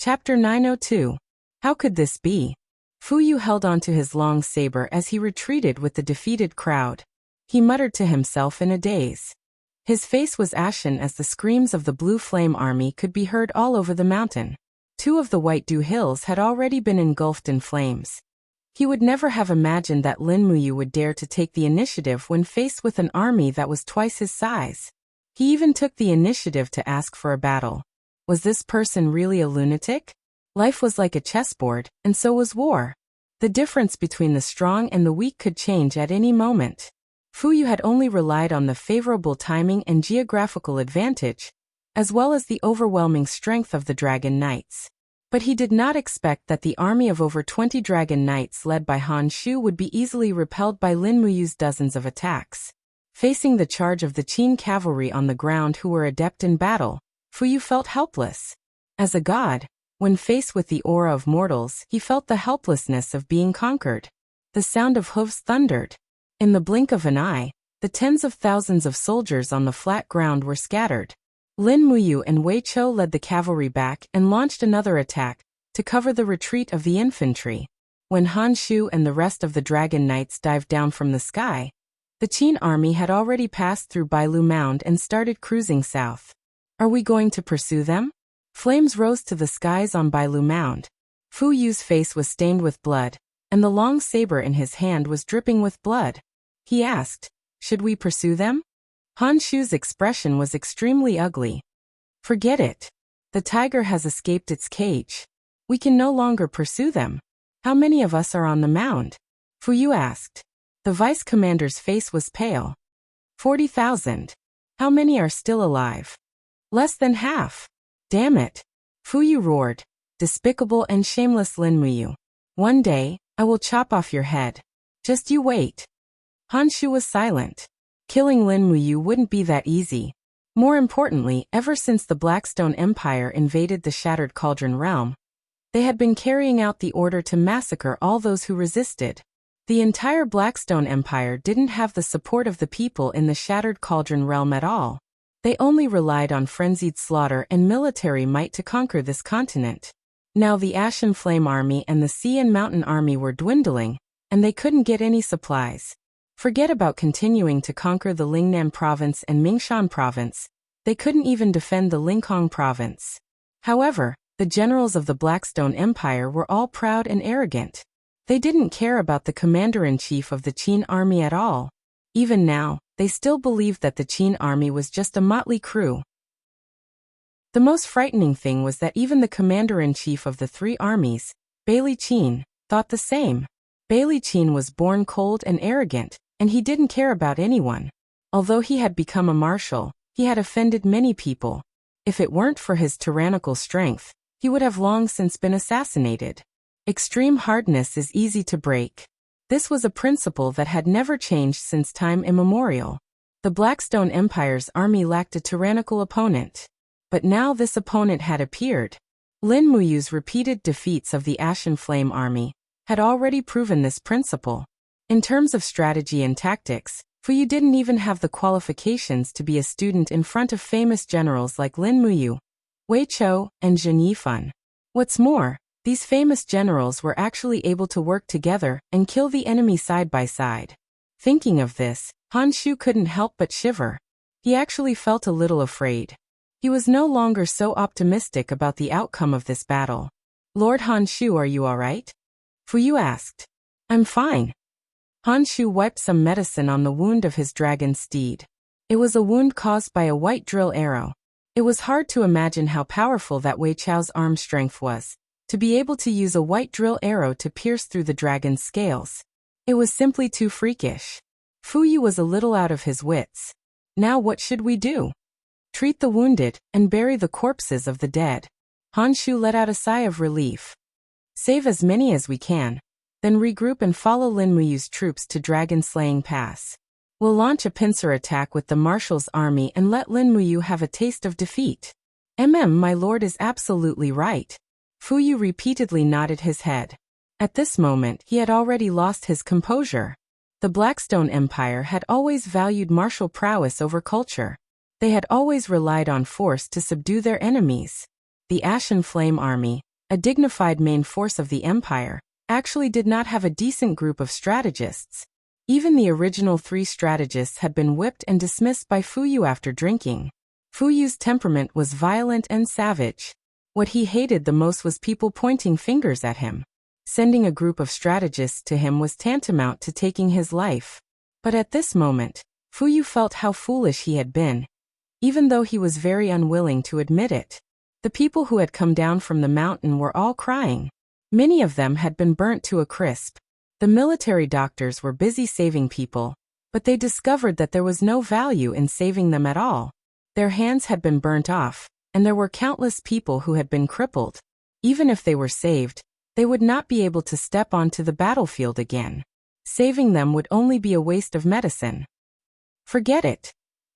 Chapter 902. How could this be? Fu Yu held onto his long saber as he retreated with the defeated crowd. He muttered to himself in a daze. His face was ashen as the screams of the Blue Flame Army could be heard all over the mountain. 2 of the White Dew Hills had already been engulfed in flames. He would never have imagined that Lin Muyu would dare to take the initiative when faced with an army that was twice his size. He even took the initiative to ask for a battle. Was this person really a lunatic? Life was like a chessboard, and so was war. The difference between the strong and the weak could change at any moment. Fu Yu had only relied on the favorable timing and geographical advantage, as well as the overwhelming strength of the Dragon Knights. But he did not expect that the army of over 20 Dragon Knights led by Han Shu would be easily repelled by Lin Muyu's dozens of attacks. Facing the charge of the Qin cavalry on the ground who were adept in battle, Fu Yu felt helpless. As a god, when faced with the aura of mortals, he felt the helplessness of being conquered. The sound of hooves thundered. In the blink of an eye, the tens of thousands of soldiers on the flat ground were scattered. Lin Muyu and Wei Chou led the cavalry back and launched another attack to cover the retreat of the infantry. When Han Shu and the rest of the Dragon Knights dived down from the sky, the Qin army had already passed through Bailu Mound and started cruising south. Are we going to pursue them? Flames rose to the skies on Bailu Mound. Fu Yu's face was stained with blood, and the long saber in his hand was dripping with blood. He asked, "Should we pursue them?" Han Shu's expression was extremely ugly. "Forget it. The tiger has escaped its cage. We can no longer pursue them. How many of us are on the mound?" Fu Yu asked. The vice commander's face was pale. 40,000. How many are still alive? Less than half. Damn it. Fu Yu roared. Despicable and shameless Lin Muyu. One day, I will chop off your head. Just you wait. Han Shu was silent. Killing Lin Muyu wouldn't be that easy. More importantly, ever since the Blackstone Empire invaded the Shattered Cauldron realm, they had been carrying out the order to massacre all those who resisted. The entire Blackstone Empire didn't have the support of the people in the Shattered Cauldron realm at all. They only relied on frenzied slaughter and military might to conquer this continent. Now the Ashen Flame Army and the Sea and Mountain Army were dwindling, and they couldn't get any supplies. Forget about continuing to conquer the Lingnan province and Mingshan province. They couldn't even defend the Linkhong province. However, the generals of the Blackstone Empire were all proud and arrogant. They didn't care about the commander-in-chief of the Qin army at all. Even now, they still believed that the Qin army was just a motley crew. The most frightening thing was that even the commander-in-chief of the 3 armies, Bailey Qin, thought the same. Bailey Qin was born cold and arrogant, and he didn't care about anyone. Although he had become a marshal, he had offended many people. If it weren't for his tyrannical strength, he would have long since been assassinated. Extreme hardness is easy to break. This was a principle that had never changed since time immemorial. The Blackstone Empire's army lacked a tyrannical opponent. But now this opponent had appeared. Lin Muyu's repeated defeats of the Ashen Flame Army had already proven this principle. In terms of strategy and tactics, Fu Yu didn't even have the qualifications to be a student in front of famous generals like Lin Muyu, Wei Chou, and Zhen Yifan. What's more, these famous generals were actually able to work together and kill the enemy side by side. Thinking of this, Han Shu couldn't help but shiver. He actually felt a little afraid. He was no longer so optimistic about the outcome of this battle. "Lord Han Shu, are you all right?" Fu Yu asked. "I'm fine." Han Shu wiped some medicine on the wound of his dragon steed. It was a wound caused by a white drill arrow. It was hard to imagine how powerful that Wei Chao's arm strength was, to be able to use a white drill arrow to pierce through the dragon's scales. It was simply too freakish. Fu Yu was a little out of his wits. Now what should we do? Treat the wounded, and bury the corpses of the dead. Han Shu let out a sigh of relief. Save as many as we can, then regroup and follow Lin Muyu's troops to Dragon Slaying Pass. We'll launch a pincer attack with the Marshal's army and let Lin Muyu have a taste of defeat. My lord is absolutely right. Fu Yu repeatedly nodded his head. At this moment, he had already lost his composure. The Blackstone Empire had always valued martial prowess over culture. They had always relied on force to subdue their enemies. The Ashen Flame Army, a dignified main force of the empire, actually did not have a decent group of strategists. Even the original 3 strategists had been whipped and dismissed by Fu Yu after drinking. Fu Yu's temperament was violent and savage. What he hated the most was people pointing fingers at him. Sending a group of strategists to him was tantamount to taking his life. But at this moment, Fu Yu felt how foolish he had been, even though he was very unwilling to admit it. The people who had come down from the mountain were all crying. Many of them had been burnt to a crisp. The military doctors were busy saving people, but they discovered that there was no value in saving them at all. Their hands had been burnt off, and there were countless people who had been crippled. Even if they were saved, they would not be able to step onto the battlefield again. Saving them would only be a waste of medicine. Forget it.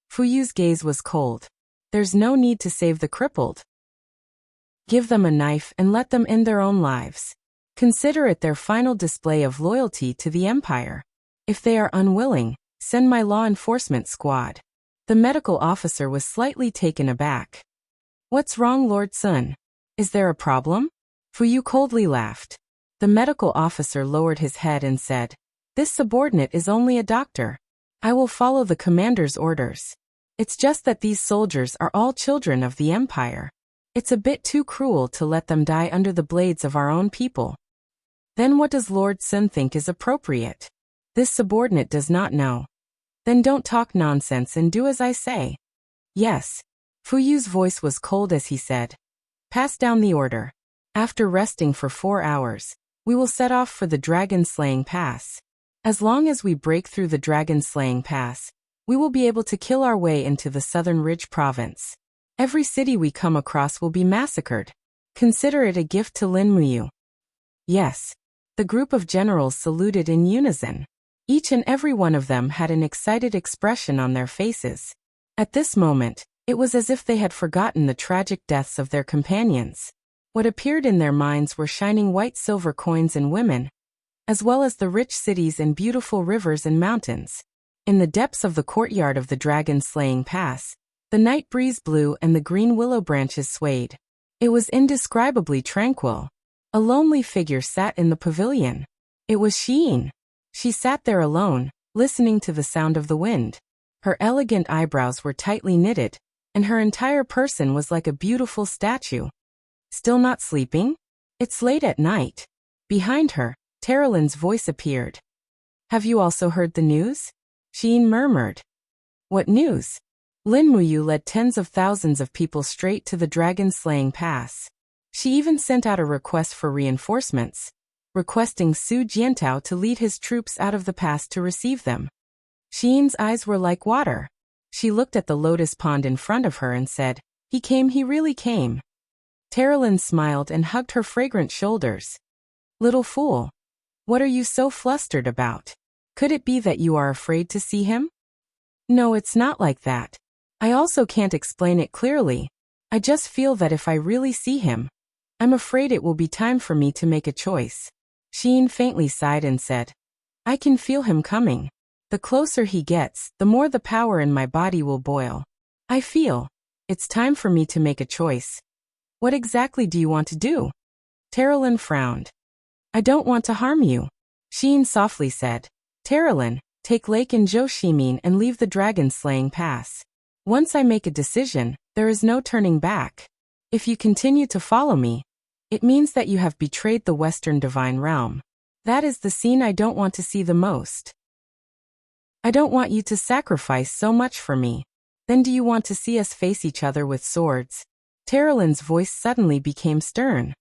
Fu Yu's gaze was cold. There's no need to save the crippled. Give them a knife and let them end their own lives. Consider it their final display of loyalty to the empire. If they are unwilling, send my law enforcement squad. The medical officer was slightly taken aback. What's wrong, Lord Sun? Is there a problem? Fu Yu coldly laughed. The medical officer lowered his head and said, "This subordinate is only a doctor. I will follow the commander's orders. It's just that these soldiers are all children of the empire. It's a bit too cruel to let them die under the blades of our own people." Then what does Lord Sun think is appropriate? This subordinate does not know. Then don't talk nonsense and do as I say. Yes. Fu Yu's voice was cold as he said, "Pass down the order. After resting for 4 hours, we will set off for the dragon-slaying pass. As long as we break through the dragon-slaying pass, we will be able to kill our way into the southern Ridge province. Every city we come across will be massacred. Consider it a gift to Lin Muyu." Yes. The group of generals saluted in unison. Each and every one of them had an excited expression on their faces. At this moment, it was as if they had forgotten the tragic deaths of their companions. What appeared in their minds were shining white silver coins and women, as well as the rich cities and beautiful rivers and mountains. In the depths of the courtyard of the dragon-slaying pass, the night breeze blew and the green willow branches swayed. It was indescribably tranquil. A lonely figure sat in the pavilion. It was Xiyin. She sat there alone, listening to the sound of the wind. Her elegant eyebrows were tightly knitted, and her entire person was like a beautiful statue. Still not sleeping? It's late at night. Behind her, Terolin's voice appeared. Have you also heard the news? Xiyin murmured. What news? Lin Muyu led tens of thousands of people straight to the dragon-slaying pass. She even sent out a request for reinforcements, requesting Su Jiantao to lead his troops out of the pass to receive them. Xiyin's eyes were like water. She looked at the lotus pond in front of her and said, "He came, he really came." Terolin smiled and hugged her fragrant shoulders. "Little fool. What are you so flustered about? Could it be that you are afraid to see him?" "No, it's not like that. I also can't explain it clearly. I just feel that if I really see him, I'm afraid it will be time for me to make a choice." Xiyin faintly sighed and said, "I can feel him coming. The closer he gets, the more the power in my body will boil. I feel it's time for me to make a choice." "What exactly do you want to do?" Terolin frowned. "I don't want to harm you," Xiyin softly said. "Terolin, take Lake and Zhou Shimin and leave the dragon-slaying pass. Once I make a decision, there is no turning back. If you continue to follow me, it means that you have betrayed the Western Divine Realm. That is the scene I don't want to see the most. I don't want you to sacrifice so much for me. Then do you want to see us face each other with swords?" Terolin's voice suddenly became stern.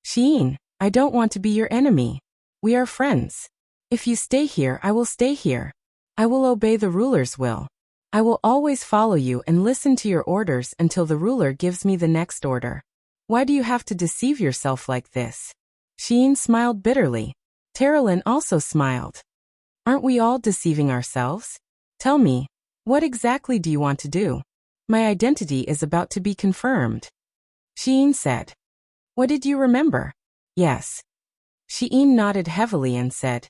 "Xiyin, I don't want to be your enemy. We are friends. If you stay here, I will stay here. I will obey the ruler's will. I will always follow you and listen to your orders until the ruler gives me the next order. Why do you have to deceive yourself like this?" Xiyin smiled bitterly. Terolin also smiled. "Aren't we all deceiving ourselves? Tell me, what exactly do you want to do? My identity is about to be confirmed." Xiyin said. "What did you remember?" "Yes." Xiyin nodded heavily and said,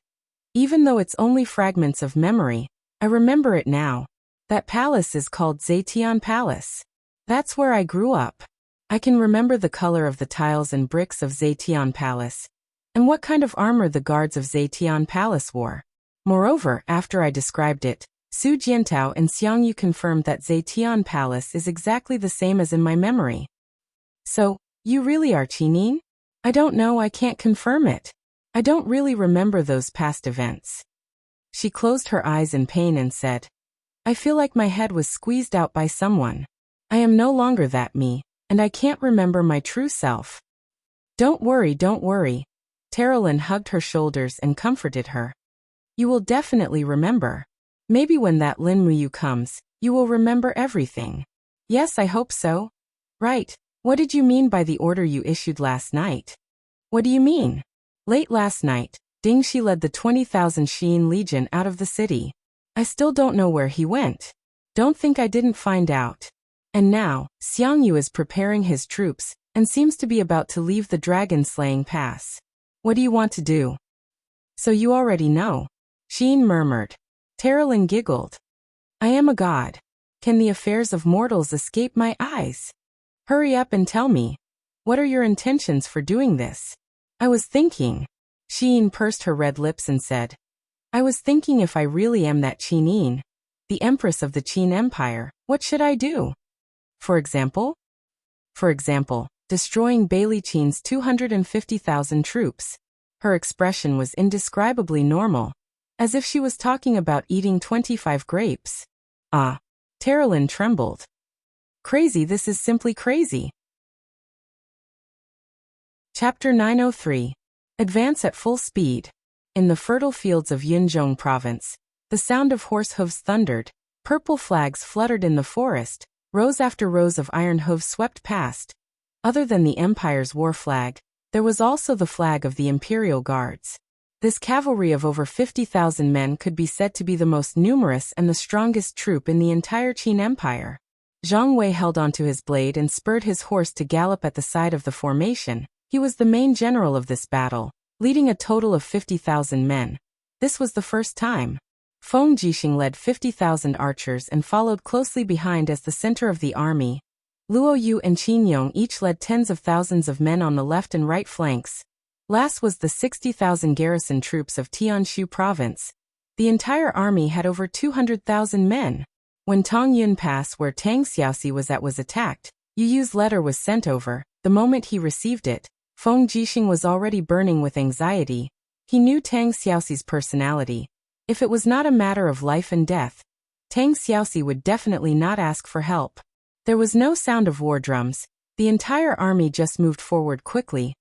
"Even though it's only fragments of memory, I remember it now. That palace is called Zetian Palace. That's where I grew up. I can remember the color of the tiles and bricks of Zetian Palace, and what kind of armor the guards of Zetian Palace wore. Moreover, after I described it, Su Jiantao and Xiangyu confirmed that Zetian Palace is exactly the same as in my memory. So, you really are Qinin? I don't know, I can't confirm it. I don't really remember those past events. She closed her eyes in pain and said, I feel like my head was squeezed out by someone. I am no longer that me, and I can't remember my true self. Don't worry, don't worry. Terralyn hugged her shoulders and comforted her. You will definitely remember. Maybe when that Lin Muyu comes, you will remember everything. Yes, I hope so. Right. What did you mean by the order you issued last night? What do you mean? Late last night, Ding Shi led the 20,000 Xin Legion out of the city. I still don't know where he went. Don't think I didn't find out. And now, Xiangyu is preparing his troops, and seems to be about to leave the dragon-slaying pass. What do you want to do? So you already know. Xin murmured. Terralyn giggled. I am a god. Can the affairs of mortals escape my eyes? Hurry up and tell me. What are your intentions for doing this? I was thinking. Xin pursed her red lips and said, I was thinking if I really am that Qinin, the empress of the Qin Empire, what should I do? For example? For example, destroying Bailey Qin's 250,000 troops. Her expression was indescribably normal, as if she was talking about eating 25 grapes. Ah. Terralyn trembled. Crazy, this is simply crazy. Chapter 903. Advance at full speed. In the fertile fields of Yunzhong province, the sound of horse hooves thundered, purple flags fluttered in the forest, rows after rows of iron hooves swept past. Other than the Empire's war flag, there was also the flag of the Imperial Guards. This cavalry of over 50,000 men could be said to be the most numerous and the strongest troop in the entire Qin Empire. Zhang Wei held onto his blade and spurred his horse to gallop at the side of the formation. He was the main general of this battle, leading a total of 50,000 men. This was the first time. Feng Jixing led 50,000 archers and followed closely behind as the center of the army. Luo Yu and Qin Yong each led tens of thousands of men on the left and right flanks. Last was the 60,000 garrison troops of Tianshu province. The entire army had over 200,000 men. When Tongyun Pass, where Tang Xiaoxi was at, was attacked, Yu's letter was sent over. The moment he received it, Feng Jixing was already burning with anxiety. He knew Tang Xiaoxi's personality. If it was not a matter of life and death, Tang Xiaoxi would definitely not ask for help. There was no sound of war drums. The entire army just moved forward quickly.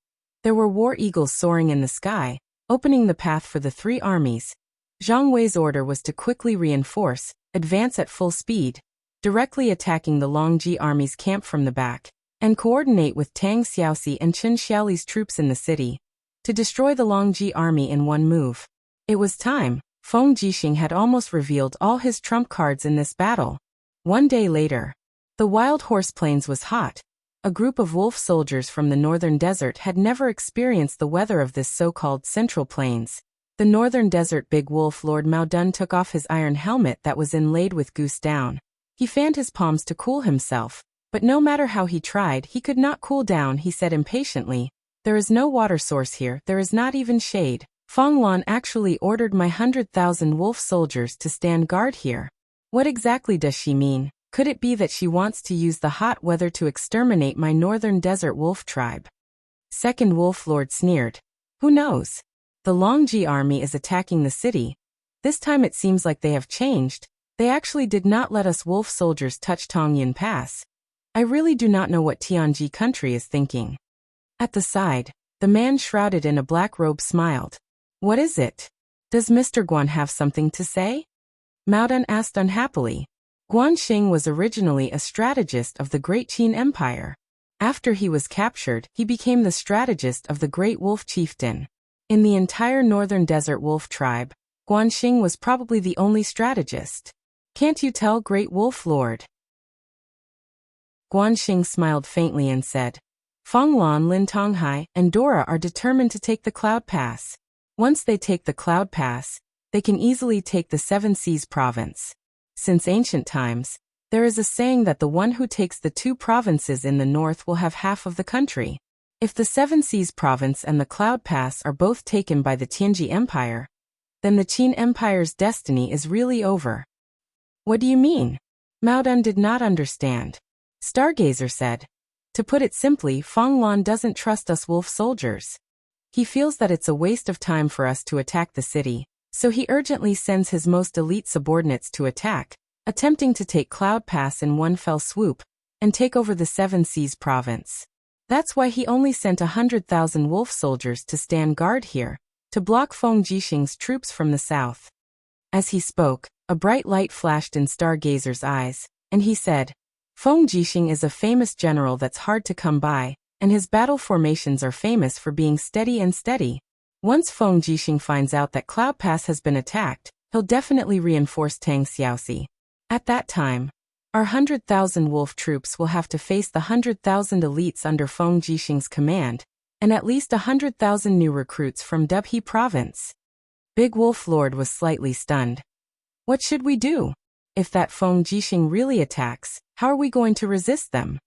There were war eagles soaring in the sky, opening the path for the three armies. Zhang Wei's order was to quickly reinforce, advance at full speed, directly attacking the Longji army's camp from the back, and coordinate with Tang Xiaoxi and Chen Xiaoli's troops in the city, to destroy the Longji army in one move. It was time. Feng Jixing had almost revealed all his trump cards in this battle. One day later, the wild horse plains was hot. A group of wolf soldiers from the northern desert had never experienced the weather of this so-called central plains. The northern desert big wolf Lord Mao Dun took off his iron helmet that was inlaid with goose down. He fanned his palms to cool himself, but no matter how he tried, he could not cool down. He said impatiently, "There is no water source here, there is not even shade. Feng Lan actually ordered my 100,000 wolf soldiers to stand guard here. What exactly does she mean? Could it be that she wants to use the hot weather to exterminate my northern desert wolf tribe?" Second Wolf Lord sneered. Who knows? The Longji army is attacking the city. This time it seems like they have changed. They actually did not let us wolf soldiers touch Tongyun Pass. I really do not know what Tianji country is thinking. At the side, the man shrouded in a black robe smiled. What is it? Does Mr. Guan have something to say? Mao Dun asked unhappily. Guan Xing was originally a strategist of the Great Qin Empire. After he was captured, he became the strategist of the Great Wolf Chieftain. In the entire northern desert wolf tribe, Guan Xing was probably the only strategist. Can't you tell, Great Wolf Lord? Guan Xing smiled faintly and said, Feng Lan, Lin Tonghai, and Dora are determined to take the Cloud Pass. Once they take the Cloud Pass, they can easily take the Seven Seas province. Since ancient times, There is a saying that the one who takes the 2 provinces in the north will have half of the country. If the Seven Seas province and the Cloud Pass are both taken by the Tianji Empire, then the Qin Empire's destiny is really over. What do you mean? Mao Dun did not understand. Stargazer said. To put it simply, Feng Lan doesn't trust us wolf soldiers. He feels that it's a waste of time for us to attack the city, so he urgently sends his most elite subordinates to attack, attempting to take Cloud Pass in one fell swoop, and take over the Seven Seas province. That's why he only sent 100,000 wolf soldiers to stand guard here, to block Feng Jixing's troops from the south. As he spoke, a bright light flashed in Stargazer's eyes, and he said, Feng Jixing is a famous general that's hard to come by, and his battle formations are famous for being steady and steady. Once Feng Jixing finds out that Cloud Pass has been attacked, he'll definitely reinforce Tang Xiaoxi. At that time, our 100,000 wolf troops will have to face the 100,000 elites under Feng Jixing's command, and at least 100,000 new recruits from Dubhe province. Big Wolf Lord was slightly stunned. What should we do? If that Feng Jixing really attacks, how are we going to resist them?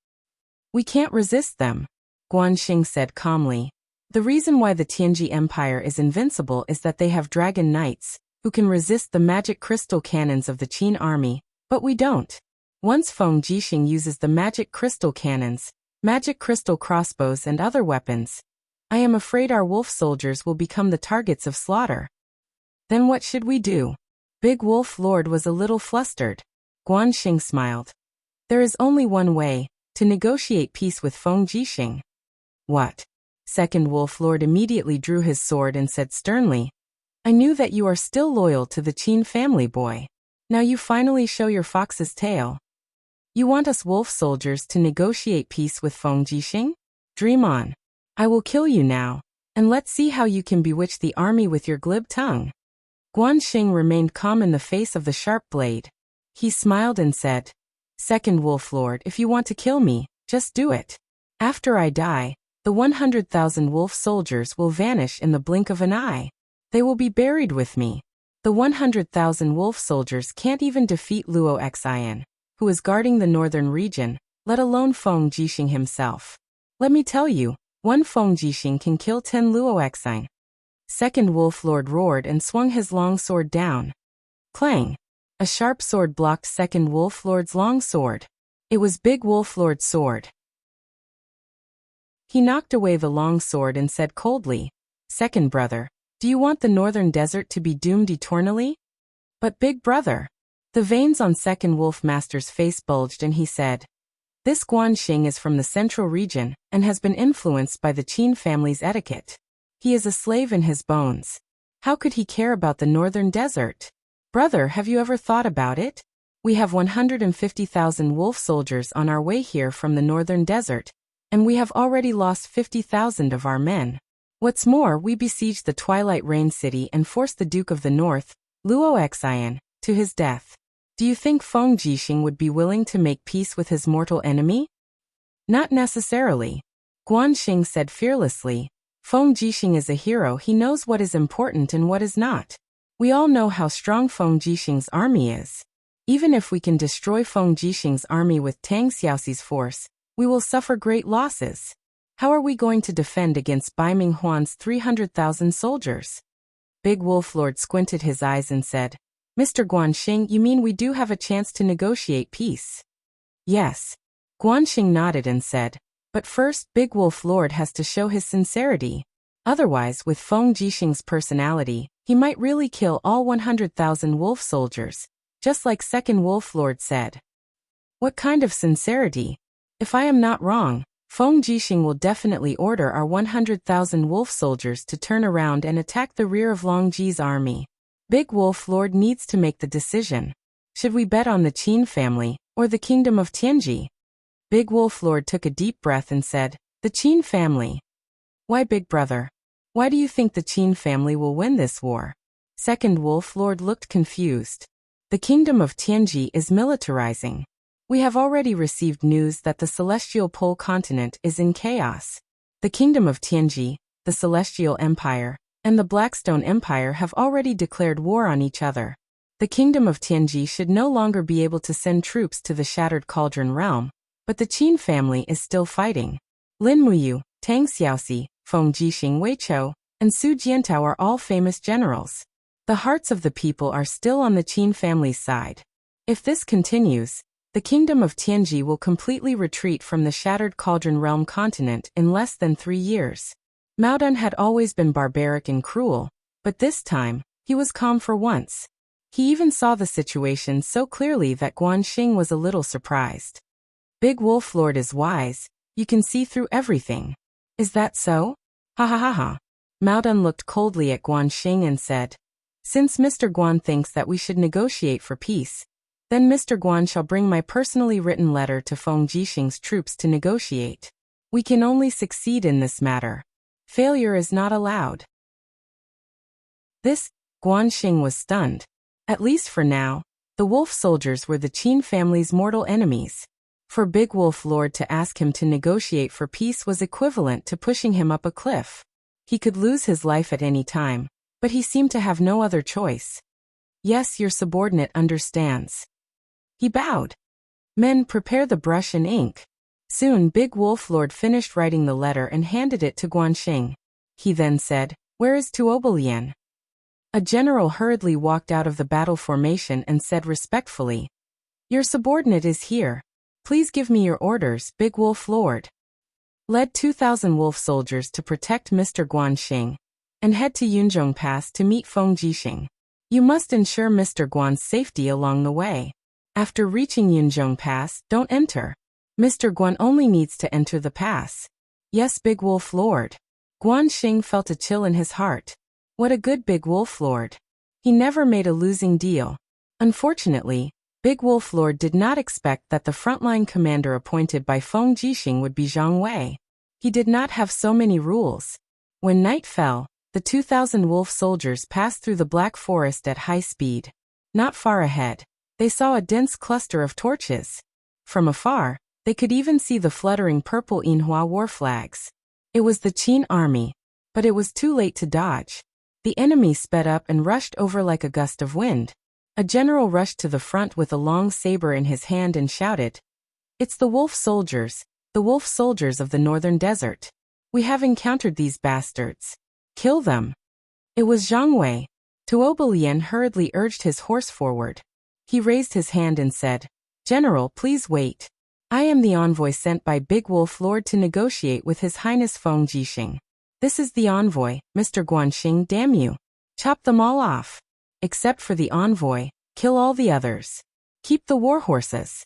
We can't resist them, Guanxing said calmly. The reason why the Tianji Empire is invincible is that they have dragon knights, who can resist the magic crystal cannons of the Qin army, but we don't. Once Feng Jixing uses the magic crystal cannons, magic crystal crossbows and other weapons, I am afraid our wolf soldiers will become the targets of slaughter. Then what should we do? Big Wolf Lord was a little flustered. Guanxing smiled. There is only one way, to negotiate peace with Feng Jixing. What? Second Wolf Lord immediately drew his sword and said sternly, I knew that you are still loyal to the Qin family, boy. Now you finally show your fox's tail. You want us wolf soldiers to negotiate peace with Feng Jixing? Dream on. I will kill you now, and let's see how you can bewitch the army with your glib tongue. Guanxing remained calm in the face of the sharp blade. He smiled and said, Second Wolf Lord, if you want to kill me, just do it. After I die, the 100,000 wolf soldiers will vanish in the blink of an eye. They will be buried with me. The 100,000 wolf soldiers can't even defeat Luo Xian, who is guarding the northern region, let alone Feng Jixing himself. Let me tell you, one Feng Jixing can kill 10 Luo Xian. Second Wolf Lord roared and swung his long sword down. Clang! A sharp sword blocked Second Wolf Lord's long sword. It was Big Wolf Lord's sword. He knocked away the long sword and said coldly, Second brother, do you want the northern desert to be doomed eternally? But big brother. The veins on Second Wolf Master's face bulged and he said, This Guanxing is from the central region and has been influenced by the Qin family's etiquette. He is a slave in his bones. How could he care about the northern desert? Brother, have you ever thought about it? We have 150,000 wolf soldiers on our way here from the northern desert, and we have already lost 50,000 of our men. What's more, we besieged the Twilight Rain City and forced the Duke of the North, Luo Xian, to his death. Do you think Feng Jixing would be willing to make peace with his mortal enemy? Not necessarily. Guanxing said fearlessly. Feng Jixing is a hero. He knows what is important and what is not. We all know how strong Feng Jixing's army is. Even if we can destroy Feng Jixing's army with Tang Xiaoxi's force, we will suffer great losses. How are we going to defend against Bai Minghuan's 300,000 soldiers? Big Wolf Lord squinted his eyes and said, Mr. Guanxing, you mean we do have a chance to negotiate peace? Yes. Guanxing nodded and said, but first Big Wolf Lord has to show his sincerity. Otherwise, with Feng Jixing's personality, he might really kill all 100,000 wolf soldiers, just like Second Wolf Lord said. What kind of sincerity? If I am not wrong, Feng Jixing will definitely order our 100,000 wolf soldiers to turn around and attack the rear of Longji's army. Big Wolf Lord needs to make the decision. Should we bet on the Qin family, or the kingdom of Tianji? Big Wolf Lord took a deep breath and said, the Qin family. Why, big brother? Why do you think the Qin family will win this war? Second Wolf Lord looked confused. The kingdom of Tianji is militarizing. We have already received news that the celestial pole continent is in chaos. The kingdom of Tianji, the Celestial Empire, and the Blackstone Empire have already declared war on each other. The kingdom of Tianji should no longer be able to send troops to the Shattered Cauldron realm, but the Qin family is still fighting. Lin Muyu, Tang Xiaoxi, Feng Jixing Weiqiu, and Su Jiantao are all famous generals. The hearts of the people are still on the Qin family's side. If this continues, the kingdom of Tianji will completely retreat from the Shattered Cauldron realm continent in less than 3 years. Mao Dun had always been barbaric and cruel, but this time, he was calm for once. He even saw the situation so clearly that Guanxing was a little surprised. Big Wolf Lord is wise, you can see through everything. Is that so? Ha ha ha ha. Mao Dun looked coldly at Guanxing and said, since Mr. Guan thinks that we should negotiate for peace, then Mr. Guan shall bring my personally written letter to Feng Jixing's troops to negotiate. We can only succeed in this matter. Failure is not allowed. Guanxing was stunned. At least for now, the wolf soldiers were the Qin family's mortal enemies. For Big Wolf Lord to ask him to negotiate for peace was equivalent to pushing him up a cliff. He could lose his life at any time, but he seemed to have no other choice. Yes, your subordinate understands. He bowed. Men, prepare the brush and ink. Soon Big Wolf Lord finished writing the letter and handed it to Guanxing. He then said, where is Tuobelian? A general hurriedly walked out of the battle formation and said respectfully, your subordinate is here. Please give me your orders, Big Wolf Lord. Led 2,000 wolf soldiers to protect Mr. Guanxing, and head to Yunzhong Pass to meet Feng Jixing. You must ensure Mr. Guan's safety along the way. After reaching Yunzhong Pass, don't enter. Mr. Guan only needs to enter the pass. Yes, Big Wolf Lord. Guanxing felt a chill in his heart. What a good Big Wolf Lord. He never made a losing deal. Unfortunately, Big Wolf Lord did not expect that the frontline commander appointed by Feng Jixing would be Zhang Wei. He did not have so many rules. When night fell, the 2,000 wolf soldiers passed through the Black Forest at high speed. Not far ahead, they saw a dense cluster of torches. From afar, they could even see the fluttering purple Yinhua war flags. It was the Qin army, but it was too late to dodge. The enemy sped up and rushed over like a gust of wind. A general rushed to the front with a long saber in his hand and shouted, it's the wolf soldiers of the northern desert. We have encountered these bastards. Kill them. It was Zhang Wei. Tuobelian hurriedly urged his horse forward. He raised his hand and said, General, please wait. I am the envoy sent by Big Wolf Lord to negotiate with His Highness Feng Jixing. This is the envoy, Mr. Guanxing, damn you. Chop them all off. Except for the envoy, kill all the others. Keep the war horses.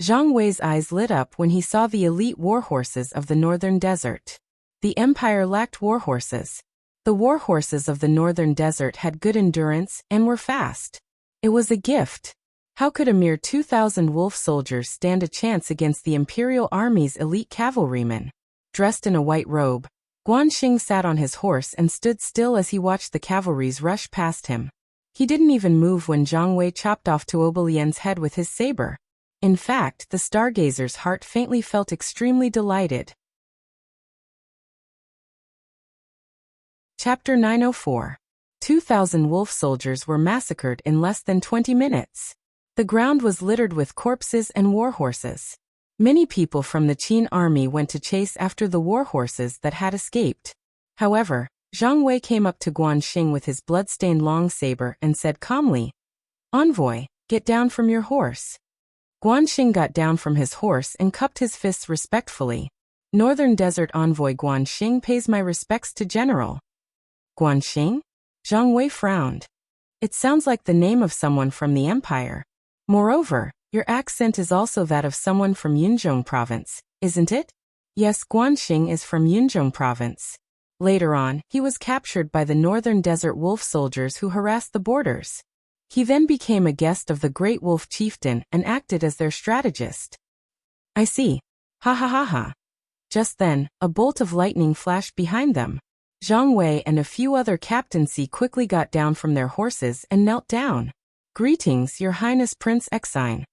Zhang Wei's eyes lit up when he saw the elite war horses of the northern desert. The empire lacked war horses. The war horses of the northern desert had good endurance and were fast. It was a gift. How could a mere 2,000 wolf soldiers stand a chance against the imperial army's elite cavalrymen? Dressed in a white robe, Guanxing sat on his horse and stood still as he watched the cavalries rush past him. He didn't even move when Zhang Wei chopped off Tuobelian's head with his saber. In fact, the stargazer's heart faintly felt extremely delighted. Chapter 904. 2,000 wolf soldiers were massacred in less than 20 minutes. The ground was littered with corpses and war horses. Many people from the Qin army went to chase after the war horses that had escaped. However, Zhang Wei came up to Guanxing with his blood-stained long saber and said calmly, Envoy, get down from your horse. Guanxing got down from his horse and cupped his fists respectfully. Northern Desert Envoy Guanxing pays my respects to General. Guanxing? Zhang Wei frowned. It sounds like the name of someone from the empire. Moreover, your accent is also that of someone from Yunzhong province, isn't it? Yes, Guanxing is from Yunzhong province. Later on, he was captured by the northern desert wolf soldiers who harassed the borders. He then became a guest of the great wolf chieftain and acted as their strategist. I see. Ha ha ha ha. Just then, a bolt of lightning flashed behind them. Zhang Wei and a few other captaincy quickly got down from their horses and knelt down. Greetings, Your Highness Prince Exine.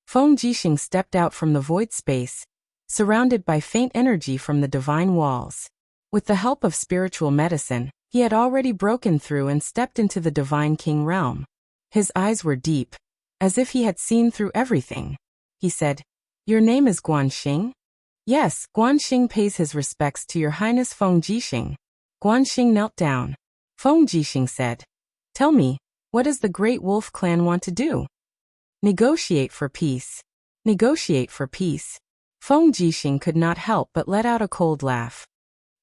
Feng Jixing stepped out from the void space, surrounded by faint energy from the divine walls. With the help of spiritual medicine, he had already broken through and stepped into the divine king realm. His eyes were deep, as if he had seen through everything. He said, "Your name is Guan Xing?" "Yes." Guan Xing pays his respects to your highness Feng Jixing. Guan Xing knelt down. Feng Jixing said, "Tell me, what does the Great Wolf clan want to do?" "Negotiate for peace." "Negotiate for peace." Feng Jixing could not help but let out a cold laugh.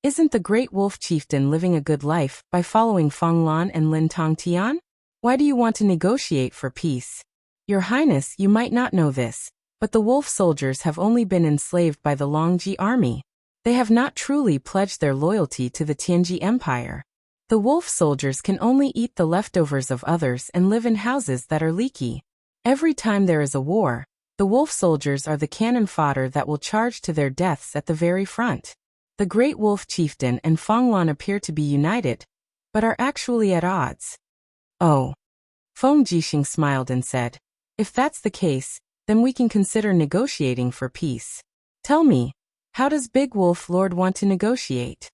Isn't the Great Wolf chieftain living a good life by following Feng Lan and Lin Tongtian? Why do you want to negotiate for peace? Your Highness, you might not know this, but the wolf soldiers have only been enslaved by the Longji army. They have not truly pledged their loyalty to the Tianji Empire. The wolf soldiers can only eat the leftovers of others and live in houses that are leaky. Every time there is a war, the wolf soldiers are the cannon fodder that will charge to their deaths at the very front. The Great Wolf chieftain and Feng Lan appear to be united, but are actually at odds. Oh. Feng Jixing smiled and said, "If that's the case, then we can consider negotiating for peace. Tell me, how does Big Wolf Lord want to negotiate?"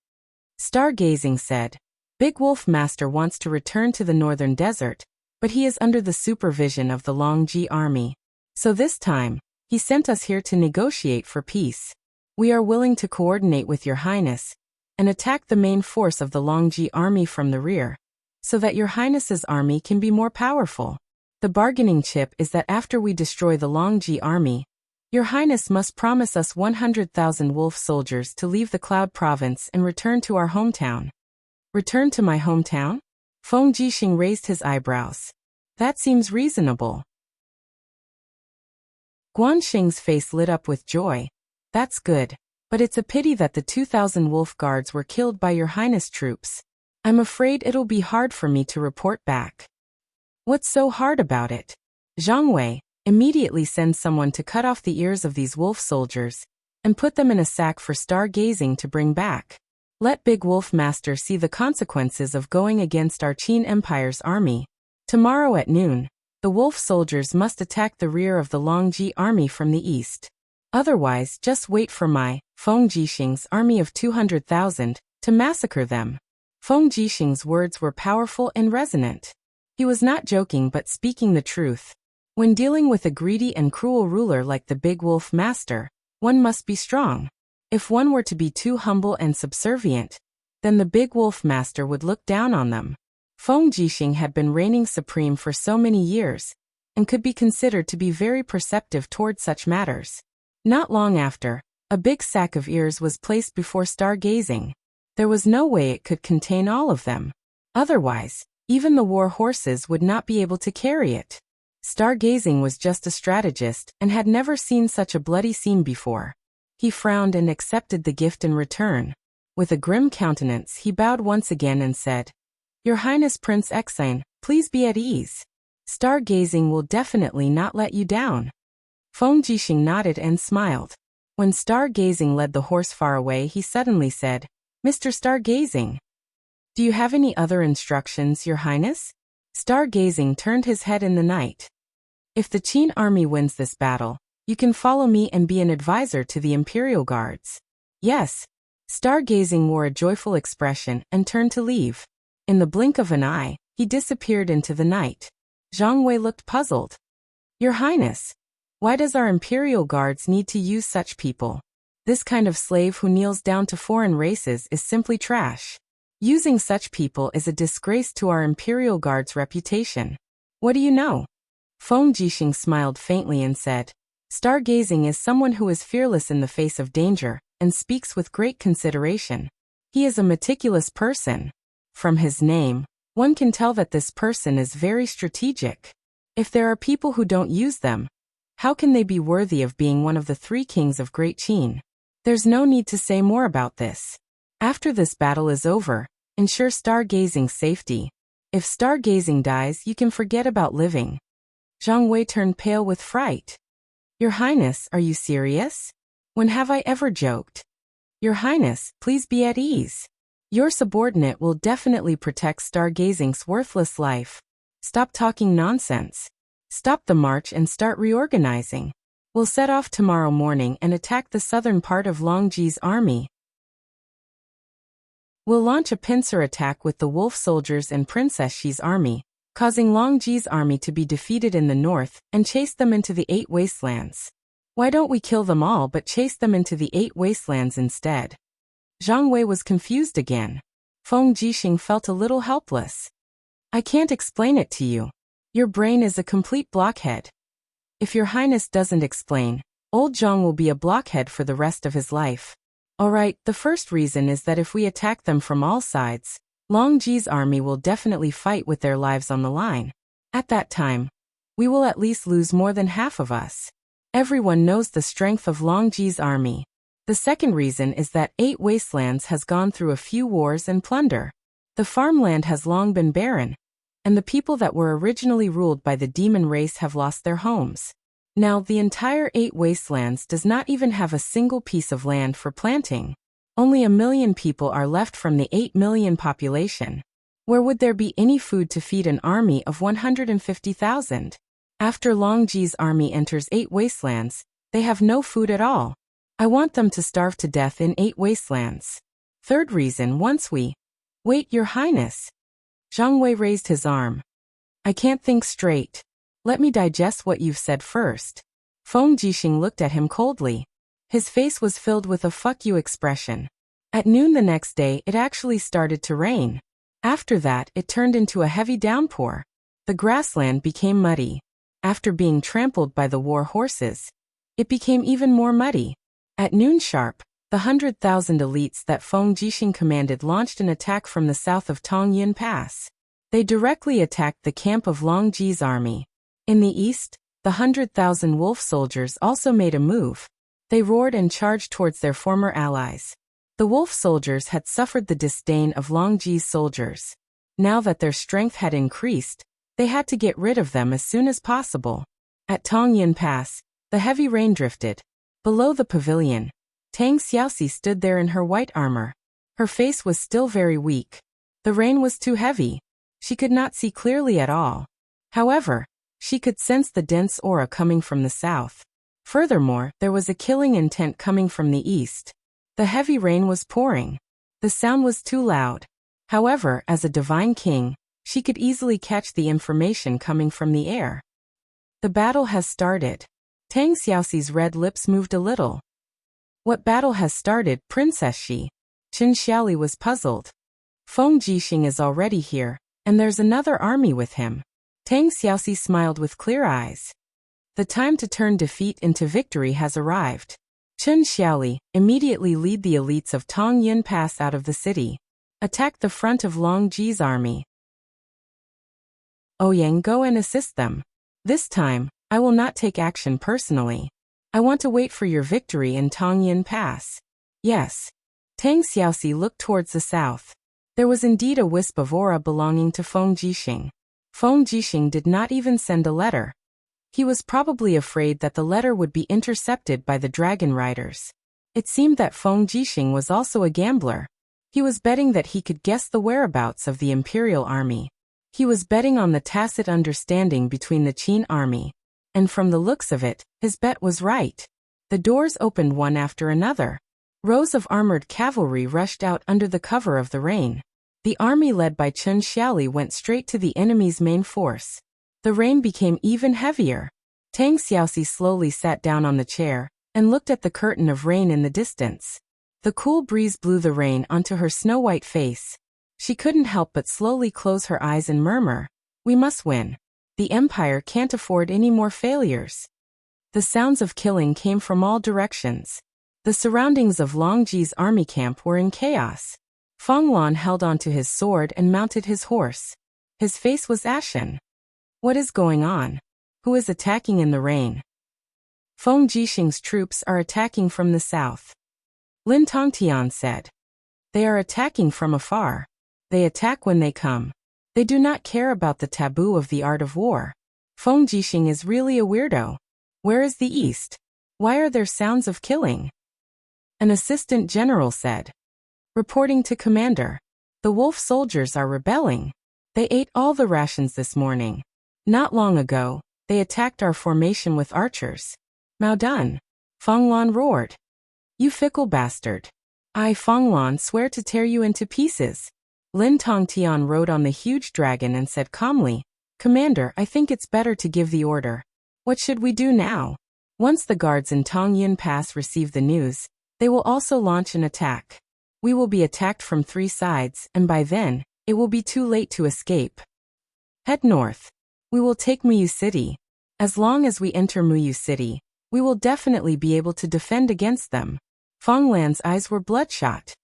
Stargazing said, "Big Wolf Master wants to return to the northern desert, but he is under the supervision of the Longji army. So this time, he sent us here to negotiate for peace. We are willing to coordinate with your Highness and attack the main force of the Longji army from the rear, so that your Highness's army can be more powerful. The bargaining chip is that after we destroy the Longji army, your Highness must promise us 100,000 wolf soldiers to leave the Cloud Province and return to our hometown." "Return to my hometown?" Feng Jixing raised his eyebrows. "That seems reasonable." Guan Xing's face lit up with joy. "That's good, but it's a pity that the 2,000 wolf guards were killed by your Highness troops. I'm afraid it'll be hard for me to report back." "What's so hard about it?" "Zhang Wei, immediately send someone to cut off the ears of these wolf soldiers and put them in a sack for Stargazing to bring back. Let Big Wolf Master see the consequences of going against our Qin Empire's army. Tomorrow at noon, the wolf soldiers must attack the rear of the Longji army from the east. Otherwise, just wait for my, Feng Jixing's army of 200,000, to massacre them." Feng Jixing's words were powerful and resonant. He was not joking but speaking the truth. When dealing with a greedy and cruel ruler like the Big Wolf Master, one must be strong. If one were to be too humble and subservient, then the Big Wolf Master would look down on them. Feng Jixing had been reigning supreme for so many years, and could be considered to be very perceptive toward such matters. Not long after, a big sack of ears was placed before Stargazing. There was no way it could contain all of them. Otherwise, even the war horses would not be able to carry it. Stargazing was just a strategist and had never seen such a bloody scene before. He frowned and accepted the gift in return. With a grim countenance, he bowed once again and said, "Your Highness Prince Exine, please be at ease. Stargazing will definitely not let you down." Feng Jixing nodded and smiled. When Stargazing led the horse far away, he suddenly said, "Mr. Stargazing, do you have any other instructions, Your Highness?" Stargazing turned his head in the night. "If the Qin army wins this battle, you can follow me and be an advisor to the Imperial Guards." "Yes." Stargazing wore a joyful expression and turned to leave. In the blink of an eye, he disappeared into the night. Zhang Wei looked puzzled. "Your Highness, why does our Imperial Guards need to use such people? This kind of slave who kneels down to foreign races is simply trash. Using such people is a disgrace to our Imperial Guard's reputation. What do you know?" Feng Jixing smiled faintly and said, "Stargazing is someone who is fearless in the face of danger and speaks with great consideration. He is a meticulous person. From his name, one can tell that this person is very strategic. If there are people who don't use them, how can they be worthy of being one of the 3 kings of Great Qin? There's no need to say more about this. After this battle is over, ensure Stargazing's safety. If Stargazing dies, you can forget about living." Zhang Wei turned pale with fright. "Your Highness, are you serious? When have I ever joked?" "Your Highness, please be at ease. Your subordinate will definitely protect Stargazing's worthless life. Stop talking nonsense. Stop the march and start reorganizing. We'll set off tomorrow morning and attack the southern part of Longji's army. We'll launch a pincer attack with the wolf soldiers and Princess Xi's army, causing Long Ji's army to be defeated in the north and chased them into the 8 wastelands. Why don't we kill them all but chase them into the 8 wastelands instead? Zhang Wei was confused again. Feng Jixing felt a little helpless. I can't explain it to you. Your brain is a complete blockhead. If your highness doesn't explain, old Zhang will be a blockhead for the rest of his life. Alright, the first reason is that if we attack them from all sides, Long Ji's army will definitely fight with their lives on the line. At that time, we will at least lose more than half of us. Everyone knows the strength of Long Ji's army. The second reason is that 8 wastelands has gone through a few wars and plunder. The farmland has long been barren, and the people that were originally ruled by the demon race have lost their homes. Now, the entire 8 wastelands does not even have a single piece of land for planting. Only 1 million people are left from the 8 million population. Where would there be any food to feed an army of 150,000? After Long Ji's army enters 8 wastelands, they have no food at all. I want them to starve to death in 8 wastelands. Third reason, once we... Wait, your highness. Zhang Wei raised his arm. I can't think straight. Let me digest what you've said first. Feng Jixing looked at him coldly. His face was filled with a fuck you expression. At noon the next day, it actually started to rain. After that, it turned into a heavy downpour. The grassland became muddy. After being trampled by the war horses, it became even more muddy. At noon sharp, the 100,000 elites that Feng Jixing commanded launched an attack from the south of Tongyun Pass. They directly attacked the camp of Long Ji's army. In the east, the 100,000 wolf soldiers also made a move. They roared and charged towards their former allies. The wolf soldiers had suffered the disdain of Long Ji's soldiers. Now that their strength had increased, they had to get rid of them as soon as possible. At Tongyun Pass, the heavy rain drifted. Below the pavilion, Tang Xiaoxi stood there in her white armor. Her face was still very weak. The rain was too heavy. She could not see clearly at all. However, she could sense the dense aura coming from the south. Furthermore, there was a killing intent coming from the east. The heavy rain was pouring. The sound was too loud. However, as a divine king, she could easily catch the information coming from the air. The battle has started. Tang Xiaoxi's red lips moved a little. What battle has started, Princess Shi? Qin Xiaoli was puzzled. Feng Jixing is already here, and there's another army with him. Tang Xiaoxi smiled with clear eyes. The time to turn defeat into victory has arrived. Qin Xiaoli, immediately lead the elites of Tongyun Pass out of the city. Attack the front of Long Ji's army. Ouyang, go and assist them. This time, I will not take action personally. I want to wait for your victory in Tongyun Pass. Yes. Tang Xiaoxi looked towards the south. There was indeed a wisp of aura belonging to Feng Jixing. Feng Jixing did not even send a letter. He was probably afraid that the letter would be intercepted by the dragon riders. It seemed that Feng Jixing was also a gambler. He was betting that he could guess the whereabouts of the imperial army. He was betting on the tacit understanding between the Qin army. And from the looks of it, his bet was right. The doors opened one after another. Rows of armored cavalry rushed out under the cover of the rain. The army led by Qin Xiaoli went straight to the enemy's main force. The rain became even heavier. Tang Xiaoxi slowly sat down on the chair and looked at the curtain of rain in the distance. The cool breeze blew the rain onto her snow-white face. She couldn't help but slowly close her eyes and murmur, "We must win. The Empire can't afford any more failures." The sounds of killing came from all directions. The surroundings of Long Ji's army camp were in chaos. Feng Lan held onto his sword and mounted his horse. His face was ashen. What is going on? Who is attacking in the rain? Feng Jixing's troops are attacking from the south. Lin Tongtian said. They are attacking from afar. They attack when they come. They do not care about the taboo of the art of war. Feng Jixing is really a weirdo. Where is the east? Why are there sounds of killing? An assistant general said. Reporting to commander. The wolf soldiers are rebelling. They ate all the rations this morning. Not long ago, they attacked our formation with archers. Mao dun. Feng Lan roared. You fickle bastard. I, Feng Lan, swear to tear you into pieces. Lin Tongtian rode on the huge dragon and said calmly, Commander, I think it's better to give the order. What should we do now? Once the guards in Tongyun Pass receive the news, they will also launch an attack. We will be attacked from 3 sides, and by then, it will be too late to escape. Head north. We will take Muyu City. As long as we enter Muyu City, we will definitely be able to defend against them. Fong Lan's eyes were bloodshot.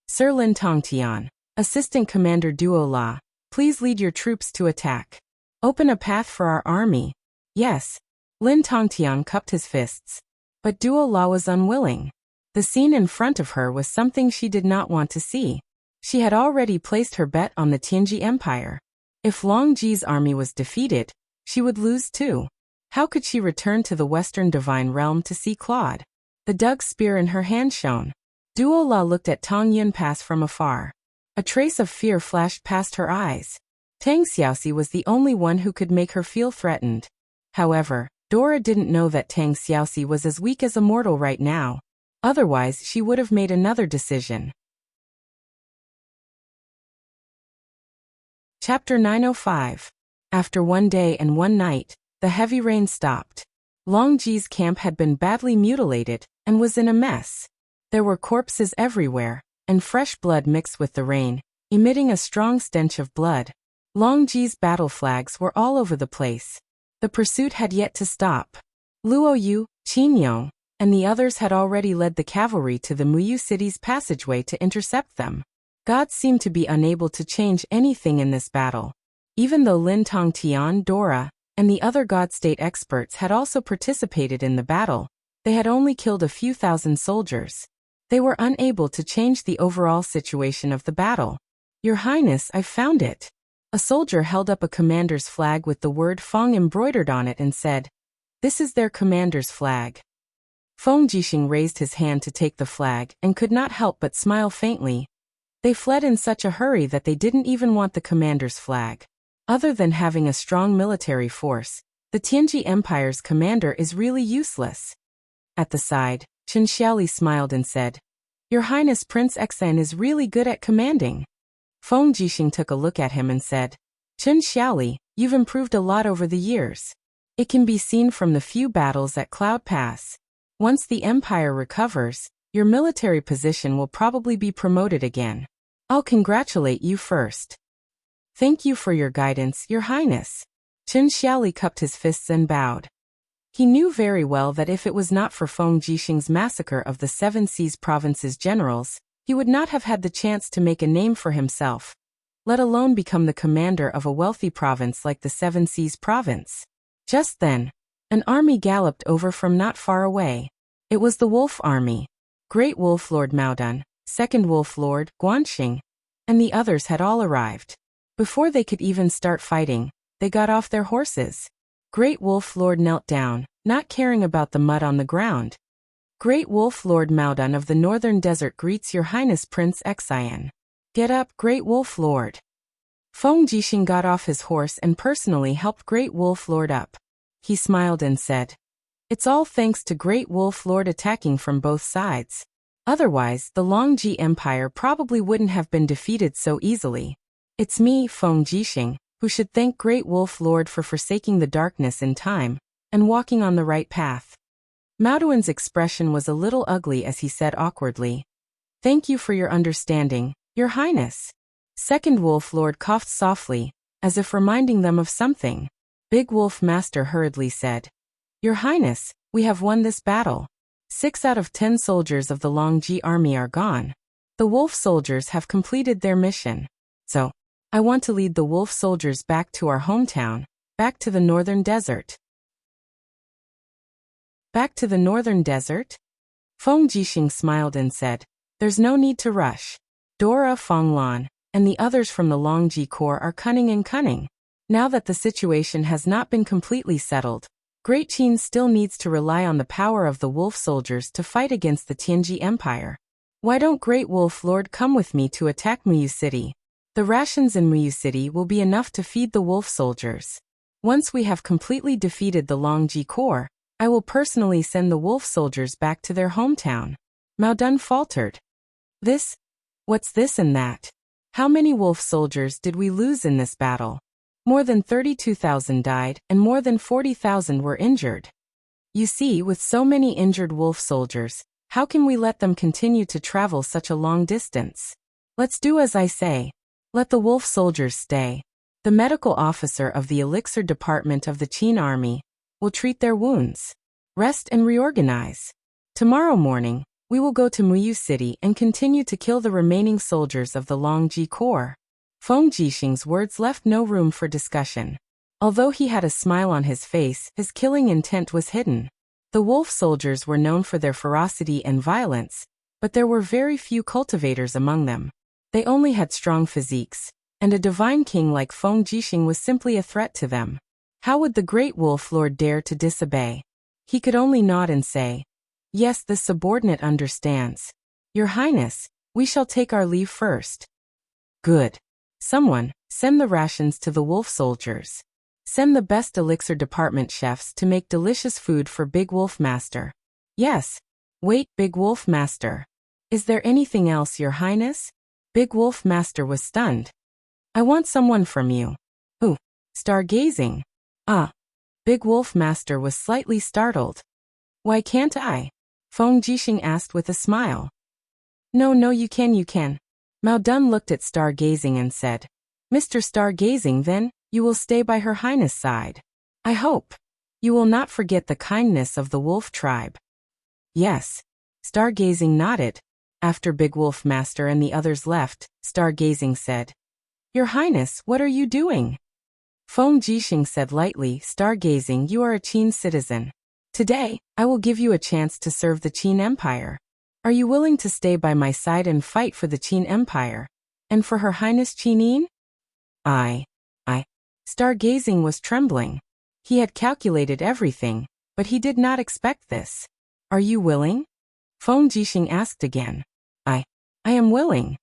Sir Lin Tongtian, Assistant Commander Duo La, please lead your troops to attack. Open a path for our army. Yes. Lin Tongtian cupped his fists. But Duo La was unwilling. The scene in front of her was something she did not want to see. She had already placed her bet on the Tianji Empire. If Long Ji's army was defeated, she would lose too. How could she return to the Western Divine Realm to see Claude? The dug spear in her hand shone. Duo La looked at Tongyun Pass from afar. A trace of fear flashed past her eyes. Tang Xiaoxi was the only one who could make her feel threatened. However, Dora didn't know that Tang Xiaoxi was as weak as a mortal right now. Otherwise, she would have made another decision. Chapter 905. After 1 day and 1 night, the heavy rain stopped. Long Ji's camp had been badly mutilated and was in a mess. There were corpses everywhere, and fresh blood mixed with the rain, emitting a strong stench of blood. Long Ji's battle flags were all over the place. The pursuit had yet to stop. Luo Yu, Qin Yong, and the others had already led the cavalry to the Muyu City's passageway to intercept them. Gods seemed to be unable to change anything in this battle. Even though Lin Tongtian, Dora, and the other God State experts had also participated in the battle, they had only killed a few thousand soldiers. They were unable to change the overall situation of the battle. Your Highness, I've found it. A soldier held up a commander's flag with the word Fong embroidered on it and said, "This is their commander's flag." Feng Jixing raised his hand to take the flag and could not help but smile faintly. They fled in such a hurry that they didn't even want the commander's flag. Other than having a strong military force, the Tianji Empire's commander is really useless. At the side, Chen Xiaoli smiled and said, "Your Highness Prince Xan is really good at commanding." Feng Jixing took a look at him and said, "Chen Xiaoli, you've improved a lot over the years. It can be seen from the few battles at Cloud Pass. Once the Empire recovers, your military position will probably be promoted again. I'll congratulate you first." "Thank you for your guidance, Your Highness." Chen Xiaoli cupped his fists and bowed. He knew very well that if it was not for Feng Jixing's massacre of the Seven Seas Province's generals, he would not have had the chance to make a name for himself, let alone become the commander of a wealthy province like the Seven Seas Province. Just then, an army galloped over from not far away. It was the Wolf Army. Great Wolf Lord Maodun, Second Wolf Lord Guanxing, and the others had all arrived. Before they could even start fighting, they got off their horses. Great Wolf Lord knelt down, not caring about the mud on the ground. "Great Wolf Lord Maodun of the Northern Desert greets Your Highness Prince Xian." "Get up, Great Wolf Lord." Feng Jixing got off his horse and personally helped Great Wolf Lord up. He smiled and said, "It's all thanks to Great Wolf Lord attacking from both sides. Otherwise, the Longji Empire probably wouldn't have been defeated so easily. It's me, Feng Jixing, who should thank Great Wolf Lord for forsaking the darkness in time and walking on the right path." Maoduan's expression was a little ugly as he said awkwardly, "Thank you for your understanding, Your Highness." Second Wolf Lord coughed softly, as if reminding them of something. Big Wolf Master hurriedly said, "Your Highness, we have won this battle. 6 out of 10 soldiers of the Longji army are gone. The wolf soldiers have completed their mission. So, I want to lead the wolf soldiers back to our hometown, back to the Northern Desert." "Back to the Northern Desert?" Feng Jixing smiled and said, "There's no need to rush. Dora, Fonglan, and the others from the Longji Corps are cunning. Now that the situation has not been completely settled, Great Qin still needs to rely on the power of the wolf soldiers to fight against the Tianji Empire. Why don't Great Wolf Lord come with me to attack Muyu City? The rations in Muyu City will be enough to feed the wolf soldiers. Once we have completely defeated the Longji Corps, I will personally send the wolf soldiers back to their hometown." Maodun faltered. What's this and that? How many wolf soldiers did we lose in this battle? More than 32,000 died, and more than 40,000 were injured. You see, with so many injured wolf soldiers, how can we let them continue to travel such a long distance? Let's do as I say. Let the wolf soldiers stay. The medical officer of the elixir department of the Qin army will treat their wounds. Rest and reorganize. Tomorrow morning, we will go to Muyu City and continue to kill the remaining soldiers of the Longji Corps. Feng Jixing's words left no room for discussion. Although he had a smile on his face, his killing intent was hidden. The wolf soldiers were known for their ferocity and violence, but there were very few cultivators among them. They only had strong physiques, and a divine king like Feng Jixing was simply a threat to them. How would the great wolf lord dare to disobey? He could only nod and say, "Yes, the subordinate understands. Your Highness, we shall take our leave first." Good. Someone, send the rations to the wolf soldiers. Send the best elixir department chefs to make delicious food for Big Wolf Master. Yes. Wait, Big Wolf Master. Is there anything else, Your Highness? Big Wolf Master was stunned. I want someone from you. Who? Stargazing. Ah. Big Wolf Master was slightly startled. Why can't I? Feng Jixing asked with a smile. No, you can. Mao Dun looked at Stargazing and said, Mr. Stargazing, then, you will stay by Her Highness' side. I hope. You will not forget the kindness of the wolf tribe. Yes. Stargazing nodded. After Big Wolf Master and the others left, Stargazing said, Your Highness, what are you doing? Feng Jixing said lightly, Stargazing, you are a Qin citizen. Today, I will give you a chance to serve the Qin Empire. Are you willing to stay by my side and fight for the Qin Empire? And for Her Highness Qinin? I. Stargazing was trembling. He had calculated everything, but he did not expect this. Are you willing? Feng Jixing asked again. I am willing.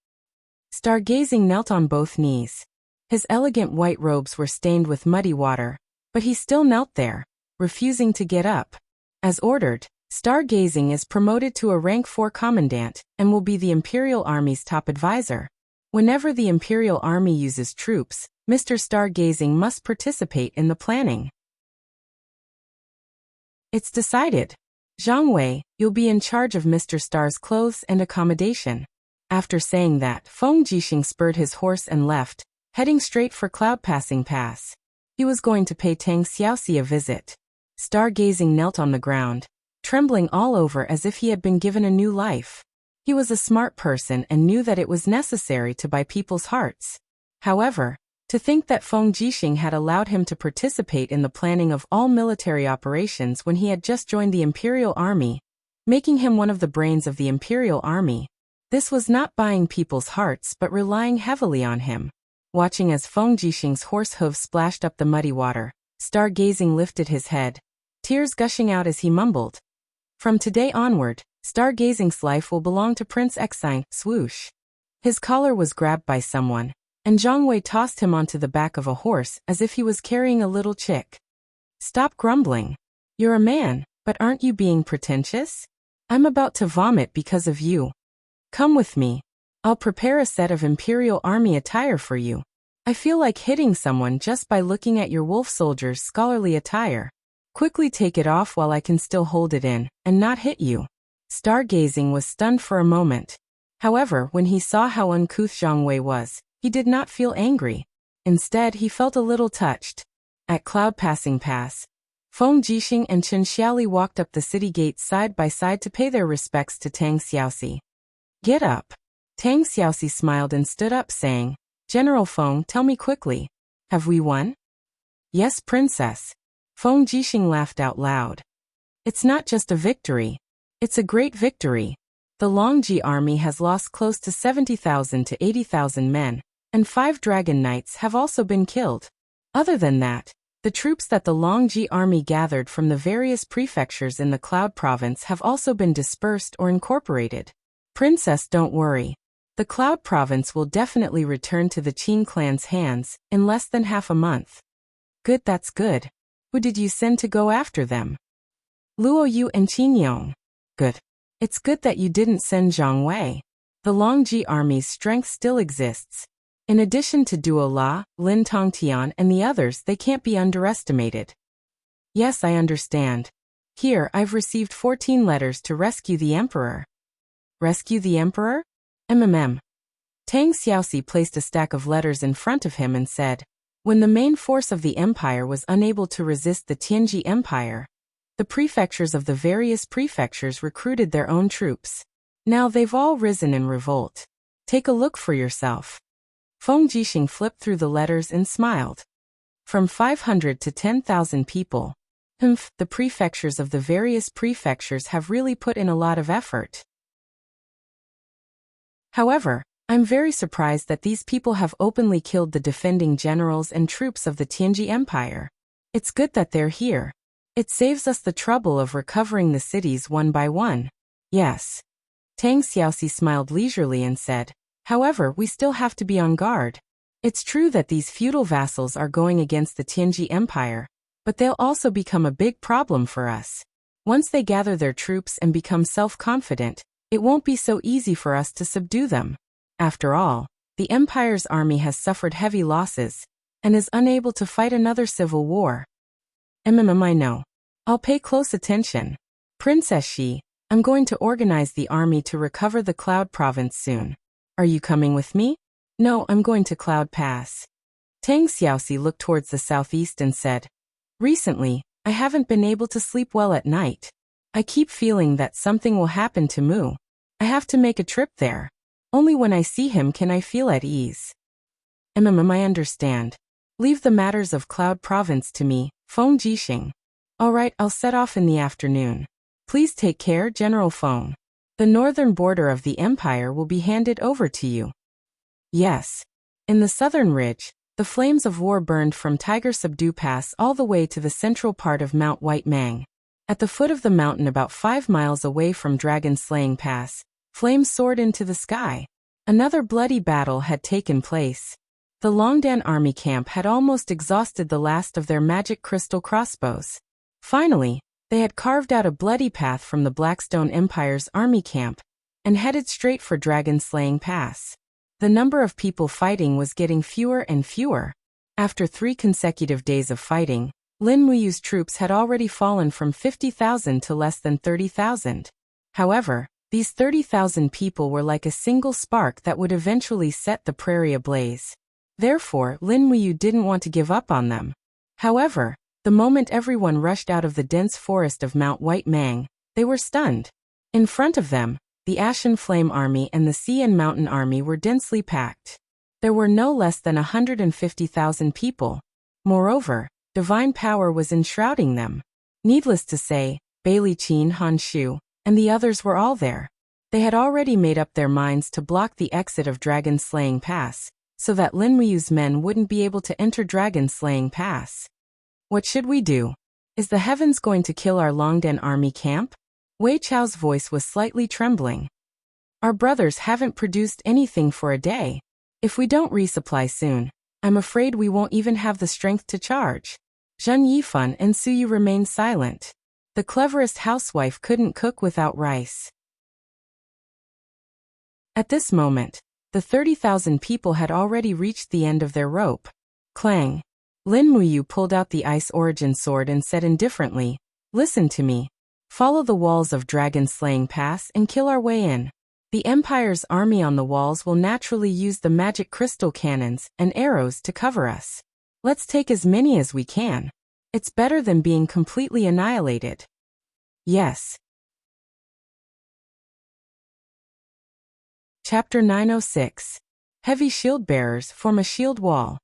Stargazing knelt on both knees. His elegant white robes were stained with muddy water, but he still knelt there, refusing to get up. As ordered, Stargazing is promoted to a rank 4 commandant and will be the Imperial Army's top advisor. Whenever the Imperial Army uses troops, Mr. Stargazing must participate in the planning. It's decided. Zhang Wei, you'll be in charge of Mr. Star's clothes and accommodation. After saying that, Feng Jixing spurred his horse and left, heading straight for Cloud Passing Pass. He was going to pay Tang Xiaoxi a visit. Stargazing knelt on the ground, trembling all over as if he had been given a new life. He was a smart person and knew that it was necessary to buy people's hearts. However, to think that Feng Jixing had allowed him to participate in the planning of all military operations when he had just joined the Imperial Army, making him one of the brains of the Imperial Army, this was not buying people's hearts but relying heavily on him. Watching as Feng Jixing's horse hooves splashed up the muddy water, Stargazing lifted his head, tears gushing out as he mumbled. From today onward, Stargazing's life will belong to Prince Exine. Swoosh. His collar was grabbed by someone, and Zhang Wei tossed him onto the back of a horse as if he was carrying a little chick. Stop grumbling. You're a man, but aren't you being pretentious? I'm about to vomit because of you. Come with me. I'll prepare a set of Imperial Army attire for you. I feel like hitting someone just by looking at your wolf soldier's scholarly attire. Quickly take it off while I can still hold it in, and not hit you. Stargazing was stunned for a moment. However, when he saw how uncouth Zhang Wei was, he did not feel angry. Instead, he felt a little touched. At Cloud Passing Pass, Feng Jixing and Chen Xiaoli walked up the city gates side by side to pay their respects to Tang Xiaoxi. Get up. Tang Xiaoxi smiled and stood up saying, General Feng, tell me quickly. Have we won? Yes, Princess. Feng Jixing laughed out loud. It's not just a victory. It's a great victory. The Longji army has lost close to 70,000 to 80,000 men, and 5 dragon knights have also been killed. Other than that, the troops that the Longji army gathered from the various prefectures in the Cloud Province have also been dispersed or incorporated. Princess, don't worry. The Cloud Province will definitely return to the Qin clan's hands in less than half a month. Good, that's good. Who did you send to go after them? Luo Yu and Qin Yong. Good. It's good that you didn't send Zhang Wei. The Longji army's strength still exists. In addition to Duo La, Lin Tongtian and the others, they can't be underestimated. Yes, I understand. Here, I've received 14 letters to rescue the emperor. Rescue the emperor? Tang Xiaoxi placed a stack of letters in front of him and said, when the main force of the empire was unable to resist the Tianji Empire, the prefectures of the various prefectures recruited their own troops. Now they've all risen in revolt. Take a look for yourself. Feng Jixing flipped through the letters and smiled. From 500 to 10,000 people. The prefectures of the various prefectures have really put in a lot of effort. However, I'm very surprised that these people have openly killed the defending generals and troops of the Tianji Empire. It's good that they're here. It saves us the trouble of recovering the cities one by one. Yes. Tang Xiaoxi smiled leisurely and said, however, we still have to be on guard. It's true that these feudal vassals are going against the Tianji Empire, but they'll also become a big problem for us. Once they gather their troops and become self-confident, it won't be so easy for us to subdue them. After all, the Empire's army has suffered heavy losses and is unable to fight another civil war. I know. I'll pay close attention. Princess Shi, I'm going to organize the army to recover the Cloud Province soon. Are you coming with me? No, I'm going to Cloud Pass. Tang Xiaoxi looked towards the southeast and said, recently, I haven't been able to sleep well at night. I keep feeling that something will happen to Mu. I have to make a trip there. Only when I see him can I feel at ease. I understand. Leave the matters of Cloud Province to me, Feng Jixing. All right, I'll set off in the afternoon. Please take care, General Feng. The northern border of the empire will be handed over to you. Yes. In the southern ridge, the flames of war burned from Tiger Subdue Pass all the way to the central part of Mount White Mang. At the foot of the mountain about 5 miles away from Dragon Slaying Pass, flames soared into the sky. Another bloody battle had taken place. The Longdan army camp had almost exhausted the last of their magic crystal crossbows. Finally, they had carved out a bloody path from the Blackstone Empire's army camp and headed straight for Dragon Slaying Pass. The number of people fighting was getting fewer and fewer. After 3 consecutive days of fighting, Lin Muyu's troops had already fallen from 50,000 to less than 30,000. However, these 30,000 people were like a single spark that would eventually set the prairie ablaze. Therefore, Lin Muyu didn't want to give up on them. However, the moment everyone rushed out of the dense forest of Mount White Mang, they were stunned. In front of them, the Ashen Flame Army and the Sea and Mountain Army were densely packed. There were no less than 150,000 people. Moreover, divine power was enshrouding them. Needless to say, Bailey Qin Han Shu and the others were all there. They had already made up their minds to block the exit of Dragon Slaying Pass, so that Lin Muyu's men wouldn't be able to enter Dragon Slaying Pass. What should we do? Is the heavens going to kill our Longdan army camp? Wei Chao's voice was slightly trembling. Our brothers haven't produced anything for a day. If we don't resupply soon, I'm afraid we won't even have the strength to charge. Zheng Yifan and Su Yu remained silent. The cleverest housewife couldn't cook without rice. At this moment, the 30,000 people had already reached the end of their rope. Clang. Lin Muyu pulled out the Ice Origin sword and said indifferently, listen to me. Follow the walls of Dragon Slaying Pass and kill our way in. The Empire's army on the walls will naturally use the magic crystal cannons and arrows to cover us. Let's take as many as we can. It's better than being completely annihilated. Yes. Chapter 906. Heavy shield bearers form a shield wall.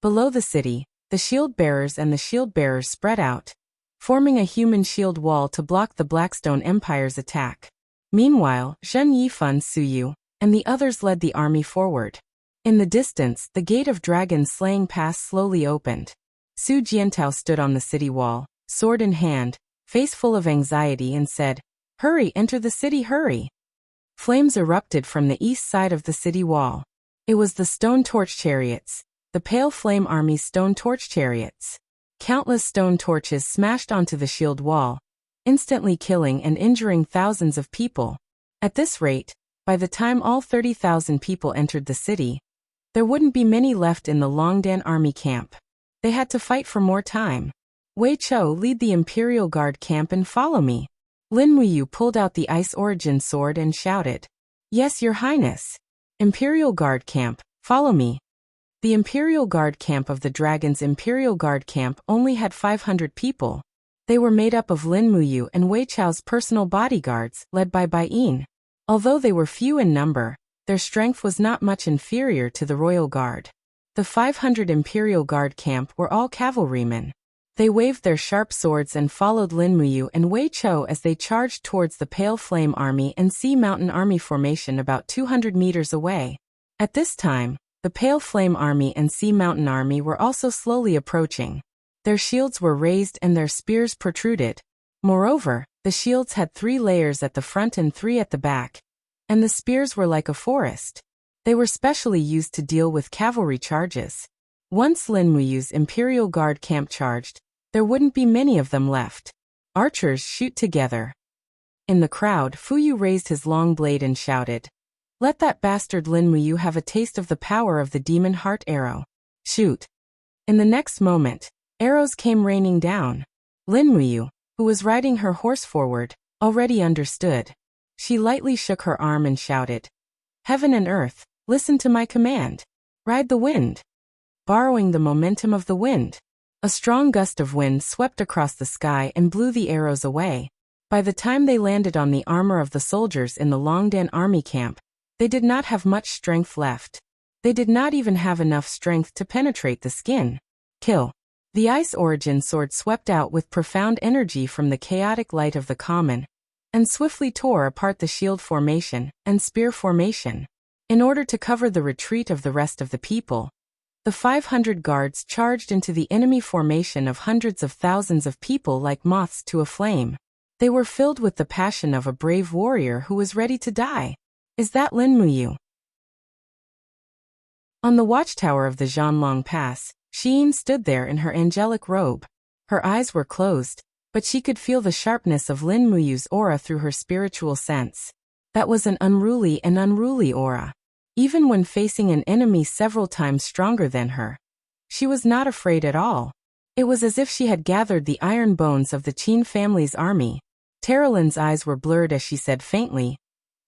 Below the city, the shield bearers and the shield bearers spread out, forming a human shield wall to block the Blackstone Empire's attack. Meanwhile, Zheng Yifan, Su Yu, and the others led the army forward. In the distance, the gate of Dragon Slaying Pass slowly opened. Su Jiantao stood on the city wall, sword in hand, face full of anxiety, and said, "Hurry, enter the city, hurry!" Flames erupted from the east side of the city wall. It was the stone torch chariots, the Pale Flame Army's stone torch chariots. Countless stone torches smashed onto the shield wall, instantly killing and injuring thousands of people. At this rate, by the time all 30,000 people entered the city, There wouldn't be many left in the Longdan army camp. They had to fight for more time. Wei Chou, lead the Imperial Guard camp and follow me. Lin Muyu pulled out the Ice Origin sword and shouted. Yes, Your Highness. Imperial Guard camp, follow me. The Imperial Guard camp of the Dragon's Imperial Guard camp only had 500 people. They were made up of Lin Muyu and Wei Chou's personal bodyguards, led by Bai Yin. Although they were few in number, their strength was not much inferior to the Royal Guard. The 500 Imperial Guard camp were all cavalrymen. They waved their sharp swords and followed Lin Muyu and Wei Chou as they charged towards the Pale Flame Army and Sea Mountain Army formation about 200 meters away. At this time, the Pale Flame Army and Sea Mountain Army were also slowly approaching. Their shields were raised and their spears protruded. Moreover, the shields had 3 layers at the front and 3 at the back, and the spears were like a forest. They were specially used to deal with cavalry charges. Once Lin Muyu's Imperial Guard camp charged, there wouldn't be many of them left. Archers shoot together. In the crowd, Fu Yu raised his long blade and shouted, Let that bastard Lin Muyu have a taste of the power of the Demon Heart Arrow. Shoot. In the next moment, arrows came raining down. Lin Muyu, who was riding her horse forward, already understood. She lightly shook her arm and shouted, Heaven and earth, listen to my command. Ride the wind. Borrowing the momentum of the wind, a strong gust of wind swept across the sky and blew the arrows away. By the time they landed on the armor of the soldiers in the Longdan army camp, they did not have much strength left. They did not even have enough strength to penetrate the skin. Kill. The Ice Origin sword swept out with profound energy from the chaotic light of the common, and swiftly tore apart the shield formation and spear formation. In order to cover the retreat of the rest of the people, the 500 guards charged into the enemy formation of hundreds of thousands of people like moths to a flame. They were filled with the passion of a brave warrior who was ready to die. Is that Lin Muyu? On the watchtower of the Zhanlong Pass, Xiyin stood there in her angelic robe. Her eyes were closed, but she could feel the sharpness of Lin Muyu's aura through her spiritual sense. That was an unruly aura. Even when facing an enemy several times stronger than her, she was not afraid at all. It was as if she had gathered the iron bones of the Qin family's army. Taralin's eyes were blurred as she said faintly,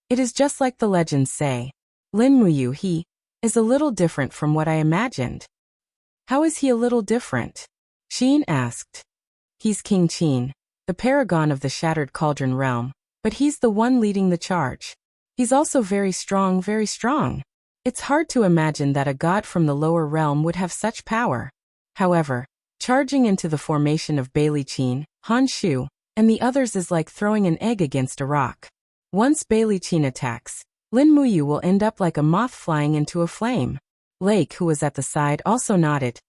It is just like the legends say. Lin Muyu, he is a little different from what I imagined. How is he a little different? Xiyin asked. He's King Qin, the paragon of the Shattered Cauldron realm, but he's the one leading the charge. He's also very strong, very strong. It's hard to imagine that a god from the lower realm would have such power. However, charging into the formation of Bailey Qin, Han Shu, and the others is like throwing an egg against a rock. Once Bailey Qin attacks, Lin Muyu will end up like a moth flying into a flame. Lake, who was at the side, also nodded.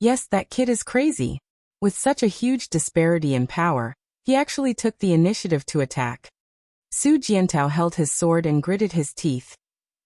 Yes, that kid is crazy. With such a huge disparity in power, he actually took the initiative to attack. Su Jiantao held his sword and gritted his teeth.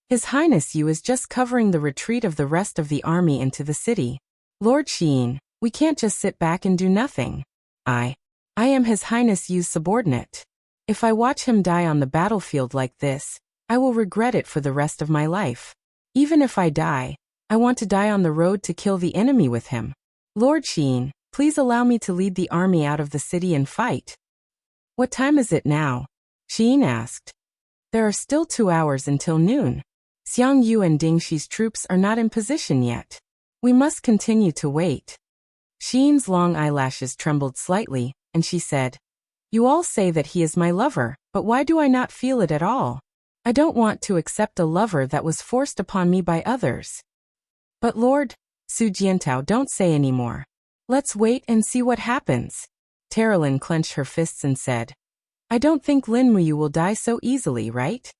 His Highness Yu is just covering the retreat of the rest of the army into the city. Lord Xiyin, we can't just sit back and do nothing. I am His Highness Yu's subordinate. If I watch him die on the battlefield like this, I will regret it for the rest of my life. Even if I die, I want to die on the road to kill the enemy with him. Lord Xiyin, please allow me to lead the army out of the city and fight. What time is it now? Xiyin asked. There are still 2 hours until noon. Xiang Yu and Ding Shi's troops are not in position yet. We must continue to wait. Xiyin's long eyelashes trembled slightly, and she said, You all say that he is my lover, but why do I not feel it at all? I don't want to accept a lover that was forced upon me by others. But Lord, Su Jiantao, don't say any more. Let's wait and see what happens. Taralin clenched her fists and said, I don't think Lin Muyu will die so easily, right?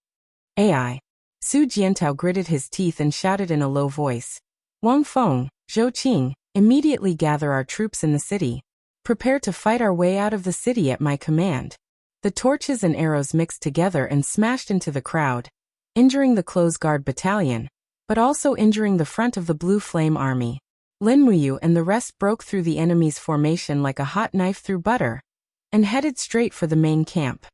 AI. Su Jiantao gritted his teeth and shouted in a low voice. Wang Feng, Zhou Qing, immediately gather our troops in the city. Prepare to fight our way out of the city at my command. The torches and arrows mixed together and smashed into the crowd, injuring the Close Guard battalion, but also injuring the front of the Blue Flame army. Lin Muyu and the rest broke through the enemy's formation like a hot knife through butter, and headed straight for the main camp.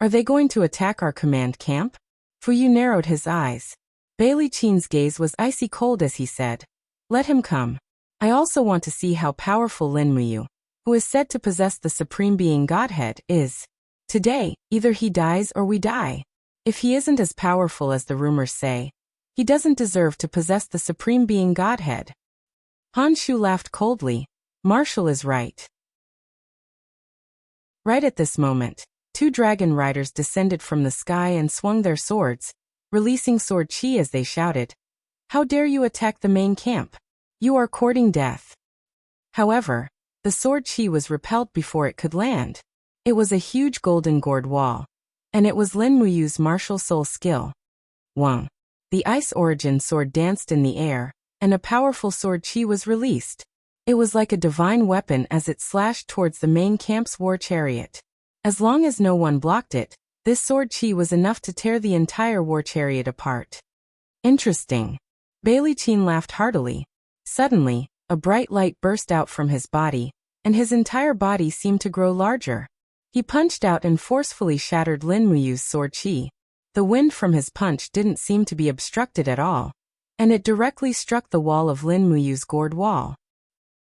Are they going to attack our command camp? Fu Yu narrowed his eyes. Bailey Chen's gaze was icy cold as he said, "Let him come. I also want to see how powerful Lin Muyu, who is said to possess the Supreme Being Godhead, is. Today, either he dies or we die. If he isn't as powerful as the rumors say, he doesn't deserve to possess the Supreme Being Godhead." Han Shu laughed coldly. "Marshall is right." Right at this moment, two dragon riders descended from the sky and swung their swords, releasing sword chi as they shouted, "How dare you attack the main camp? You are courting death." However, the sword chi was repelled before it could land. It was a huge golden gourd wall, and it was Lin Muyu's martial soul skill. Wang. The ice origin sword danced in the air, and a powerful sword chi was released. It was like a divine weapon as it slashed towards the main camp's war chariot. As long as no one blocked it, this sword chi was enough to tear the entire war chariot apart. Interesting. Bailey Chen laughed heartily. Suddenly, a bright light burst out from his body, and his entire body seemed to grow larger. He punched out and forcefully shattered Lin Muyu's sword chi. The wind from his punch didn't seem to be obstructed at all, and it directly struck the wall of Lin Muyu's gourd wall.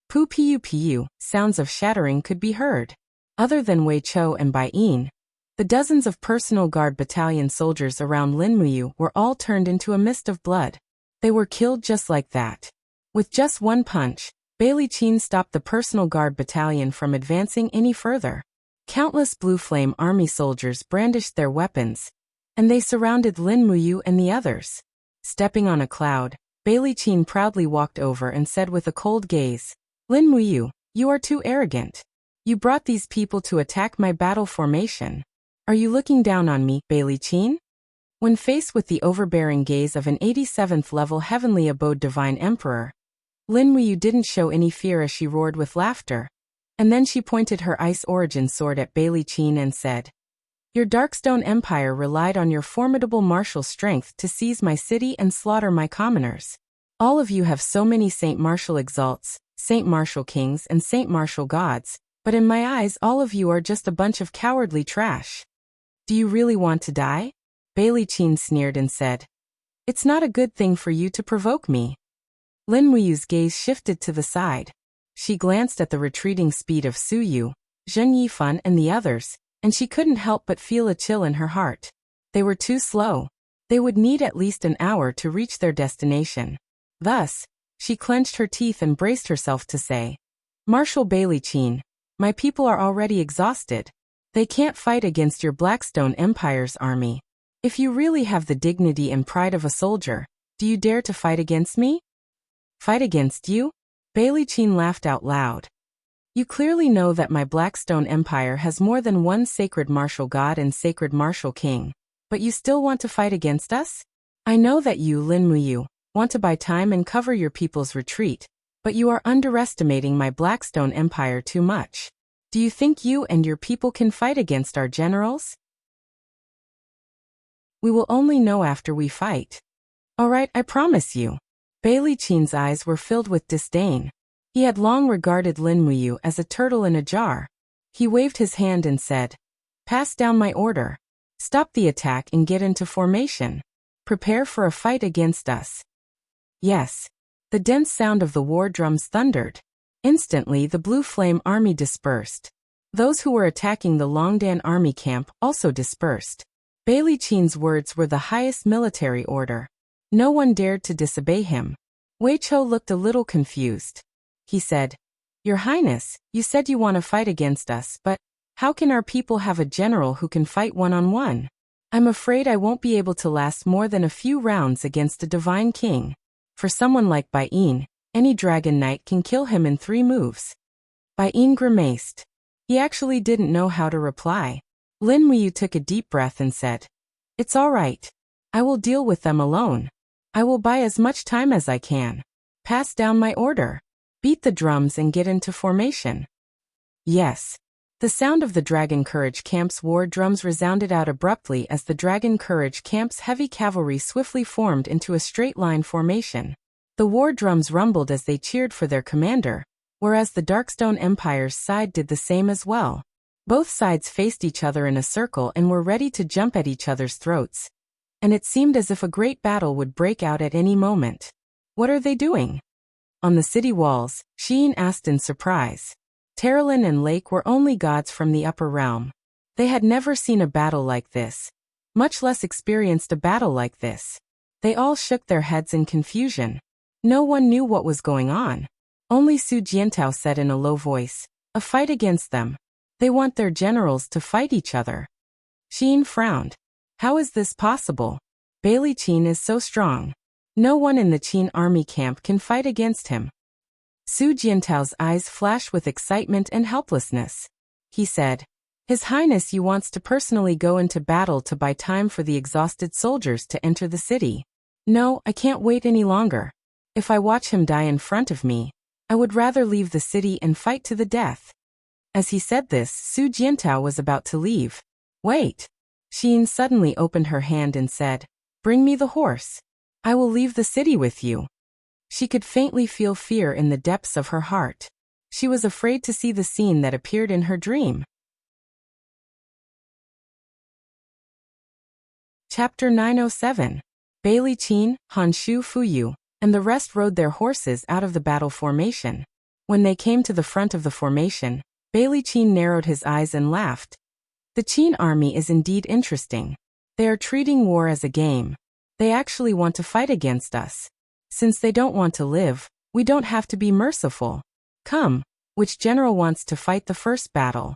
Pu piu piu, sounds of shattering could be heard. Other than Wei Chou and Bai Yin, the dozens of personal guard battalion soldiers around Lin Muyu were all turned into a mist of blood. They were killed just like that. With just one punch, Bailey Chen stopped the personal guard battalion from advancing any further. Countless Blue Flame Army soldiers brandished their weapons, and they surrounded Lin Muyu and the others. Stepping on a cloud, Bailey Chen proudly walked over and said with a cold gaze, "Lin Muyu, you are too arrogant. You brought these people to attack my battle formation. Are you looking down on me, Bailey Chen?" When faced with the overbearing gaze of an 87th level heavenly abode divine emperor, Lin Muyu didn't show any fear as she roared with laughter. And then she pointed her ice origin sword at Bailey Chen and said, "Your Darkstone Empire relied on your formidable martial strength to seize my city and slaughter my commoners. All of you have so many Saint Martial Exalts, Saint Martial Kings and Saint Martial Gods, but in my eyes all of you are just a bunch of cowardly trash. Do you really want to die?" Bailey Chen sneered and said, "It's not a good thing for you to provoke me." Lin Muyu's gaze shifted to the side. She glanced at the retreating speed of Su Yu, Zhen Yifan and the others, and she couldn't help but feel a chill in her heart. They were too slow. They would need at least an hour to reach their destination. Thus, she clenched her teeth and braced herself to say, "Marshal Bailey Chen, my people are already exhausted. They can't fight against your Blackstone Empire's army. If you really have the dignity and pride of a soldier, do you dare to fight against me?" "Fight against you?" Bailey Chen laughed out loud. "You clearly know that my Blackstone Empire has more than one sacred martial god and sacred martial king, but you still want to fight against us? I know that you, Lin Muyu, want to buy time and cover your people's retreat, but you are underestimating my Blackstone Empire too much. Do you think you and your people can fight against our generals? We will only know after we fight." "All right, I promise you." Bailey Chen's eyes were filled with disdain. He had long regarded Lin Muyu as a turtle in a jar. He waved his hand and said, "Pass down my order. Stop the attack and get into formation. Prepare for a fight against us." Yes. The dense sound of the war drums thundered. Instantly the Blue Flame army dispersed. Those who were attacking the Longdan army camp also dispersed. Bailey Chen's words were the highest military order. No one dared to disobey him. Wei Chou looked a little confused. He said, "Your Highness, you said you want to fight against us, but how can our people have a general who can fight one-on-one? I'm afraid I won't be able to last more than a few rounds against a divine king. For someone like Bai Yin, any dragon knight can kill him in 3 moves." Bai Yin grimaced. He actually didn't know how to reply. Lin Muyu took a deep breath and said, "It's all right. I will deal with them alone. I will buy as much time as I can. Pass down my order. Beat the drums and get into formation." Yes. The sound of the Dragon Courage Camp's war drums resounded out abruptly as the Dragon Courage Camp's heavy cavalry swiftly formed into a straight-line formation. The war drums rumbled as they cheered for their commander, whereas the Darkstone Empire's side did the same as well. Both sides faced each other in a circle and were ready to jump at each other's throats. and it seemed as if a great battle would break out at any moment. What are they doing? On the city walls, Sheen asked in surprise. Terralyn and Lake were only gods from the upper realm. They had never seen a battle like this, much less experienced a battle like this. They all shook their heads in confusion. No one knew what was going on. Only Su Jiantao said in a low voice, "A fight against them. They want their generals to fight each other." Sheen frowned. How is this possible? Bailey Qin is so strong. No one in the Qin army camp can fight against him. Su Jiantao's eyes flashed with excitement and helplessness. He said, "His Highness Yu wants to personally go into battle to buy time for the exhausted soldiers to enter the city. No, I can't wait any longer. If I watch him die in front of me, I would rather leave the city and fight to the death." As he said this, Su Jiantao was about to leave. Wait. Sheen suddenly opened her hand and said, "Bring me the horse. I will leave the city with you." She could faintly feel fear in the depths of her heart. She was afraid to see the scene that appeared in her dream. Chapter 907. Bailey Qin, Han Shu Fuyu, and the rest rode their horses out of the battle formation. When they came to the front of the formation, Bailey Qin narrowed his eyes and laughed. The Qin army is indeed interesting. They are treating war as a game. They actually want to fight against us. Since they don't want to live, we don't have to be merciful. Come, which general wants to fight the first battle?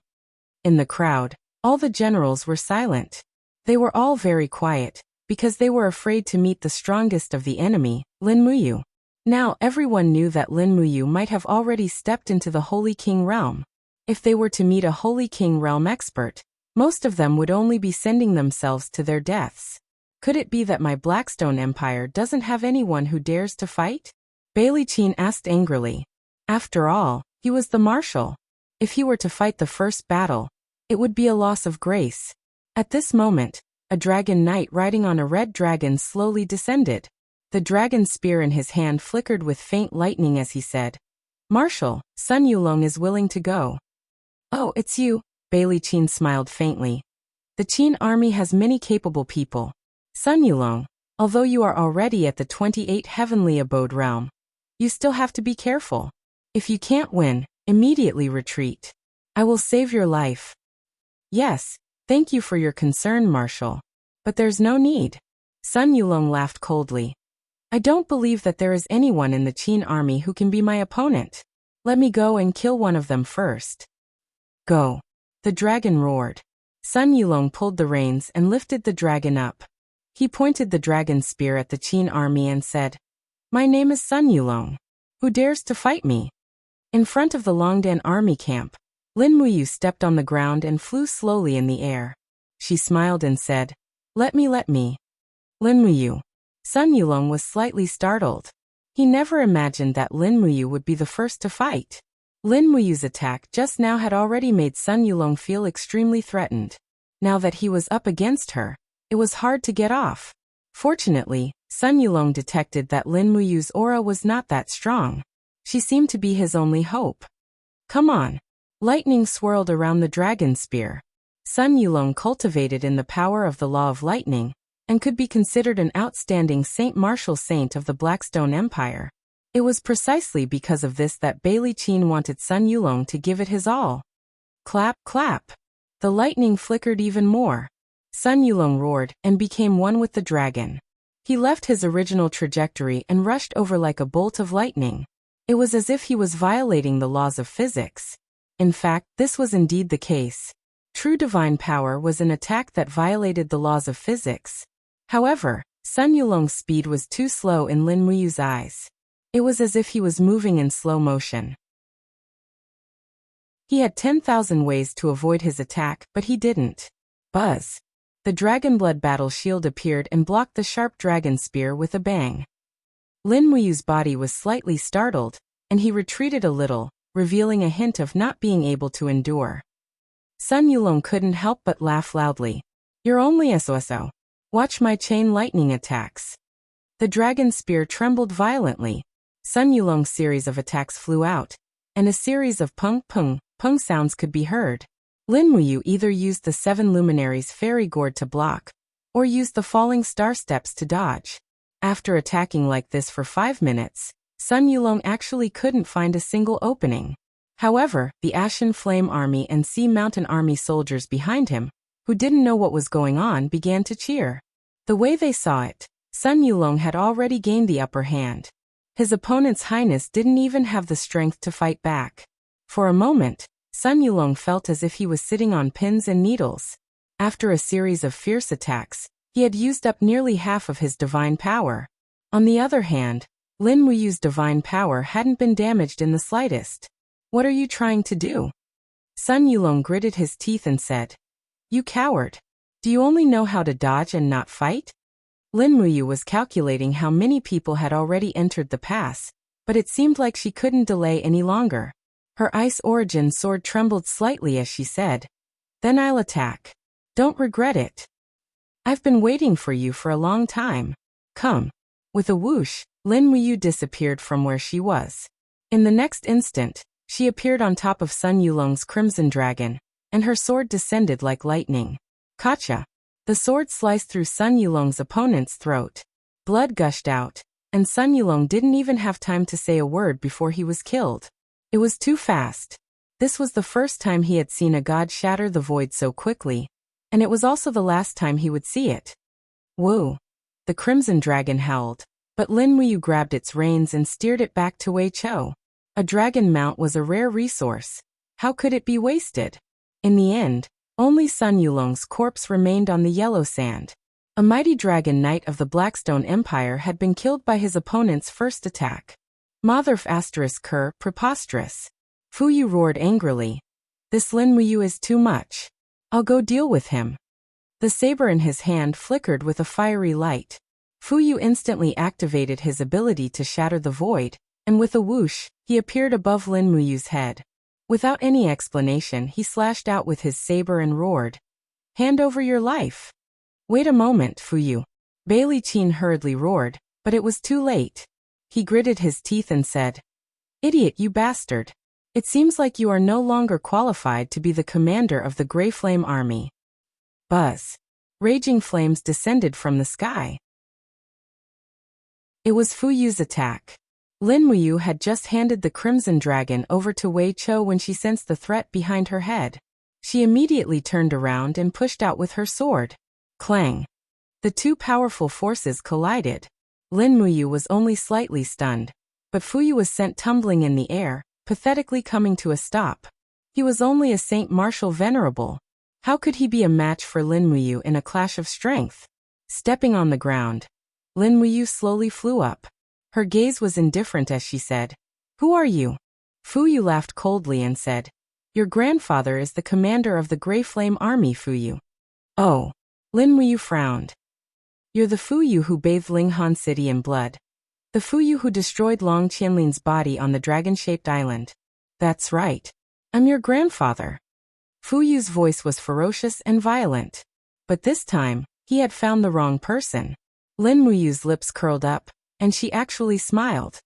In the crowd, all the generals were silent. They were all very quiet, because they were afraid to meet the strongest of the enemy, Lin Muyu. Now everyone knew that Lin Muyu might have already stepped into the Holy King realm. If they were to meet a Holy King realm expert, most of them would only be sending themselves to their deaths. Could it be that my Blackstone Empire doesn't have anyone who dares to fight? Bailey Qin asked angrily. After all, he was the marshal. If he were to fight the first battle, it would be a loss of grace. At this moment, a dragon knight riding on a red dragon slowly descended. The dragon's spear in his hand flickered with faint lightning as he said, "Marshal, Sun Yulong is willing to go." "Oh, it's you," Bailey Qin smiled faintly. "The Qin army has many capable people. Sun Yulong, although you are already at the 28 Heavenly Abode realm, you still have to be careful. If you can't win, immediately retreat. I will save your life." "Yes, thank you for your concern, Marshal. But there's no need." Sun Yulong laughed coldly. "I don't believe that there is anyone in the Qin army who can be my opponent. Let me go and kill one of them first." "Go." The dragon roared. Sun Yulong pulled the reins and lifted the dragon up. He pointed the dragon's spear at the Qin army and said, "My name is Sun Yulong. Who dares to fight me?" In front of the Longdan army camp, Lin Muyu stepped on the ground and flew slowly in the air. She smiled and said, Let me. Lin Muyu. Sun Yulong was slightly startled. He never imagined that Lin Muyu would be the first to fight. Lin Muyu's attack just now had already made Sun Yulong feel extremely threatened. Now that he was up against her, it was hard to get off. Fortunately, Sun Yulong detected that Lin Muyu's aura was not that strong. She seemed to be his only hope. "Come on." Lightning swirled around the dragon spear. Sun Yulong cultivated in the power of the law of lightning, and could be considered an outstanding martial saint of the Blackstone Empire. It was precisely because of this that Bailey Qin wanted Sun Yulong to give it his all. Clap, clap. The lightning flickered even more. Sun Yulong roared and became one with the dragon. He left his original trajectory and rushed over like a bolt of lightning. It was as if he was violating the laws of physics. In fact, this was indeed the case. True divine power was an attack that violated the laws of physics. However, Sun Yulong's speed was too slow in Lin Muyu's eyes. It was as if he was moving in slow motion. He had 10,000 ways to avoid his attack, but he didn't. Buzz. The Dragonblood battle shield appeared and blocked the sharp dragon spear with a bang. Lin Muyu's body was slightly startled, and he retreated a little, revealing a hint of not being able to endure. Sun Yulong couldn't help but laugh loudly. "You're only a so-so. Watch my chain lightning attacks." The dragon spear trembled violently. Sun Yulong's series of attacks flew out, and a series of pung sounds could be heard. Lin Muyu either used the 7 luminaries fairy gourd to block, or use the falling star steps to dodge. After attacking like this for 5 minutes, Sun Yulong actually couldn't find a single opening. However, the Ashen Flame Army and Sea Mountain Army soldiers behind him, who didn't know what was going on, began to cheer. The way they saw it, Sun Yulong had already gained the upper hand. His opponent's highness didn't even have the strength to fight back. For a moment, Sun Yulong felt as if he was sitting on pins and needles. After a series of fierce attacks, he had used up nearly half of his divine power. On the other hand, Lin Muyu's divine power hadn't been damaged in the slightest. "What are you trying to do?" Sun Yulong gritted his teeth and said, "You coward! Do you only know how to dodge and not fight?" Lin Muyu was calculating how many people had already entered the pass, but it seemed like she couldn't delay any longer. Her Ice Origin sword trembled slightly as she said, "Then I'll attack. Don't regret it. I've been waiting for you for a long time. Come." With a whoosh, Lin Muyu disappeared from where she was. In the next instant, she appeared on top of Sun Yulong's Crimson Dragon, and her sword descended like lightning. Kacha! The sword sliced through Sun Yulong's opponent's throat. Blood gushed out, and Sun Yulong didn't even have time to say a word before he was killed. It was too fast. This was the first time he had seen a god shatter the void so quickly, and it was also the last time he would see it. Woo! The Crimson Dragon howled, but Lin Muyu grabbed its reins and steered it back to Wei Chou. A dragon mount was a rare resource. How could it be wasted? In the end, only Sun Yulong's corpse remained on the yellow sand. A mighty dragon knight of the Blackstone Empire had been killed by his opponent's first attack. Motherf ***, preposterous. Fu Yu roared angrily. "This Lin Muyu is too much. I'll go deal with him." The saber in his hand flickered with a fiery light. Fu Yu instantly activated his ability to shatter the void, and with a whoosh, he appeared above Lin Muyu's head. Without any explanation, he slashed out with his saber and roared, "Hand over your life." "Wait a moment, Fu Yu." Bailey Qin hurriedly roared, but it was too late. He gritted his teeth and said, "Idiot, you bastard. It seems like you are no longer qualified to be the commander of the Grey Flame Army." Buzz. Raging flames descended from the sky. It was Fu Yu's attack. Lin Muyu had just handed the Crimson Dragon over to Wei Chou when she sensed the threat behind her head. She immediately turned around and pushed out with her sword. Clang! The two powerful forces collided. Lin Muyu was only slightly stunned, but Fu Yu was sent tumbling in the air, pathetically coming to a stop. He was only a Saint Martial Venerable. How could he be a match for Lin Muyu in a clash of strength? Stepping on the ground, Lin Muyu slowly flew up. Her gaze was indifferent as she said, "Who are you?" Fu Yu laughed coldly and said, "Your grandfather is the commander of the Grey Flame Army, Fu Yu." "Oh." Lin Muyu frowned. "You're the Fu Yu who bathed Linghan City in blood. The Fu Yu who destroyed Long Qianlin's body on the dragon-shaped island." "That's right. I'm your grandfather." Fu Yu's voice was ferocious and violent. But this time, he had found the wrong person. Lin Muyu's lips curled up, and she actually smiled.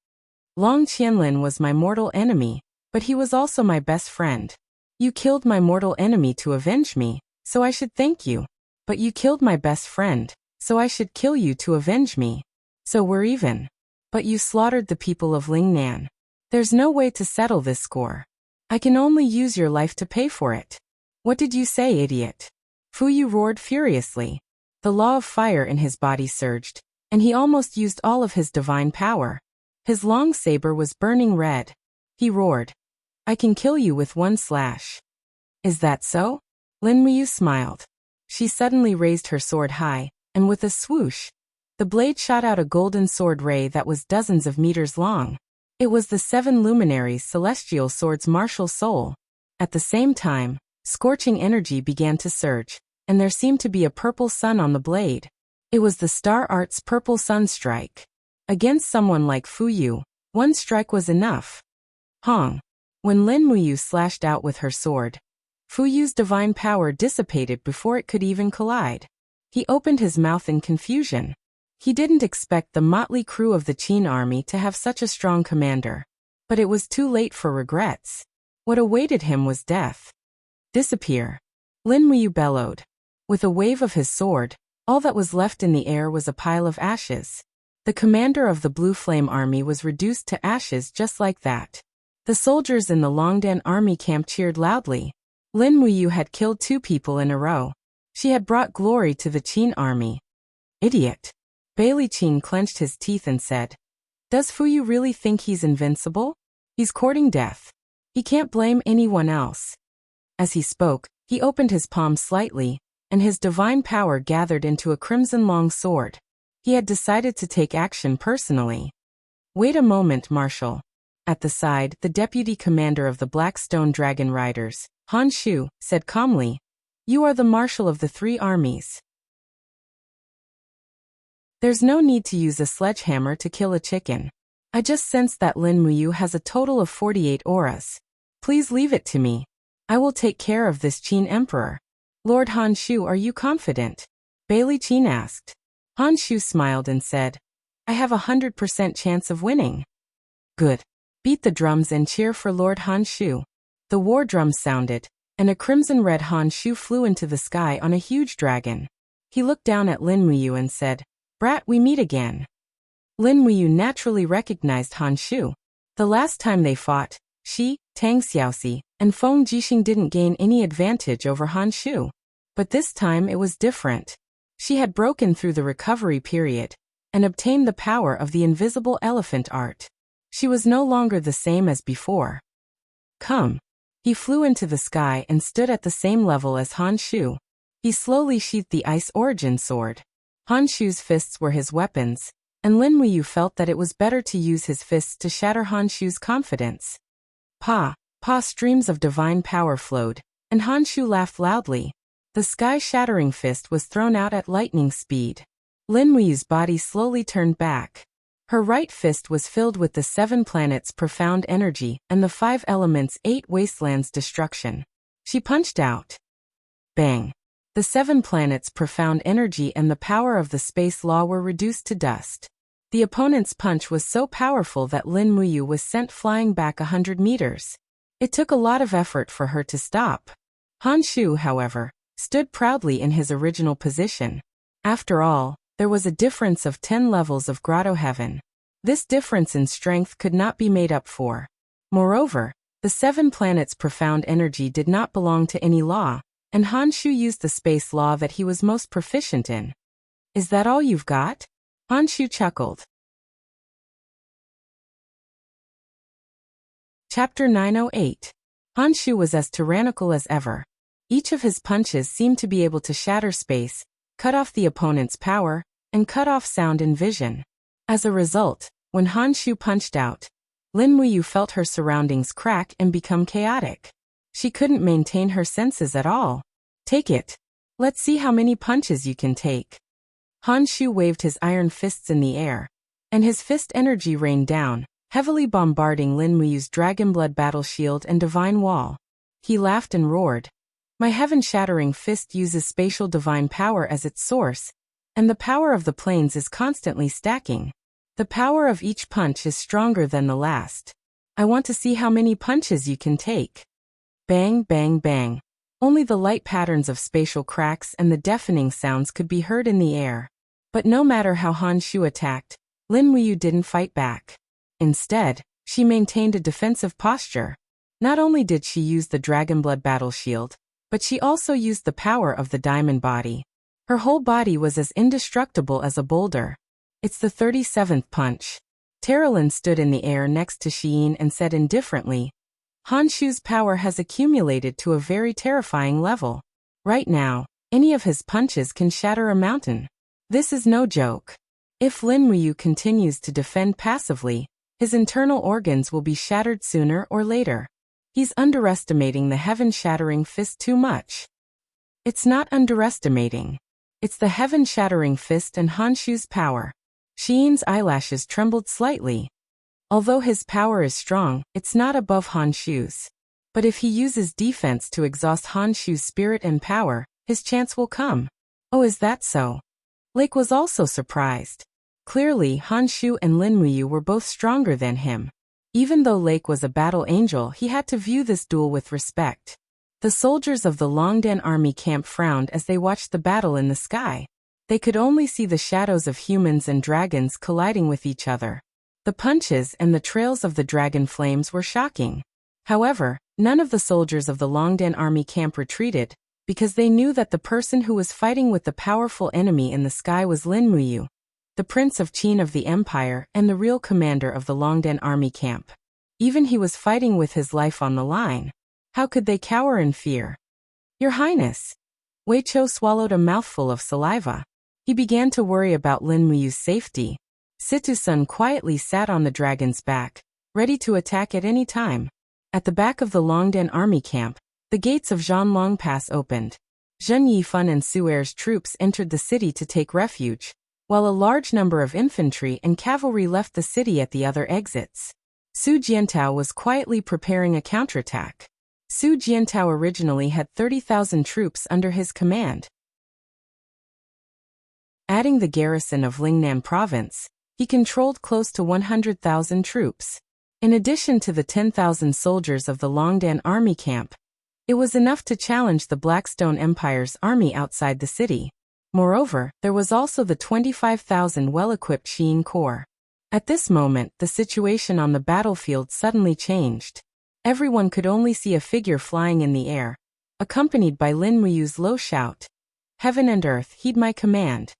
"Long Qianlin was my mortal enemy, but he was also my best friend. You killed my mortal enemy to avenge me, so I should thank you. But you killed my best friend, so I should kill you to avenge me. So we're even. But you slaughtered the people of Lingnan. There's no way to settle this score. I can only use your life to pay for it." "What did you say, idiot?" Fu Yu roared furiously. The law of fire in his body surged, and he almost used all of his divine power. His long saber was burning red. He roared, "I can kill you with one slash." "Is that so?" Lin Muyu smiled. She suddenly raised her sword high, and with a swoosh, the blade shot out a golden sword ray that was dozens of meters long. It was the 7 luminaries' celestial sword's martial soul. At the same time, scorching energy began to surge, and there seemed to be a purple sun on the blade. It was the Star Art's purple sun strike. Against someone like Fu Yu, one strike was enough. Hong! When Lin Muyu slashed out with her sword, Fu Yu's divine power dissipated before it could even collide. He opened his mouth in confusion. He didn't expect the motley crew of the Qin army to have such a strong commander. But it was too late for regrets. What awaited him was death. "Disappear!" Lin Muyu bellowed. With a wave of his sword, All that was left in the air was a pile of ashes. The commander of the Blue Flame Army was reduced to ashes just like that. The soldiers in the Longdan army camp cheered loudly. Lin Muyu had killed 2 people in a row. She had brought glory to the Qin army. Idiot. Bailey Qin clenched his teeth and said, "Does Fuyu really think he's invincible? He's courting death. He can't blame anyone else." As he spoke, he opened his palm slightly, and his divine power gathered into a crimson long sword. He had decided to take action personally. "Wait a moment, Marshal." At the side, the deputy commander of the Blackstone Dragon Riders, Han Shu, said calmly, "You are the marshal of the 3 armies. There's no need to use a sledgehammer to kill a chicken. I just sense that Lin Muyu has a total of 48 auras. Please leave it to me. I will take care of this Qin emperor." "Lord Han Shu, are you confident?" Bailey Qin asked. Han Shu smiled and said, "I have 100% chance of winning." "Good. Beat the drums and cheer for Lord Han Shu." The war drums sounded, and a crimson-red Han Shu flew into the sky on a huge dragon. He looked down at Lin Muyu and said, "Brat, we meet again." Lin Muyu naturally recognized Han Shu. The last time they fought, she, Tang Xiaoxi, and Feng Jixing didn't gain any advantage over Han Shu. But this time it was different. She had broken through the recovery period and obtained the power of the invisible elephant art. She was no longer the same as before. "Come." He flew into the sky and stood at the same level as Han Shu. He slowly sheathed the Ice Origin sword. Han Shu's fists were his weapons, and Lin Muyu felt that it was better to use his fists to shatter Han Shu's confidence. Pa, streams of divine power flowed, and Han Shu laughed loudly. The sky-shattering fist was thrown out at lightning speed. Lin Muyu's body slowly turned back. Her right fist was filled with the 7 planets' profound energy and the 5 elements' 8 wastelands' destruction. She punched out. Bang! The 7 planets' profound energy and the power of the space law were reduced to dust. The opponent's punch was so powerful that Lin Muyu was sent flying back 100 meters. It took a lot of effort for her to stop. Han Shu, however, stood proudly in his original position. After all, there was a difference of 10 levels of grotto heaven. This difference in strength could not be made up for. Moreover, the 7 planets' profound energy did not belong to any law, and Han Shu used the space law that he was most proficient in. "Is that all you've got?" Han Shu chuckled. Chapter 908. Han Shu was as tyrannical as ever. Each of his punches seemed to be able to shatter space, cut off the opponent's power, and cut off sound and vision. As a result, when Han Shu punched out, Lin Muyu felt her surroundings crack and become chaotic. She couldn't maintain her senses at all. "Take it. Let's see how many punches you can take." Han Shu waved his iron fists in the air, and his fist energy rained down, heavily bombarding Lin Muyu's Dragonblood battle shield and divine wall. He laughed and roared. "My heaven-shattering fist uses spatial divine power as its source, and the power of the planes is constantly stacking. The power of each punch is stronger than the last. I want to see how many punches you can take." Bang, bang, bang. Only the light patterns of spatial cracks and the deafening sounds could be heard in the air. But no matter how Han Shu attacked, Lin Muyu didn't fight back. Instead, she maintained a defensive posture. Not only did she use the Dragonblood battle shield, but she also used the power of the diamond body. Her whole body was as indestructible as a boulder. "It's the 37th punch." Terralyn stood in the air next to Xiyin and said indifferently, "Han Shu's power has accumulated to a very terrifying level. Right now, any of his punches can shatter a mountain. This is no joke. If Lin Muyu continues to defend passively, his internal organs will be shattered sooner or later. He's underestimating the heaven-shattering fist too much." "It's not underestimating. It's the heaven-shattering fist and Han Shu's power." Shiyin's eyelashes trembled slightly. Although his power is strong, it's not above Han Shu's. But if he uses defense to exhaust Han Shu's spirit and power, his chance will come. "Oh, is that so?" Lake was also surprised. Clearly, Han Shu and Lin Muyu were both stronger than him. Even though Lake was a battle angel, he had to view this duel with respect. The soldiers of the Longdan army camp frowned as they watched the battle in the sky. They could only see the shadows of humans and dragons colliding with each other. The punches and the trails of the dragon flames were shocking. However, none of the soldiers of the Longdan army camp retreated, because they knew that the person who was fighting with the powerful enemy in the sky was Lin Muyu, the Prince of Qin of the Empire and the real commander of the Longdan army camp. Even he was fighting with his life on the line. How could they cower in fear? Your Highness. Wei Chou swallowed a mouthful of saliva. He began to worry about Lin Muyu's safety. Situ-sun quietly sat on the dragon's back, ready to attack at any time. At the back of the Longdan army camp, the gates of Zhanlong Pass opened. Zhen Yifan and Su Er's troops entered the city to take refuge, while a large number of infantry and cavalry left the city at the other exits. Su Jiantao was quietly preparing a counterattack. Su Jiantao originally had 30,000 troops under his command. Adding the garrison of Lingnan province, he controlled close to 100,000 troops. In addition to the 10,000 soldiers of the Longdan army camp, it was enough to challenge the Blackstone Empire's army outside the city. Moreover, there was also the 25,000 well-equipped Xiyin Corps. At this moment, the situation on the battlefield suddenly changed. Everyone could only see a figure flying in the air, accompanied by Lin Muyu's low shout, "Heaven and earth, heed my command."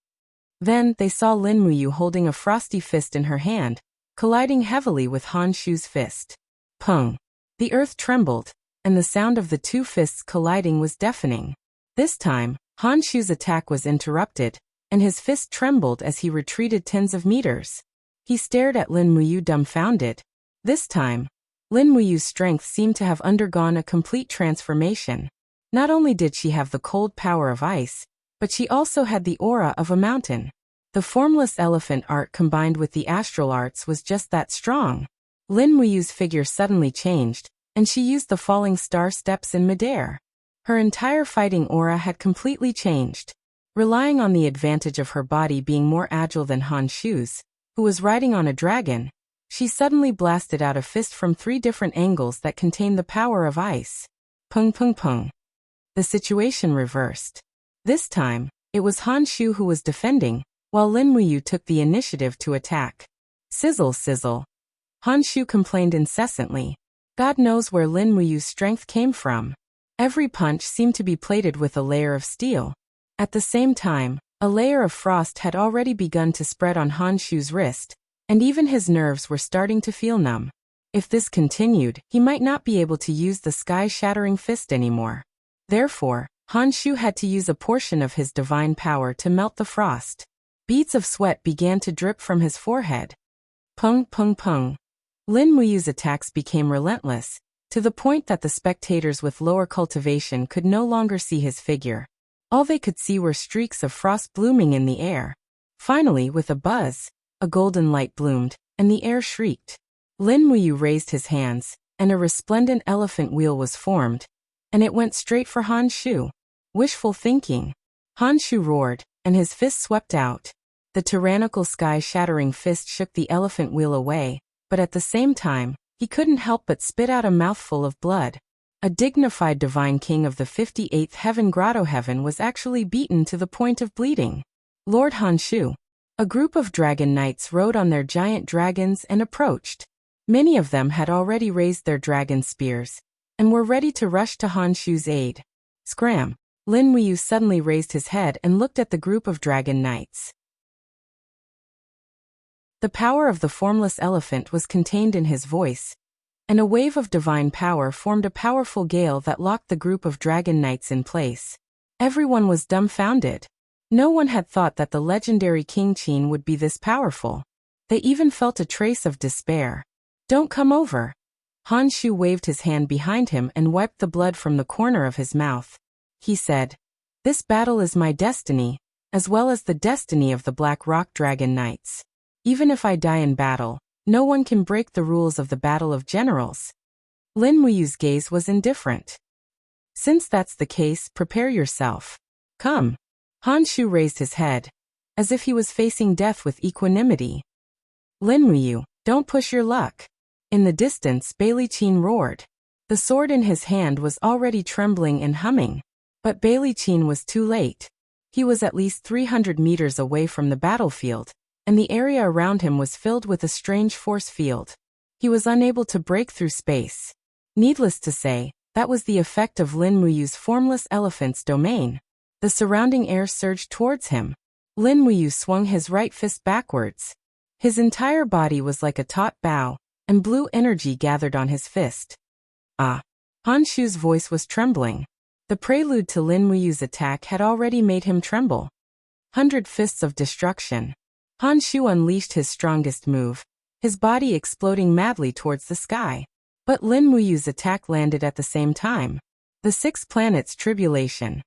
Then, they saw Lin Muyu holding a frosty fist in her hand, colliding heavily with Han Shu's fist. Pung! The earth trembled, and the sound of the two fists colliding was deafening. This time, Han Shu's attack was interrupted, and his fist trembled as he retreated tens of meters. He stared at Lin Muyu dumbfounded. This time, Lin Muyu's strength seemed to have undergone a complete transformation. Not only did she have the cold power of ice, but she also had the aura of a mountain. The formless elephant art combined with the astral arts was just that strong. Lin Muyu's figure suddenly changed, and she used the falling star steps in midair. Her entire fighting aura had completely changed. Relying on the advantage of her body being more agile than Han Shu's, who was riding on a dragon, she suddenly blasted out a fist from 3 different angles that contained the power of ice. Pung pung pung. The situation reversed. This time, it was Han Shu who was defending, while Lin Muyu took the initiative to attack. Sizzle sizzle. Han Shu complained incessantly. God knows where Lin Muyu's strength came from. Every punch seemed to be plated with a layer of steel. At the same time, a layer of frost had already begun to spread on Han Shu's wrist, and even his nerves were starting to feel numb. If this continued, he might not be able to use the sky-shattering fist anymore. Therefore, Han Shu had to use a portion of his divine power to melt the frost. Beads of sweat began to drip from his forehead. Pung pung pung. Lin Muyu's attacks became relentless, to the point that the spectators with lower cultivation could no longer see his figure. All they could see were streaks of frost blooming in the air. Finally, with a buzz, a golden light bloomed, and the air shrieked. Lin Muyu raised his hands, and a resplendent elephant wheel was formed, and it went straight for Han Shu. Wishful thinking. Han Shu roared, and his fist swept out. The tyrannical sky-shattering fist shook the elephant wheel away, but at the same time, he couldn't help but spit out a mouthful of blood. A dignified divine king of the 58th heaven Grotto Heaven was actually beaten to the point of bleeding. Lord Han Shu. A group of dragon knights rode on their giant dragons and approached. Many of them had already raised their dragon spears, and were ready to rush to Han Shu's aid. Scram! Lin Muyu suddenly raised his head and looked at the group of dragon knights. The power of the formless elephant was contained in his voice, and a wave of divine power formed a powerful gale that locked the group of dragon knights in place. Everyone was dumbfounded. No one had thought that the legendary King Qin would be this powerful. They even felt a trace of despair. "Don't come over." Han Shu waved his hand behind him and wiped the blood from the corner of his mouth. He said, "This battle is my destiny, as well as the destiny of the Black Rock Dragon Knights. Even if I die in battle, no one can break the rules of the Battle of Generals." Lin Muyu's gaze was indifferent. "Since that's the case, prepare yourself. Come." Han Shu raised his head, as if he was facing death with equanimity. "Lin Muyu, don't push your luck." In the distance, Bailey Qin roared. The sword in his hand was already trembling and humming. But Bailey Qin was too late. He was at least 300 meters away from the battlefield, and the area around him was filled with a strange force field. He was unable to break through space. Needless to say, that was the effect of Lin Muyu's formless elephant's domain. The surrounding air surged towards him. Lin Muyu swung his right fist backwards. His entire body was like a taut bow, and blue energy gathered on his fist. Ah! Han Shu's voice was trembling. The prelude to Lin Muyu's attack had already made him tremble. 100 fists of destruction. Han Shu unleashed his strongest move, his body exploding madly towards the sky. But Lin Muyu's attack landed at the same time. The 6 planets' tribulation.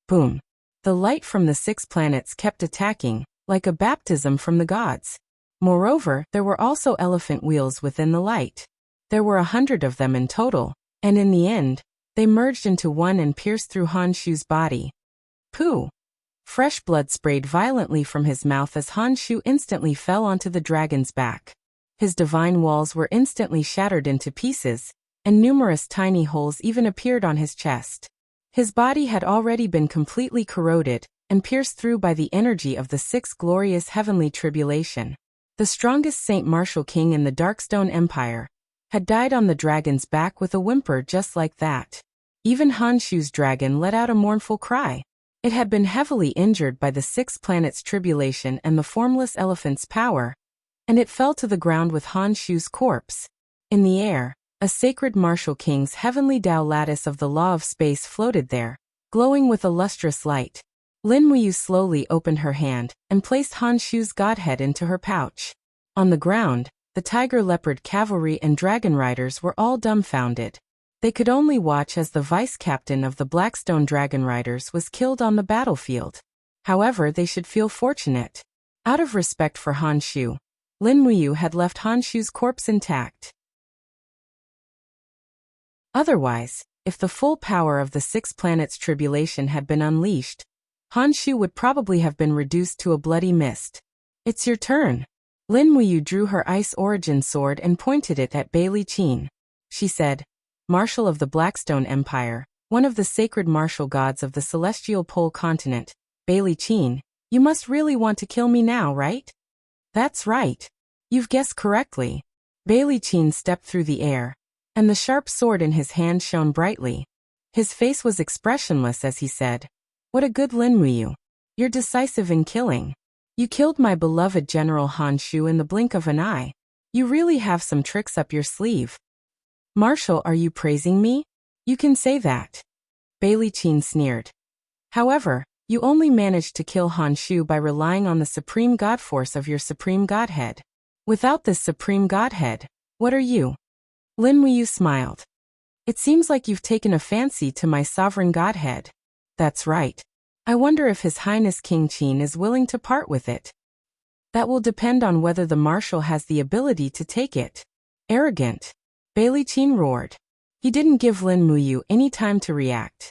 Boom. The light from the 6 planets kept attacking, like a baptism from the gods. Moreover, there were also elephant wheels within the light. There were 100 of them in total, and in the end, they merged into one and pierced through Han Shu's body. Pooh! Fresh blood sprayed violently from his mouth as Han Shu instantly fell onto the dragon's back. His divine walls were instantly shattered into pieces, and numerous tiny holes even appeared on his chest. His body had already been completely corroded and pierced through by the energy of the 6 glorious heavenly tribulation. The strongest Saint Martial King in the Darkstone Empire had died on the dragon's back with a whimper just like that. Even Han Shu's dragon let out a mournful cry. It had been heavily injured by the 6 planets' tribulation and the formless elephant's power, and it fell to the ground with Han Shu's corpse. In the air, a sacred Martial King's heavenly Tao lattice of the law of space floated there, glowing with a lustrous light. Lin Muyu slowly opened her hand and placed Han Shu's godhead into her pouch. On the ground, the tiger leopard cavalry and dragon riders were all dumbfounded. They could only watch as the vice-captain of the Blackstone Dragon Riders was killed on the battlefield. However, they should feel fortunate. Out of respect for Han Shu, Lin Muyu had left Han Shu's corpse intact. Otherwise, if the full power of the 6 planets' tribulation had been unleashed, Han Shu would probably have been reduced to a bloody mist. It's your turn. Lin Muyu drew her Ice Origin sword and pointed it at Bai Li Qin. She said, Marshal of the Blackstone Empire, one of the sacred martial gods of the celestial pole continent, Bai Li Qin, you must really want to kill me now, right? That's right. You've guessed correctly. Bai Li Qin stepped through the air, and the sharp sword in his hand shone brightly. His face was expressionless as he said, What a good Lin Muyu. You're decisive in killing. You killed my beloved General Han Shu in the blink of an eye. You really have some tricks up your sleeve. Marshal, are you praising me? You can say that. Bai Li Qin sneered. However, you only managed to kill Han Shu by relying on the supreme god force of your supreme godhead. Without this supreme godhead, what are you? Lin Muyu smiled. It seems like you've taken a fancy to my sovereign godhead. That's right. I wonder if His Highness King Qin is willing to part with it. That will depend on whether the marshal has the ability to take it. Arrogant. Bai Li Qin roared. He didn't give Lin Muyu any time to react.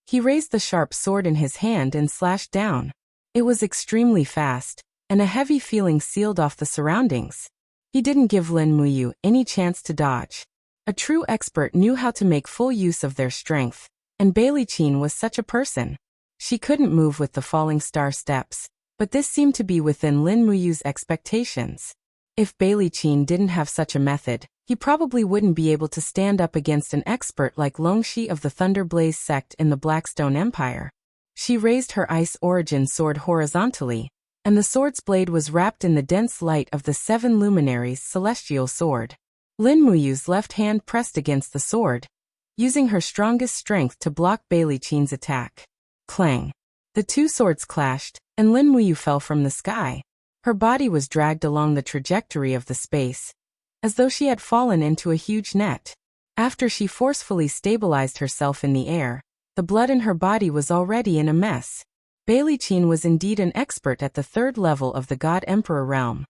He raised the sharp sword in his hand and slashed down. It was extremely fast, and a heavy feeling sealed off the surroundings. He didn't give Lin Muyu any chance to dodge. A true expert knew how to make full use of their strength, and Bai Li Qin was such a person. She couldn't move with the falling star steps, but this seemed to be within Lin Muyu's expectations. If Bai Li Qin didn't have such a method, he probably wouldn't be able to stand up against an expert like Longxi of the Thunderblaze sect in the Blackstone Empire. She raised her Ice Origin sword horizontally, and the sword's blade was wrapped in the dense light of the 7 luminaries' celestial sword. Lin Muyu's left hand pressed against the sword, using her strongest strength to block Bai Li Qin's attack. Clang! The 2 swords clashed, and Lin Muyu fell from the sky. Her body was dragged along the trajectory of the space, as though she had fallen into a huge net. After she forcefully stabilized herself in the air, the blood in her body was already in a mess. Bai Li Qin was indeed an expert at the 3rd level of the God Emperor realm.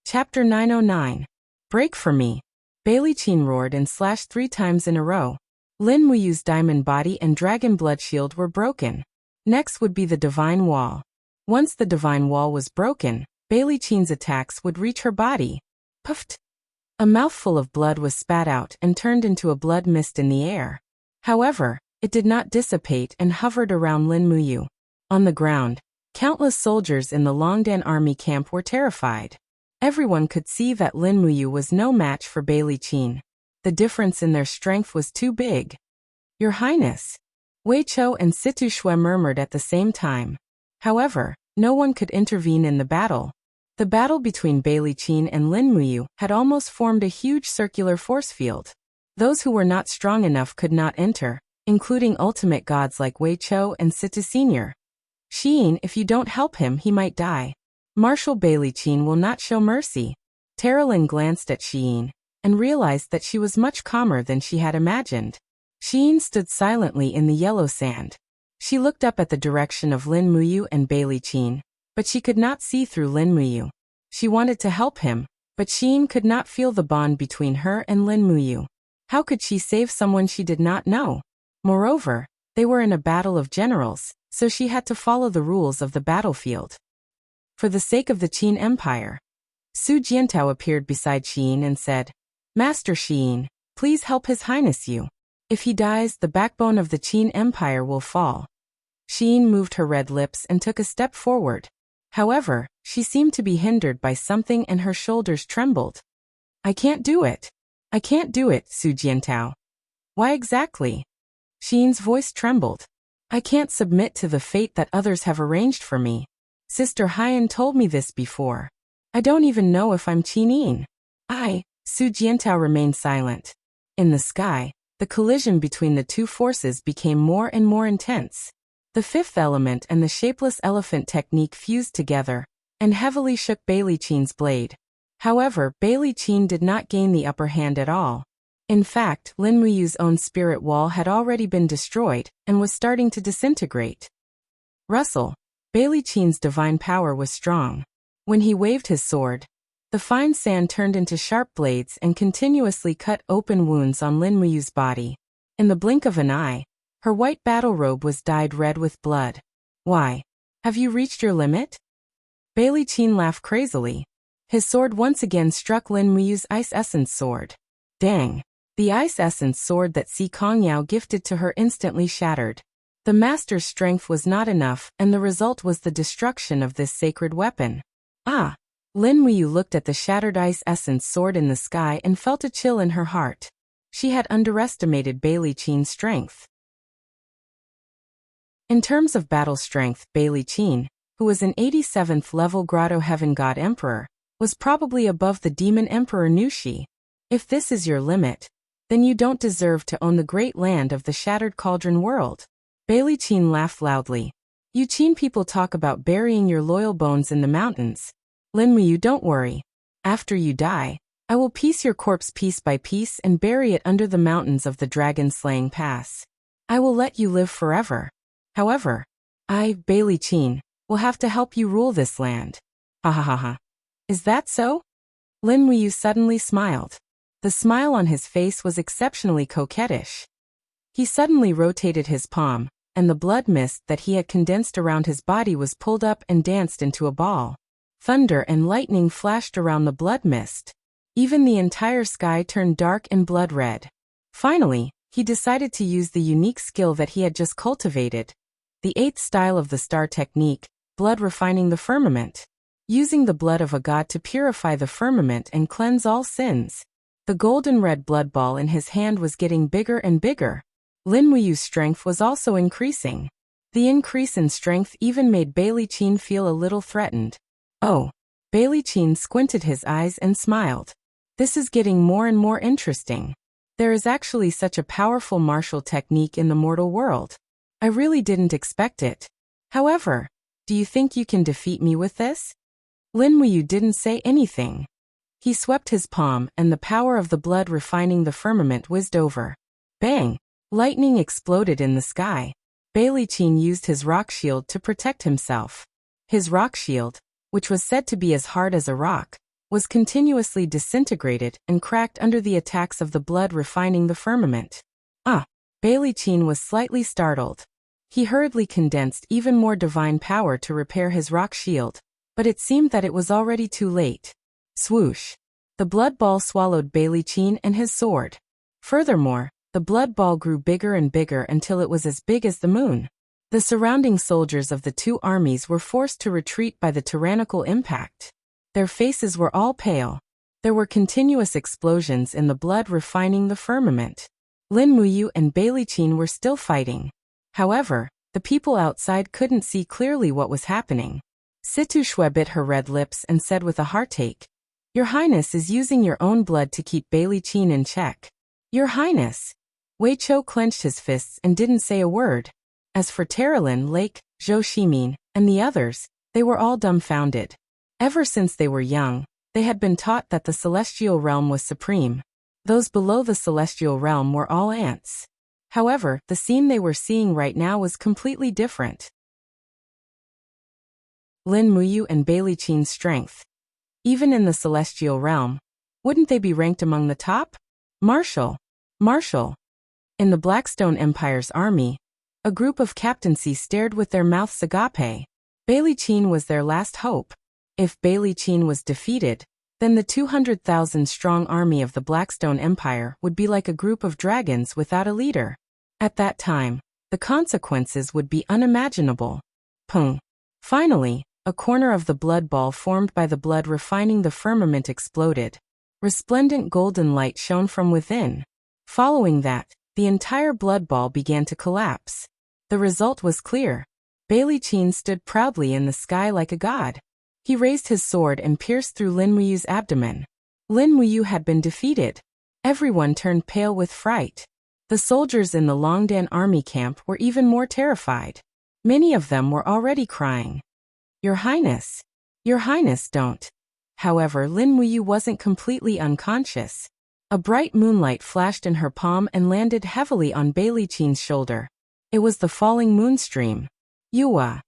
Chapter 909. Break for me. Bai Li Qin roared and slashed 3 times in a row. Lin Muyu's diamond body and dragon blood shield were broken. Next would be the divine wall. Once the divine wall was broken, Bai Li Qin's attacks would reach her body. Puffed! A mouthful of blood was spat out and turned into a blood mist in the air. However, it did not dissipate and hovered around Lin Muyu. On the ground, countless soldiers in the Longdan army camp were terrified. Everyone could see that Lin Muyu was no match for Bai Qin. The difference in their strength was too big. Your Highness. Wei Chou and Situ Shui murmured at the same time. However, no one could intervene in the battle. The battle between Bai Qin and Lin Muyu had almost formed a huge circular force field. Those who were not strong enough could not enter, including ultimate gods like Wei Chou and Situ Senior. Xiyin, if you don't help him, he might die. Marshal Bai Qin will not show mercy. Terralin glanced at Xiyin and realized that she was much calmer than she had imagined. Xiyin stood silently in the yellow sand. She looked up at the direction of Lin Muyu and Bai Qin, but she could not see through Lin Muyu. She wanted to help him, but Xiyin could not feel the bond between her and Lin Muyu. How could she save someone she did not know? Moreover, they were in a battle of generals, so she had to follow the rules of the battlefield. For the sake of the Qin Empire. Su Jiantao appeared beside Xiyin and said, Master Xiyin, please help His Highness you. If he dies, the backbone of the Qin Empire will fall. Xiyin moved her red lips and took a step forward. However, she seemed to be hindered by something and her shoulders trembled. I can't do it. I can't do it, Su Jiantao. Why exactly? Xiyin's voice trembled. I can't submit to the fate that others have arranged for me. Sister Haiyan told me this before. I don't even know if I'm Qinin. Su Jiantao remained silent. In the sky, the collision between the two forces became more and more intense. The fifth element and the shapeless elephant technique fused together, and heavily shook Bai Qin's blade. However, Bai Qin did not gain the upper hand at all. In fact, Lin Muyu's own spirit wall had already been destroyed, and was starting to disintegrate. Russell. Bai Qin's divine power was strong. When he waved his sword, the fine sand turned into sharp blades and continuously cut open wounds on Lin Muyu's body. In the blink of an eye, her white battle robe was dyed red with blood. Why? Have you reached your limit? Bai Qin laughed crazily. His sword once again struck Lin Muyu's ice essence sword. Dang! The ice essence sword that Si Kongyao gifted to her instantly shattered. The master's strength was not enough, and the result was the destruction of this sacred weapon. Lin Muyu looked at the shattered ice essence sword in the sky and felt a chill in her heart. She had underestimated Bai Qin's strength. In terms of battle strength, Bai Qin, who was an 87th level Grotto Heaven God Emperor, was probably above the Demon Emperor Nushi. If this is your limit, then you don't deserve to own the great land of the Shattered Cauldron world. Bai Qin laughed loudly. You Qin people talk about burying your loyal bones in the mountains. Lin Muyu, don't worry. After you die, I will piece your corpse piece by piece and bury it under the mountains of the dragon-slaying pass. I will let you live forever. However, I, Bai Qin, will have to help you rule this land. Ha ha ha ha. Is that so? Lin Muyu suddenly smiled. The smile on his face was exceptionally coquettish. He suddenly rotated his palm, and the blood mist that he had condensed around his body was pulled up and danced into a ball. Thunder and lightning flashed around the blood mist. Even the entire sky turned dark and blood red. Finally, he decided to use the unique skill that he had just cultivated. The 8th style of the star technique, blood refining the firmament. Using the blood of a god to purify the firmament and cleanse all sins. The golden red blood ball in his hand was getting bigger and bigger. Lin Muyu's strength was also increasing. The increase in strength even made Bai Qin feel a little threatened. Oh. Bai Qin squinted his eyes and smiled. This is getting more and more interesting. There is actually such a powerful martial technique in the mortal world. I really didn't expect it. However, do you think you can defeat me with this? Lin Muyu didn't say anything. He swept his palm and the power of the blood refining the firmament whizzed over. Bang! Lightning exploded in the sky. Bai Qin used his rock shield to protect himself. His rock shield, which was said to be as hard as a rock, was continuously disintegrated and cracked under the attacks of the blood refining the firmament. Bai Qin was slightly startled. He hurriedly condensed even more divine power to repair his rock shield, but it seemed that it was already too late. Swoosh! The blood ball swallowed Bailey Qin and his sword. Furthermore, the blood ball grew bigger and bigger until it was as big as the moon. The surrounding soldiers of the two armies were forced to retreat by the tyrannical impact. Their faces were all pale. There were continuous explosions in the blood refining the firmament. Lin Muyu and Bailey Qin were still fighting. However, the people outside couldn't see clearly what was happening. Situ Shui bit her red lips and said with a heartache, "Your Highness is using your own blood to keep Bailey Qin in check." "Your Highness." Wei Chou clenched his fists and didn't say a word. As for Terralin, Lake, Zhou Ximin, and the others, they were all dumbfounded. Ever since they were young, they had been taught that the celestial realm was supreme. Those below the celestial realm were all ants. However, the scene they were seeing right now was completely different. Lin Muyu and Bailey Qin's strength. Even in the celestial realm, wouldn't they be ranked among the top? Marshal. In the Blackstone Empire's army, a group of captaincy stared with their mouths agape. Bailey Qin was their last hope. If Bailey Qin was defeated, then the 200,000-strong army of the Blackstone Empire would be like a group of dragons without a leader. At that time, the consequences would be unimaginable. Pung. Finally, a corner of the blood ball formed by the blood refining the firmament exploded. Resplendent golden light shone from within. Following that, the entire blood ball began to collapse. The result was clear. Bailey Qin stood proudly in the sky like a god. He raised his sword and pierced through Lin Muyu's abdomen. Lin Muyu had been defeated. Everyone turned pale with fright. The soldiers in the Longdan army camp were even more terrified. Many of them were already crying. Your Highness, don't." However, Lin Muyu wasn't completely unconscious. A bright moonlight flashed in her palm and landed heavily on Bailey Qin's shoulder. It was the falling moonstream. Yuwa.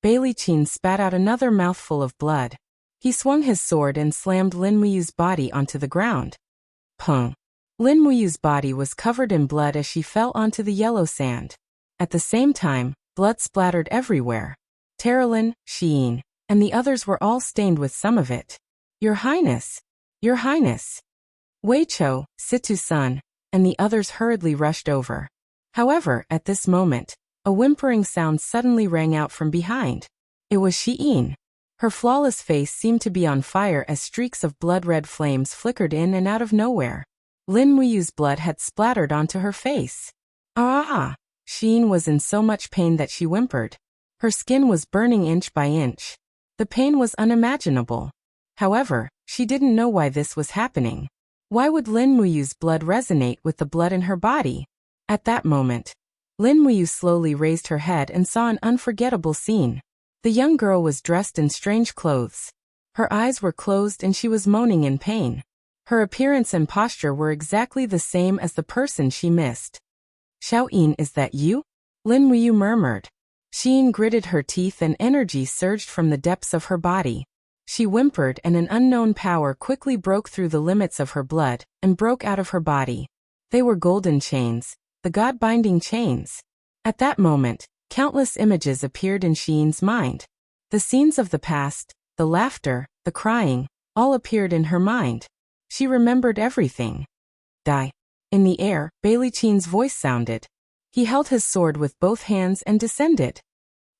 Bailey Qin spat out another mouthful of blood. He swung his sword and slammed Lin Muyu's body onto the ground. Pung. Lin Muyu's body was covered in blood as she fell onto the yellow sand. At the same time, blood splattered everywhere. Terralin, Xiyin, and the others were all stained with some of it. Your Highness! Wei Chou, Situ-san, and the others hurriedly rushed over. However, at this moment, a whimpering sound suddenly rang out from behind. It was Xiyin. Her flawless face seemed to be on fire as streaks of blood-red flames flickered in and out of nowhere. Lin Muyu's blood had splattered onto her face. Ah! Xiyin was in so much pain that she whimpered. Her skin was burning inch by inch. The pain was unimaginable. However, she didn't know why this was happening. Why would Lin Muyu's blood resonate with the blood in her body? At that moment, Lin Muyu slowly raised her head and saw an unforgettable scene. The young girl was dressed in strange clothes. Her eyes were closed and she was moaning in pain. Her appearance and posture were exactly the same as the person she missed. "Xiaoyin, is that you?" Lin Muyu murmured. Xiyin gritted her teeth and energy surged from the depths of her body. She whimpered and an unknown power quickly broke through the limits of her blood and broke out of her body. They were golden chains, the god-binding chains. At that moment, countless images appeared in Xiyin's mind. The scenes of the past, the laughter, the crying, all appeared in her mind. She remembered everything. Die. In the air, Bailey Qin's voice sounded. He held his sword with both hands and descended.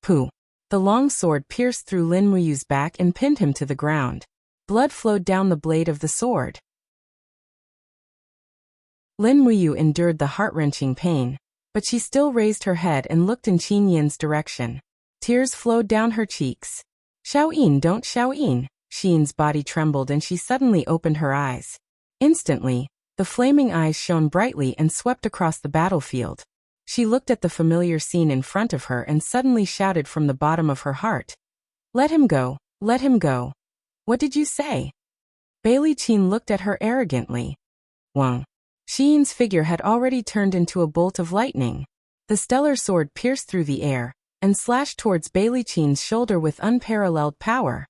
Pooh. The long sword pierced through Lin Muyu's back and pinned him to the ground. Blood flowed down the blade of the sword. Lin Muyu endured the heart-wrenching pain, but she still raised her head and looked in Qin Yin's direction. Tears flowed down her cheeks. "Xiaoyin, don't Xiaoyin." Xiyin's body trembled and she suddenly opened her eyes. Instantly, the flaming eyes shone brightly and swept across the battlefield. She looked at the familiar scene in front of her and suddenly shouted from the bottom of her heart. Let him go, let him go." "What did you say?" Bailey Qin looked at her arrogantly. Wang. Xiyin's figure had already turned into a bolt of lightning. The stellar sword pierced through the air and slashed towards Bailey Qin's shoulder with unparalleled power.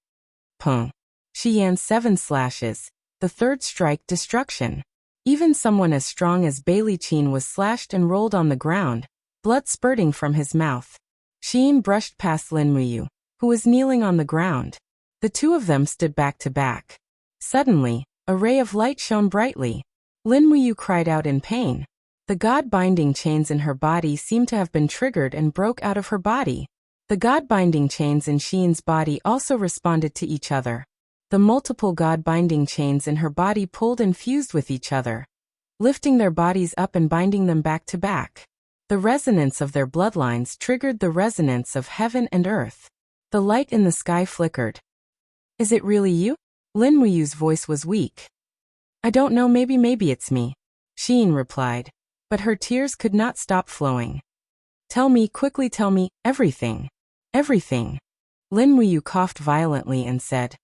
Pung. Xiyan's 7 slashes, the third strike, destruction. Even someone as strong as Bailey Qin was slashed and rolled on the ground, blood spurting from his mouth. Xiyin brushed past Lin Muyu, who was kneeling on the ground. The two of them stood back to back. Suddenly, A ray of light shone brightly. Lin Muyu cried out in pain. The God-binding chains in her body seemed to have been triggered and broke out of her body. The God-binding chains in Xian's body also responded to each other. The multiple God-binding chains in her body pulled and fused with each other, lifting their bodies up and binding them back to back. The resonance of their bloodlines triggered the resonance of heaven and earth. The light in the sky flickered. Is it really you? Lin Muyu's voice was weak. I don't know, maybe it's me, Xian replied, but her tears could not stop flowing. Tell me, quickly tell me, everything. Everything. Lin Muyu coughed violently and said,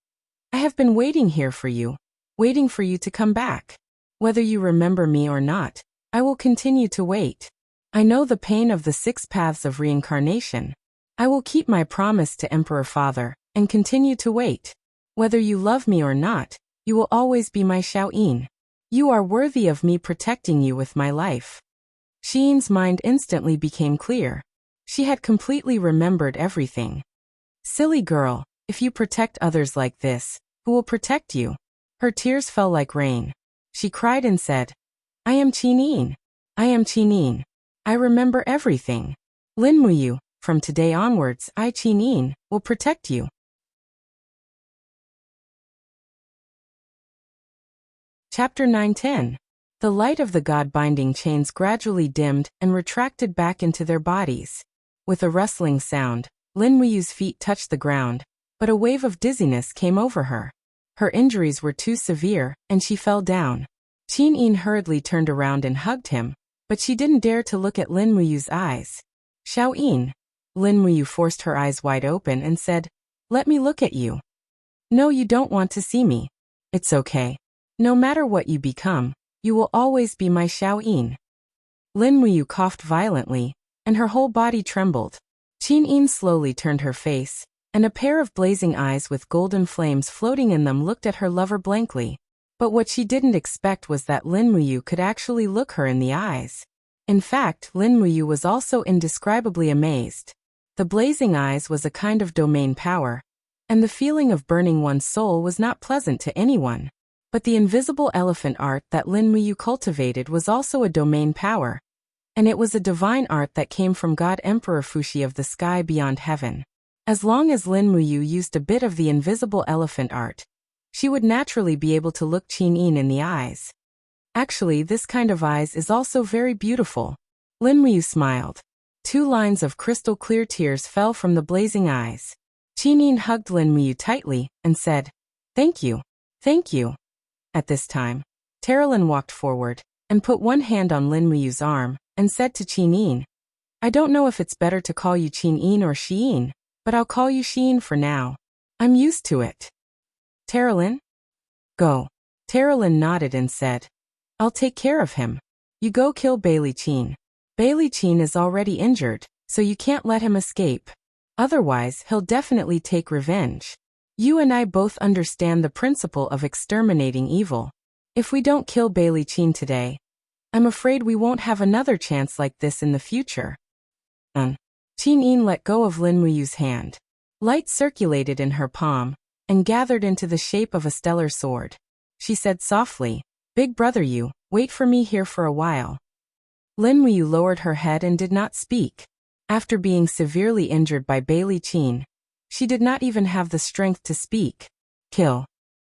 I have been waiting here for you, waiting for you to come back. Whether you remember me or not, I will continue to wait. I know the pain of the 6 paths of reincarnation. I will keep my promise to Emperor Father, and continue to wait. Whether you love me or not, you will always be my Xiaoyin. You are worthy of me protecting you with my life. Xian's mind instantly became clear. She had completely remembered everything. Silly girl, if you protect others like this, who will protect you? Her tears fell like rain. She cried and said, I am Qinin. I am Qinin. I remember everything. Lin Muyu, from today onwards, I Qinin will protect you. Chapter 9:10. The light of the God-binding chains gradually dimmed and retracted back into their bodies. With a rustling sound, Lin Muyu's feet touched the ground, but a wave of dizziness came over her. Her injuries were too severe, and she fell down. Qinin hurriedly turned around and hugged him, but she didn't dare to look at Lin Muyu's eyes. Xiaoyin. Lin Muyu forced her eyes wide open and said, Let me look at you. No, you don't want to see me. It's okay. No matter what you become, you will always be my Xiaoyin. Lin Muyu coughed violently, and her whole body trembled. Qinin slowly turned her face, and a pair of blazing eyes with golden flames floating in them looked at her lover blankly. But what she didn't expect was that Lin Muyu could actually look her in the eyes. In fact, Lin Muyu was also indescribably amazed. The blazing eyes was a kind of domain power, and the feeling of burning one's soul was not pleasant to anyone. But the invisible elephant art that Lin Muyu cultivated was also a domain power, and it was a divine art that came from God Emperor Fuxi of the sky beyond heaven. As long as Lin Muyu used a bit of the invisible elephant art, she would naturally be able to look Qinin in the eyes. Actually, this kind of eyes is also very beautiful. Lin Muyu smiled. 2 lines of crystal clear tears fell from the blazing eyes. Qinin hugged Lin Muyu tightly and said, Thank you. Thank you. At this time, Terralyn walked forward and put one hand on Lin Muyu's arm and said to Qinin, I don't know if it's better to call you Qinin or Xiyin, but I'll call you Xiyin for now. I'm used to it. Terralyn? Go. Terralyn nodded and said, I'll take care of him. You go kill Bailey Qin. Bailey Qin is already injured, so you can't let him escape. Otherwise, he'll definitely take revenge. You and I both understand the principle of exterminating evil. If we don't kill Bailey Qin today, I'm afraid we won't have another chance like this in the future. Qinin let go of Lin Muyu's hand. Light circulated in her palm and gathered into the shape of a stellar sword. She said softly, Big brother, you, wait for me here for a while. Lin Muyu lowered her head and did not speak. After being severely injured by Bailey Qin, she did not even have the strength to speak. Kill.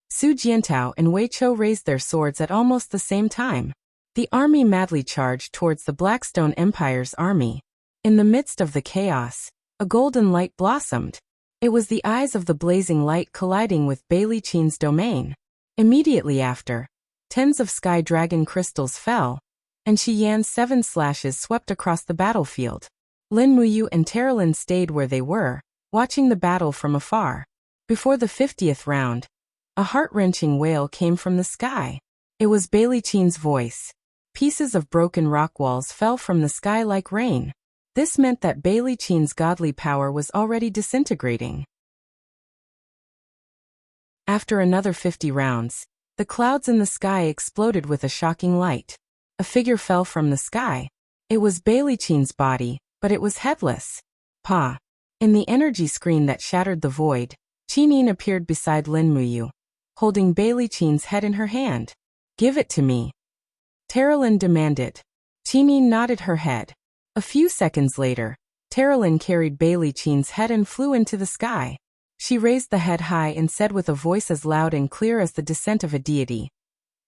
Su Jiantao and Wei Chou raised their swords at almost the same time. The army madly charged towards the Blackstone Empire's army. In the midst of the chaos, a golden light blossomed. It was the eyes of the blazing light colliding with Bailey Qin's domain. Immediately after, tens of sky dragon crystals fell, and Shi Yan's 7 slashes swept across the battlefield. Lin Muyu and Terralyn stayed where they were, watching the battle from afar. Before the 50th round, a heart-wrenching wail came from the sky. It was Bailey Qin's voice. Pieces of broken rock walls fell from the sky like rain. This meant that Bailey Qin's godly power was already disintegrating. After another 50 rounds, the clouds in the sky exploded with a shocking light. A figure fell from the sky. It was Bailey Qin's body, but it was headless. Pa. In the energy screen that shattered the void, Qinin appeared beside Lin Muyu, holding Bailey Qin's head in her hand. Give it to me, Terralyn demanded. Qinyin nodded her head. A few seconds later, Terralyn carried Bailey Qin's head and flew into the sky. She raised the head high and said with a voice as loud and clear as the descent of a deity.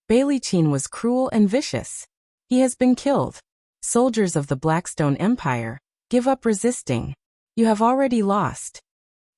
Bailey Qin was cruel and vicious. He has been killed. Soldiers of the Blackstone Empire, give up resisting. You have already lost.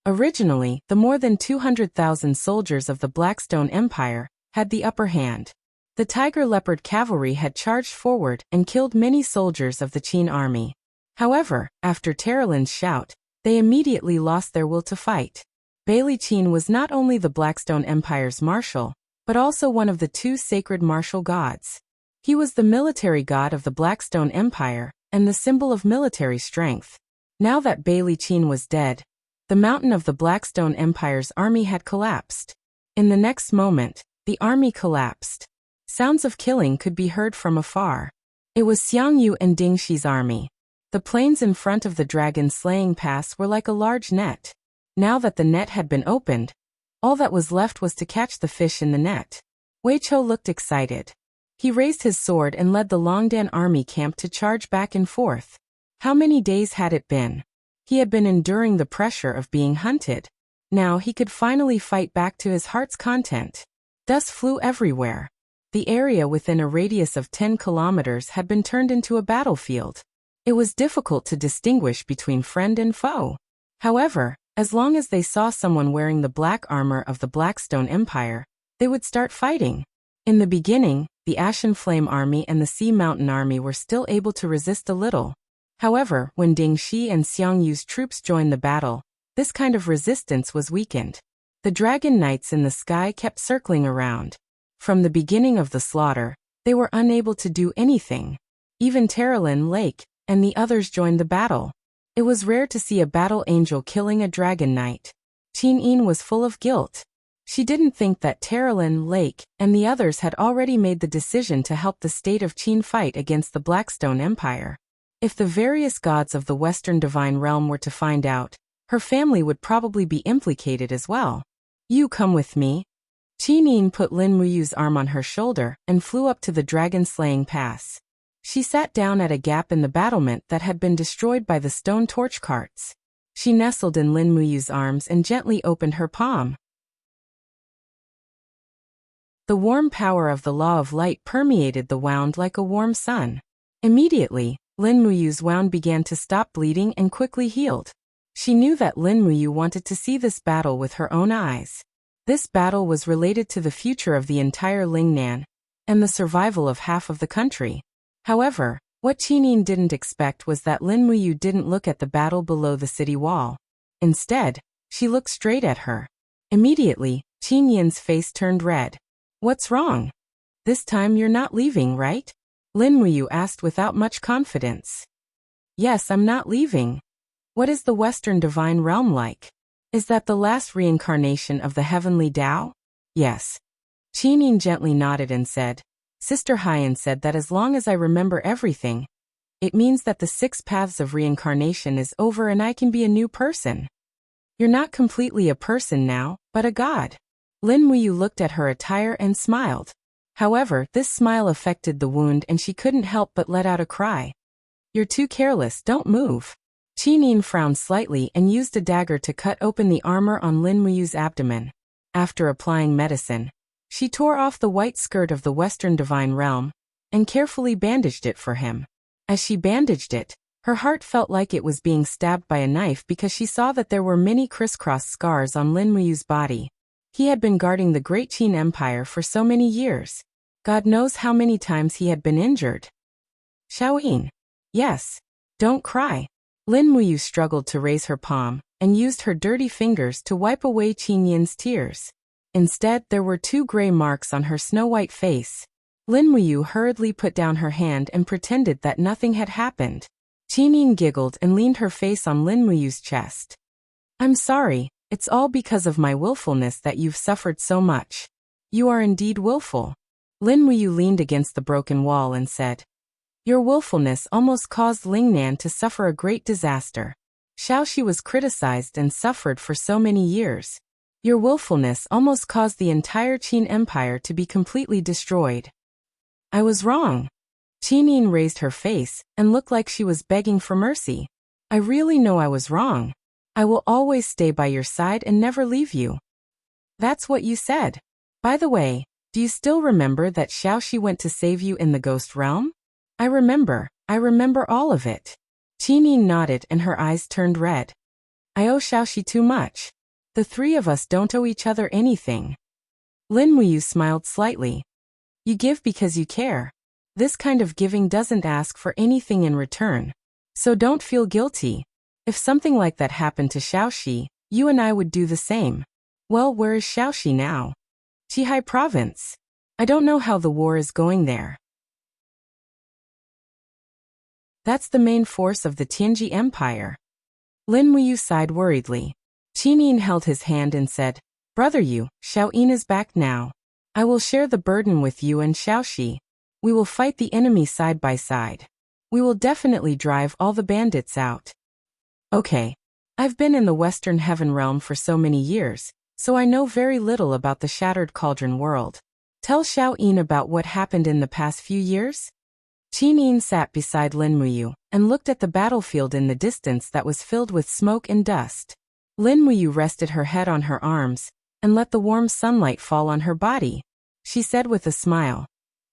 Originally, the more than 200,000 soldiers of the Blackstone Empire had the upper hand. The Tiger Leopard cavalry had charged forward and killed many soldiers of the Qin army. However, after Terralyn's shout, they immediately lost their will to fight. Bailey Qin was not only the Blackstone Empire's marshal, but also one of the two sacred martial gods. He was the military god of the Blackstone Empire and the symbol of military strength. Now that Bailey Qin was dead, the mountain of the Blackstone Empire's army had collapsed. In the next moment, the army collapsed. Sounds of killing could be heard from afar. It was Xiang Yu and Ding Shi's army. The plains in front of the dragon-slaying pass were like a large net. Now that the net had been opened, all that was left was to catch the fish in the net. Wei Chou looked excited. He raised his sword and led the Longdan army camp to charge back and forth. How many days had it been? He had been enduring the pressure of being hunted. Now he could finally fight back to his heart's content. Dust flew everywhere. The area within a radius of 10 kilometers had been turned into a battlefield. It was difficult to distinguish between friend and foe. However, as long as they saw someone wearing the black armor of the Blackstone Empire, they would start fighting. In the beginning, the Ashen Flame Army and the Sea Mountain Army were still able to resist a little. However, when Ding Shi and Xiang Yu's troops joined the battle, this kind of resistance was weakened. The Dragon Knights in the sky kept circling around. From the beginning of the slaughter, they were unable to do anything. Even Terralyn, Lake, and the others joined the battle. It was rare to see a battle angel killing a Dragon Knight. Qinyin was full of guilt. She didn't think that Terralyn, Lake, and the others had already made the decision to help the state of Qin fight against the Blackstone Empire. If the various gods of the Western Divine Realm were to find out, her family would probably be implicated as well. You come with me. Qinyin put Lin Muyu's arm on her shoulder and flew up to the dragon-slaying pass. She sat down at a gap in the battlement that had been destroyed by the stone torch carts. She nestled in Lin Muyu's arms and gently opened her palm. The warm power of the law of light permeated the wound like a warm sun. Immediately, Lin Muyu's wound began to stop bleeding and quickly healed. She knew that Lin Muyu wanted to see this battle with her own eyes. This battle was related to the future of the entire Lingnan and the survival of half of the country. However, what Qinyin didn't expect was that Lin Muyu didn't look at the battle below the city wall. Instead, she looked straight at her. Immediately, Qinyin's face turned red. What's wrong? This time you're not leaving, right? Lin Muyu asked without much confidence. Yes, I'm not leaving. What is the Western Divine Realm like? Is that the last reincarnation of the Heavenly Tao? Yes. Qinyin gently nodded and said, Sister Haiyan said that as long as I remember everything, it means that the 6 paths of reincarnation is over and I can be a new person. You're not completely a person now, but a god. Lin Muyu looked at her attire and smiled. However, this smile affected the wound and she couldn't help but let out a cry. You're too careless, don't move. Qinyin frowned slightly and used a dagger to cut open the armor on Lin Muyu's abdomen. After applying medicine, she tore off the white skirt of the Western Divine Realm and carefully bandaged it for him. As she bandaged it, her heart felt like it was being stabbed by a knife because she saw that there were many crisscross scars on Lin Muyu's body. He had been guarding the Great Qin Empire for so many years. God knows how many times he had been injured. Xiaoyin. Yes. Don't cry. Lin Muyu struggled to raise her palm and used her dirty fingers to wipe away Qinyin's tears. Instead, there were 2 gray marks on her snow-white face. Lin Muyu hurriedly put down her hand and pretended that nothing had happened. Qinyin giggled and leaned her face on Lin Muyu's chest. I'm sorry. It's all because of my willfulness that you've suffered so much. You are indeed willful. Lin Muyu leaned against the broken wall and said, Your willfulness almost caused Lingnan to suffer a great disaster. Shaoxi was criticized and suffered for so many years. Your willfulness almost caused the entire Qin Empire to be completely destroyed. I was wrong. Qinin raised her face and looked like she was begging for mercy. I really know I was wrong. I will always stay by your side and never leave you. That's what you said. By the way, do you still remember that Xiaoxi went to save you in the ghost realm? I remember all of it. Qinin nodded and her eyes turned red. I owe Xiaoxi too much. The three of us don't owe each other anything. Lin Muyu smiled slightly. You give because you care. This kind of giving doesn't ask for anything in return. So don't feel guilty. If something like that happened to Xiaoxi, you and I would do the same. Well, where is Xiaoxi now? Qihai Province. I don't know how the war is going there. That's the main force of the Tianji Empire. Lin Muyu sighed worriedly. Qinin held his hand and said, Brother Yu, Xiaoyin is back now. I will share the burden with you and Xiaoxi. We will fight the enemy side by side. We will definitely drive all the bandits out. Okay. I've been in the Western Heaven Realm for so many years, so I know very little about the Shattered Cauldron world. Tell Xiaoyin about what happened in the past few years? Qinin sat beside Lin Muyu and looked at the battlefield in the distance that was filled with smoke and dust. Lin Muyu rested her head on her arms and let the warm sunlight fall on her body. She said with a smile,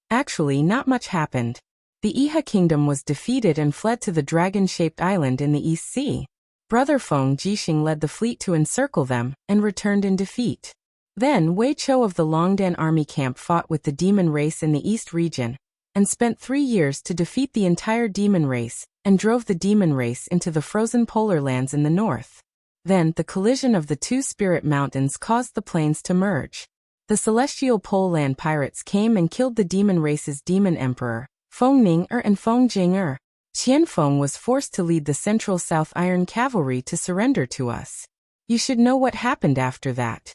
Actually, not much happened. The Iha kingdom was defeated and fled to the dragon-shaped island in the East Sea. Brother Feng Jixing led the fleet to encircle them and returned in defeat. Then Wei Chou of the Longdan army camp fought with the demon race in the East region and spent 3 years to defeat the entire demon race and drove the demon race into the frozen polar lands in the north. Then the collision of the two spirit mountains caused the plains to merge. The celestial pole land pirates came and killed the demon race's demon emperor, Feng Ning-er and Feng Jing-er. Qianfeng was forced to lead the Central South Iron Cavalry to surrender to us. You should know what happened after that.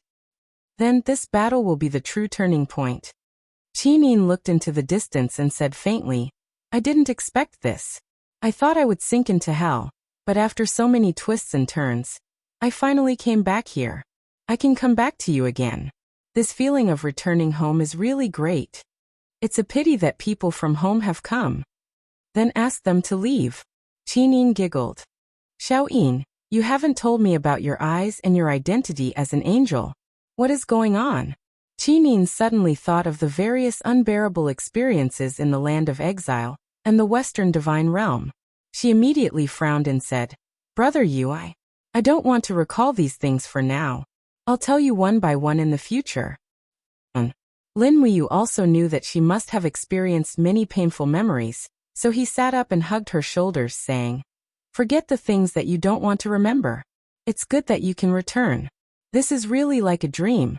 Then this battle will be the true turning point. Qinin looked into the distance and said faintly, I didn't expect this. I thought I would sink into hell, but after so many twists and turns, I finally came back here. I can come back to you again. This feeling of returning home is really great. It's a pity that people from home have come. Then ask them to leave. Qinin giggled. Xiaoyin, you haven't told me about your eyes and your identity as an angel. What is going on? Qinin suddenly thought of the various unbearable experiences in the land of exile and the Western divine realm. She immediately frowned and said, Brother Yu, I don't want to recall these things for now. I'll tell you one by one in the future. Lin Muyu also knew that she must have experienced many painful memories, so he sat up and hugged her shoulders, saying, Forget the things that you don't want to remember. It's good that you can return. This is really like a dream.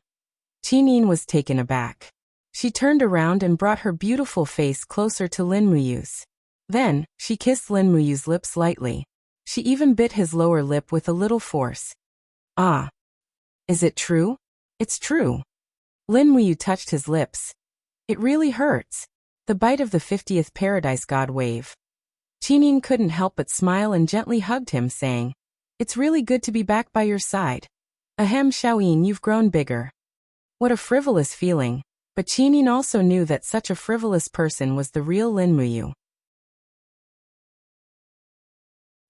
Qinin was taken aback. She turned around and brought her beautiful face closer to Lin Muyu's. Then, she kissed Lin Muyu's lips lightly. She even bit his lower lip with a little force. Ah. Is it true? It's true. Lin Muyu touched his lips. It really hurts. The bite of the 50th Paradise God wave. Qinin couldn't help but smile and gently hugged him, saying, It's really good to be back by your side. Ahem, Xiaoyin, you've grown bigger. What a frivolous feeling, but Qinin also knew that such a frivolous person was the real Lin Muyu.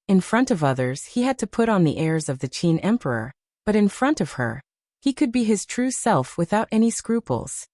In front of others, he had to put on the airs of the Qin emperor, but in front of her, he could be his true self without any scruples.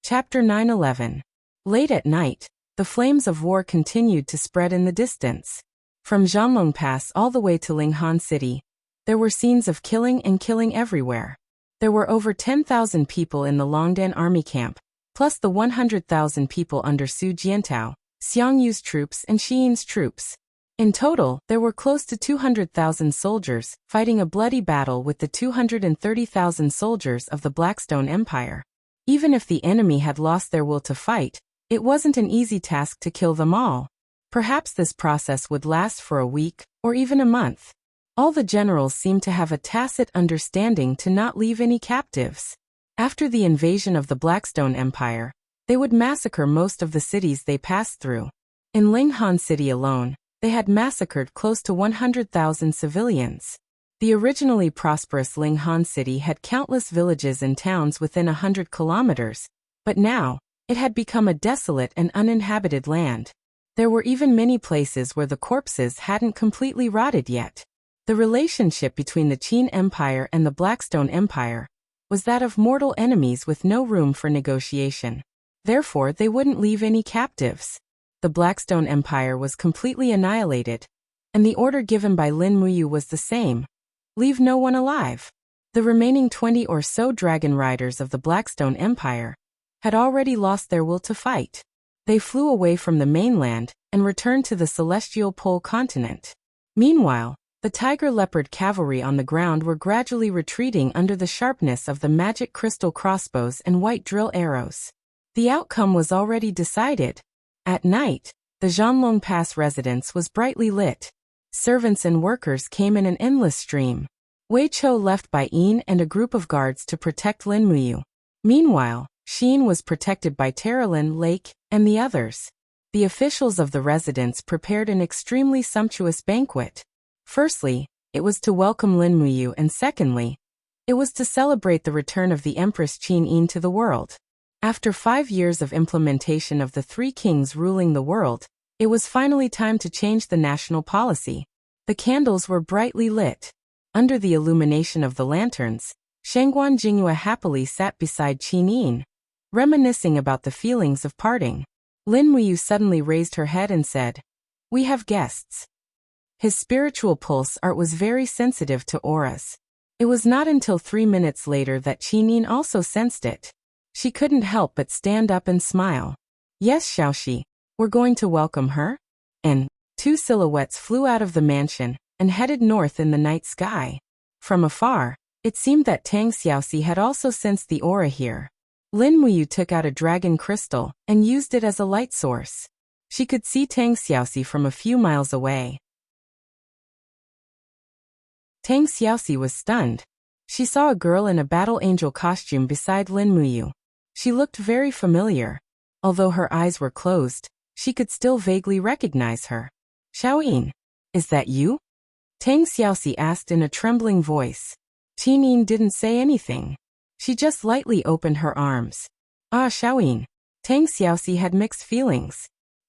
Chapter 9:11. Late at night, the flames of war continued to spread in the distance. From Zhanlong Pass all the way to Linghan City, there were scenes of killing and killing everywhere. There were over 10,000 people in the Longdan army camp, plus the 100,000 people under Su Jiantao, Xiang Yu's troops and Xiyin's troops. In total, there were close to 200,000 soldiers fighting a bloody battle with the 230,000 soldiers of the Blackstone Empire. Even if the enemy had lost their will to fight, it wasn't an easy task to kill them all. Perhaps this process would last for a week, or even a month. All the generals seemed to have a tacit understanding to not leave any captives. After the invasion of the Blackstone Empire, they would massacre most of the cities they passed through. In Linghan City alone, they had massacred close to 100,000 civilians. The originally prosperous Ling Han city had countless villages and towns within 100 kilometers, but now, it had become a desolate and uninhabited land. There were even many places where the corpses hadn't completely rotted yet. The relationship between the Qin Empire and the Blackstone Empire was that of mortal enemies with no room for negotiation. Therefore, they wouldn't leave any captives. The Blackstone Empire was completely annihilated, and the order given by Lin Muyu was the same: leave no one alive. The remaining 20 or so dragon riders of the Blackstone Empire had already lost their will to fight. They flew away from the mainland and returned to the celestial pole continent. Meanwhile, the tiger leopard cavalry on the ground were gradually retreating under the sharpness of the magic crystal crossbows and white drill arrows. The outcome was already decided. At night, the Zhanlong Pass residence was brightly lit. Servants and workers came in an endless stream. Wei Chou left by Yin and a group of guards to protect Lin Muyu. Meanwhile, Xin was protected by Terralin, Lake, and the others. The officials of the residence prepared an extremely sumptuous banquet. Firstly, it was to welcome Lin Muyu, and secondly, it was to celebrate the return of the Empress Qin Yin to the world. After 5 years of implementation of the three kings ruling the world, it was finally time to change the national policy. The candles were brightly lit. Under the illumination of the lanterns, Shangguan Jingyue happily sat beside Qin Yin, reminiscing about the feelings of parting. Lin Muyu suddenly raised her head and said, "We have guests." His spiritual pulse art was very sensitive to auras. It was not until 3 minutes later that Qin Yin also sensed it. She couldn't help but stand up and smile. "Yes, Xiaoxi, we're going to welcome her." And 2 silhouettes flew out of the mansion and headed north in the night sky. From afar, it seemed that Tang Xiaoxi had also sensed the aura here. Lin Muyu took out a dragon crystal and used it as a light source. She could see Tang Xiaoxi from a few miles away. Tang Xiaoxi was stunned. She saw a girl in a battle angel costume beside Lin Muyu. She looked very familiar. Although her eyes were closed, she could still vaguely recognize her. "Xiaoyin, is that you?" Tang Xiaoxi asked in a trembling voice. Qin Yin didn't say anything. She just lightly opened her arms. "Ah, Xiaoyin." Tang Xiaoxi had mixed feelings.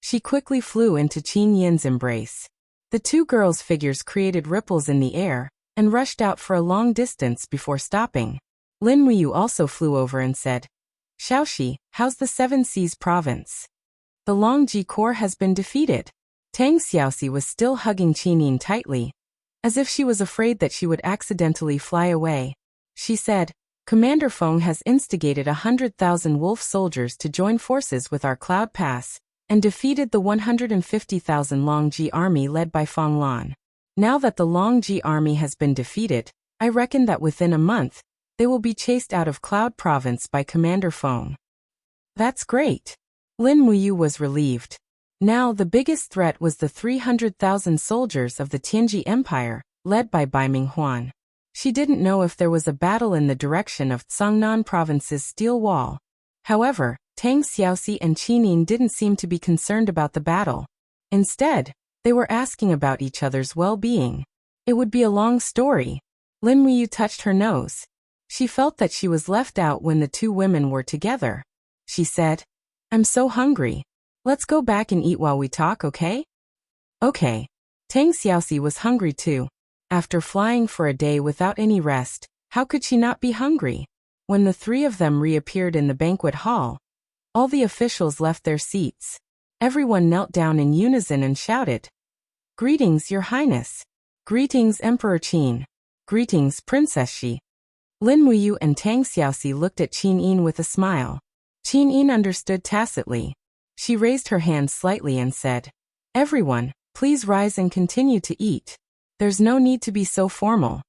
She quickly flew into Qin Yin's embrace. The 2 girls' figures created ripples in the air and rushed out for a long distance before stopping. Lin Muyu also flew over and said, "Xiaoxi, how's the Seven Seas province?" "The Longji Corps has been defeated." Tang Xiaoxi was still hugging Qin Yin tightly, as if she was afraid that she would accidentally fly away. She said, "Commander Feng has instigated 100,000 wolf soldiers to join forces with our Cloud Pass, and defeated the 150,000 Longji army led by Feng Lan. Now that the Longji army has been defeated, I reckon that within a month, they will be chased out of Cloud Province by Commander Feng." "That's great." Lin Muyu was relieved. Now the biggest threat was the 300,000 soldiers of the Tianji Empire, led by Bai Minghuan. She didn't know if there was a battle in the direction of Tsangnan Province's steel wall. However, Tang Xiaoxi and Qin Yin didn't seem to be concerned about the battle. Instead, they were asking about each other's well-being. It would be a long story. Lin Muyu touched her nose. She felt that she was left out when the 2 women were together. She said, "I'm so hungry. Let's go back and eat while we talk, okay?" "Okay." Tang Xiaoxi was hungry too. After flying for a day without any rest, how could she not be hungry? When the 3 of them reappeared in the banquet hall, all the officials left their seats. Everyone knelt down in unison and shouted, "Greetings, Your Highness. Greetings, Emperor Qin. Greetings, Princess Shi." Lin Muyu and Tang Xiaoxi looked at Qin Yin with a smile. Qin Yin understood tacitly. She raised her hand slightly and said, "Everyone, please rise and continue to eat. There's no need to be so formal."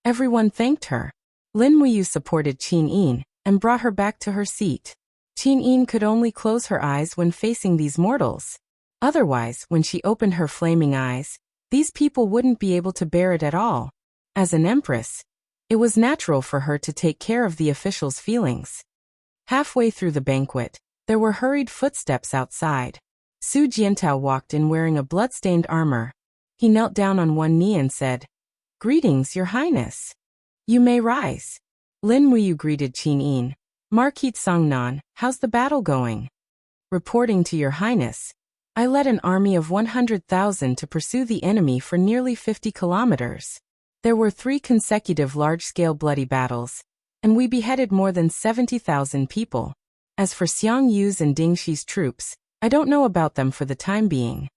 Everyone thanked her. Lin Muyu supported Qin Yin and brought her back to her seat. Qin Yin could only close her eyes when facing these mortals. Otherwise, when she opened her flaming eyes, these people wouldn't be able to bear it at all. As an empress, it was natural for her to take care of the officials' feelings. Halfway through the banquet, there were hurried footsteps outside. Su Jiantao walked in wearing a blood-stained armor. He knelt down on one knee and said, "Greetings, Your Highness. You may rise." Lin Muyu greeted Qin Yin. "Marquis Songnan, how's the battle going?" "Reporting to Your Highness. I led an army of 100,000 to pursue the enemy for nearly 50 kilometers. There were 3 consecutive large-scale bloody battles, and we beheaded more than 70,000 people. As for Xiang Yu's and Ding Shi's troops, I don't know about them for the time being."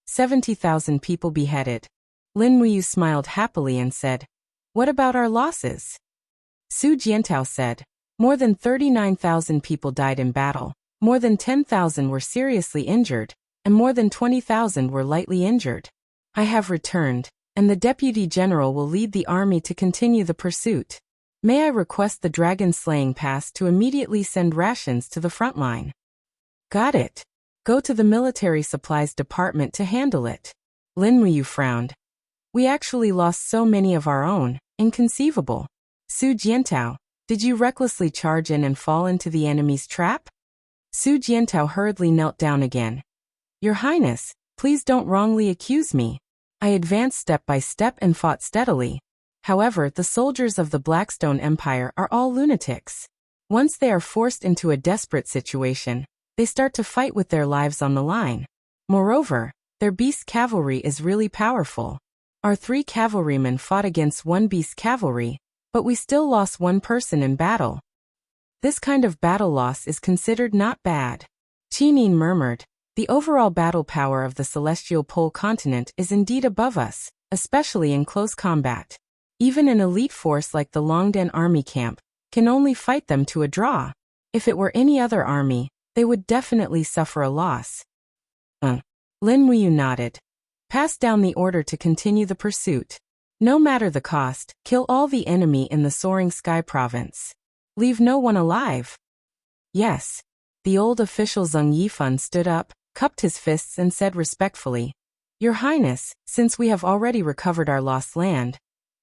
70,000 people beheaded. Lin Muyu smiled happily and said, "What about our losses?" Su Jiantao said, "More than 39,000 people died in battle. More than 10,000 were seriously injured, and more than 20,000 were lightly injured. I have returned, and the Deputy General will lead the army to continue the pursuit. May I request the Dragon Slaying Pass to immediately send rations to the front line?" "Got it. Go to the Military Supplies Department to handle it." Lin Muyu frowned. "We actually lost so many of our own, inconceivable. Su Jiantao, did you recklessly charge in and fall into the enemy's trap?" Su Jiantao hurriedly knelt down again. "Your Highness, please don't wrongly accuse me. I advanced step by step and fought steadily. However, the soldiers of the Blackstone Empire are all lunatics. Once they are forced into a desperate situation, they start to fight with their lives on the line. Moreover, their beast cavalry is really powerful. Our 3 cavalrymen fought against 1 beast cavalry, but we still lost 1 person in battle. This kind of battle loss is considered not bad." Qin Yin murmured, "The overall battle power of the Celestial Pole continent is indeed above us, especially in close combat. Even an elite force like the Longdan army camp can only fight them to a draw. If it were any other army, they would definitely suffer a loss." Lin Muyu nodded. "Pass down the order to continue the pursuit. No matter the cost, kill all the enemy in the Soaring Sky Province. Leave no one alive." "Yes." The old official Zheng Yifan stood up, cupped his fists and said respectfully, "Your Highness, since we have already recovered our lost land,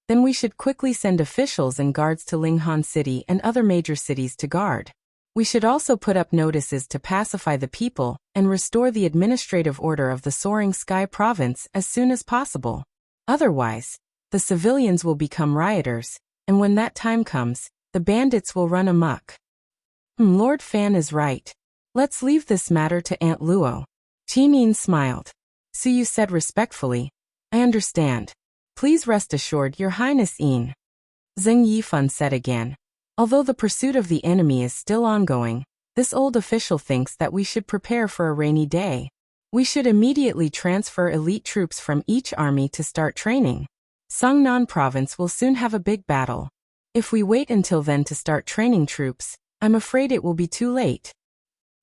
then we should quickly send officials and guards to Linghan City and other major cities to guard. We should also put up notices to pacify the people and restore the administrative order of the Soaring Sky Province as soon as possible. Otherwise, the civilians will become rioters, and when that time comes, the bandits will run amok." Lord Fan is right. Let's leave this matter to Aunt Luo." Qin Yin smiled. Su said respectfully, "I understand. Please rest assured, Your Highness Yin." Zheng Yifan said again, "Although the pursuit of the enemy is still ongoing, this old official thinks that we should prepare for a rainy day. We should immediately transfer elite troops from each army to start training. Songnan Province will soon have a big battle. If we wait until then to start training troops, I'm afraid it will be too late."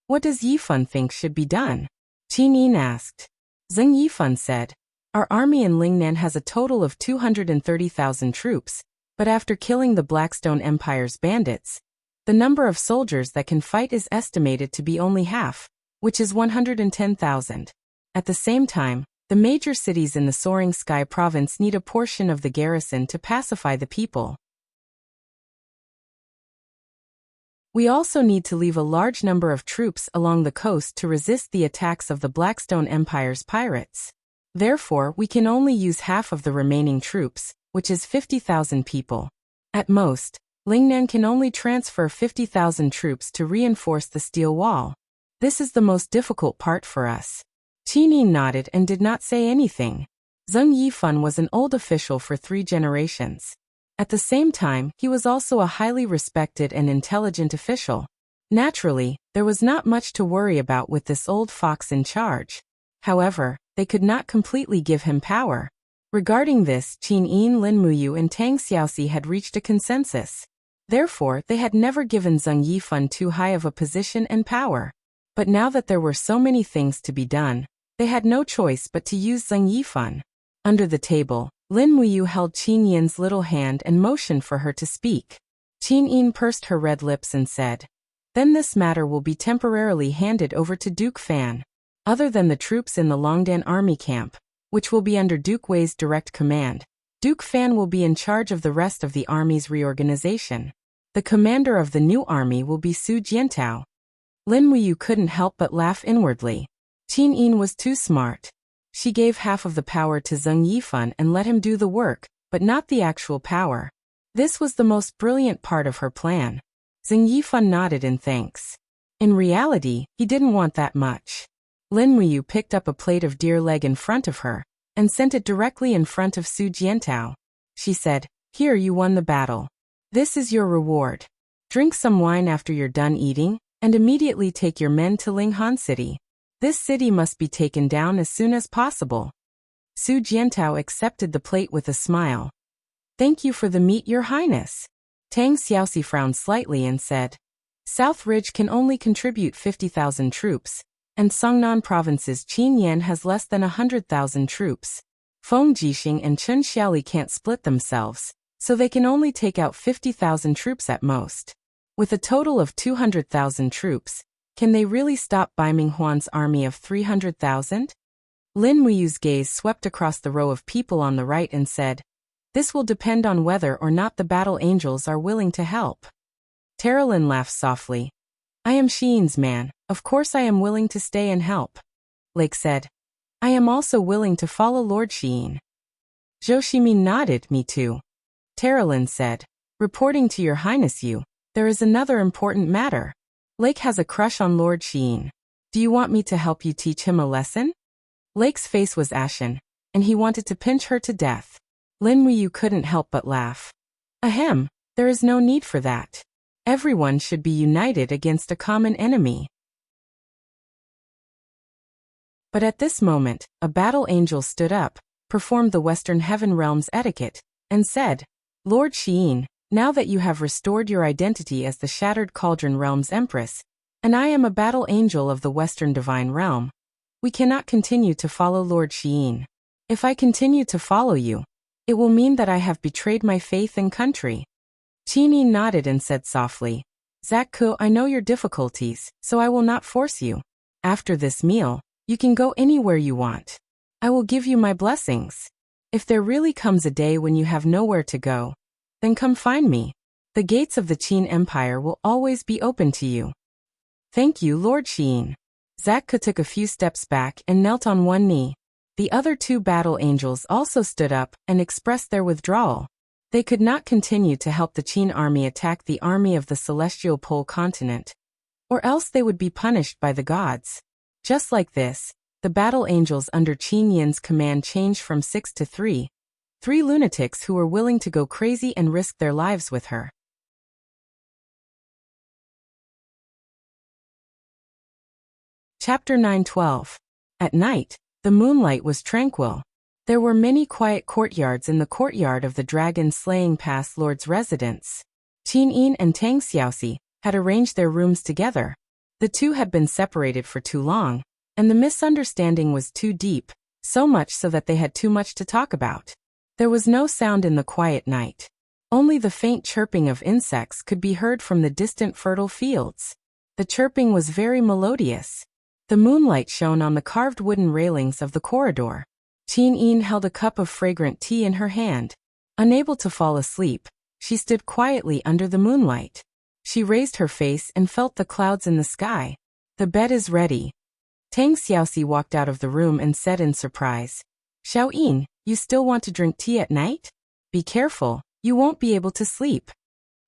"What does Yifan think should be done?" Qin Yin asked. Zheng Yifan said, "Our army in Lingnan has a total of 230,000 troops, but after killing the Blackstone Empire's bandits, the number of soldiers that can fight is estimated to be only half, which is 110,000. At the same time, the major cities in the Soaring Sky Province need a portion of the garrison to pacify the people. We also need to leave a large number of troops along the coast to resist the attacks of the Blackstone Empire's pirates. Therefore, we can only use half of the remaining troops, which is 50,000 people. At most, Lingnan can only transfer 50,000 troops to reinforce the steel wall. This is the most difficult part for us." Qin Yin nodded and did not say anything. Zheng Yifan was an old official for 3 generations. At the same time, he was also a highly respected and intelligent official. Naturally, there was not much to worry about with this old fox in charge. However, they could not completely give him power. Regarding this, Qin Yin, Lin Muyu and Tang Xiaoxi had reached a consensus. Therefore, they had never given Zheng Yifan too high of a position and power. But now that there were so many things to be done, they had no choice but to use Zheng Yifan. Under the table, Lin Muyu held Qin Yin's little hand and motioned for her to speak. Qin Yin pursed her red lips and said, "Then this matter will be temporarily handed over to Duke Fan. Other than the troops in the Longdan army camp, which will be under Duke Wei's direct command, Duke Fan will be in charge of the rest of the army's reorganization. The commander of the new army will be Su Jiantao." Lin Muyu couldn't help but laugh inwardly. Qin Yin was too smart. She gave half of the power to Zheng Yifan and let him do the work, but not the actual power. This was the most brilliant part of her plan. Zheng Yifan nodded in thanks. In reality, he didn't want that much. Lin Muyu picked up a plate of deer leg in front of her, and sent it directly in front of Su Jiantao. She said, "Here, you won the battle. This is your reward. Drink some wine after you're done eating, and immediately take your men to Linghan City. This city must be taken down as soon as possible." Su Jiantao accepted the plate with a smile. "Thank you for the meat, Your Highness." Tang Xiaoxi frowned slightly and said, "South Ridge can only contribute 50,000 troops, and Songnan Province's Qinyan has less than 100,000 troops. Feng Jixing and Chen Xiaoli can't split themselves, so they can only take out 50,000 troops at most. With a total of 200,000 troops, can they really stop Bai Minghuan's army of 300,000? Lin Muyu's gaze swept across the row of people on the right and said, "This will depend on whether or not the battle angels are willing to help." Terralin laughed softly. "I am Sheen's man, of course I am willing to stay and help." Lake said, "I am also willing to follow Lord Sheen." Zhou Shimin nodded, "Me too." Terralin said, "Reporting to Your Highness there is another important matter. Lake has a crush on Lord Sheen. Do you want me to help you teach him a lesson?" Lake's face was ashen, and he wanted to pinch her to death. Lin Muyu couldn't help but laugh. "Ahem, there is no need for that. Everyone should be united against a common enemy." But at this moment, a battle angel stood up, performed the Western Heaven Realm's etiquette, and said, "Lord Sheen, now that you have restored your identity as the Shattered Cauldron Realm's Empress, and I am a battle angel of the Western Divine Realm, we cannot continue to follow Lord Sheen. If I continue to follow you, it will mean that I have betrayed my faith and country." Qin nodded and said softly, "Zhak Ku, I know your difficulties, so I will not force you. After this meal, you can go anywhere you want. I will give you my blessings. If there really comes a day when you have nowhere to go, then come find me. The gates of the Qin Empire will always be open to you." "Thank you, Lord Sheen." Zhak Ku took a few steps back and knelt on one knee. The other two battle angels also stood up and expressed their withdrawal. They could not continue to help the Qin army attack the army of the celestial pole continent, or else they would be punished by the gods. Just like this, the battle angels under Qin Yin's command changed from 6 to 3. 3 lunatics who were willing to go crazy and risk their lives with her. Chapter 9:12. At night, the moonlight was tranquil. There were many quiet courtyards in the courtyard of the dragon-slaying past lord's residence. Qin Yin and Tang Xiaoxi had arranged their rooms together. The two had been separated for too long, and the misunderstanding was too deep, so much so that they had too much to talk about. There was no sound in the quiet night. Only the faint chirping of insects could be heard from the distant fertile fields. The chirping was very melodious. The moonlight shone on the carved wooden railings of the corridor. Qin Yin held a cup of fragrant tea in her hand. Unable to fall asleep, she stood quietly under the moonlight. She raised her face and felt the clouds in the sky. "The bed is ready." Tang Xiaoxi walked out of the room and said in surprise, "Xiao Yin, you still want to drink tea at night? Be careful, you won't be able to sleep."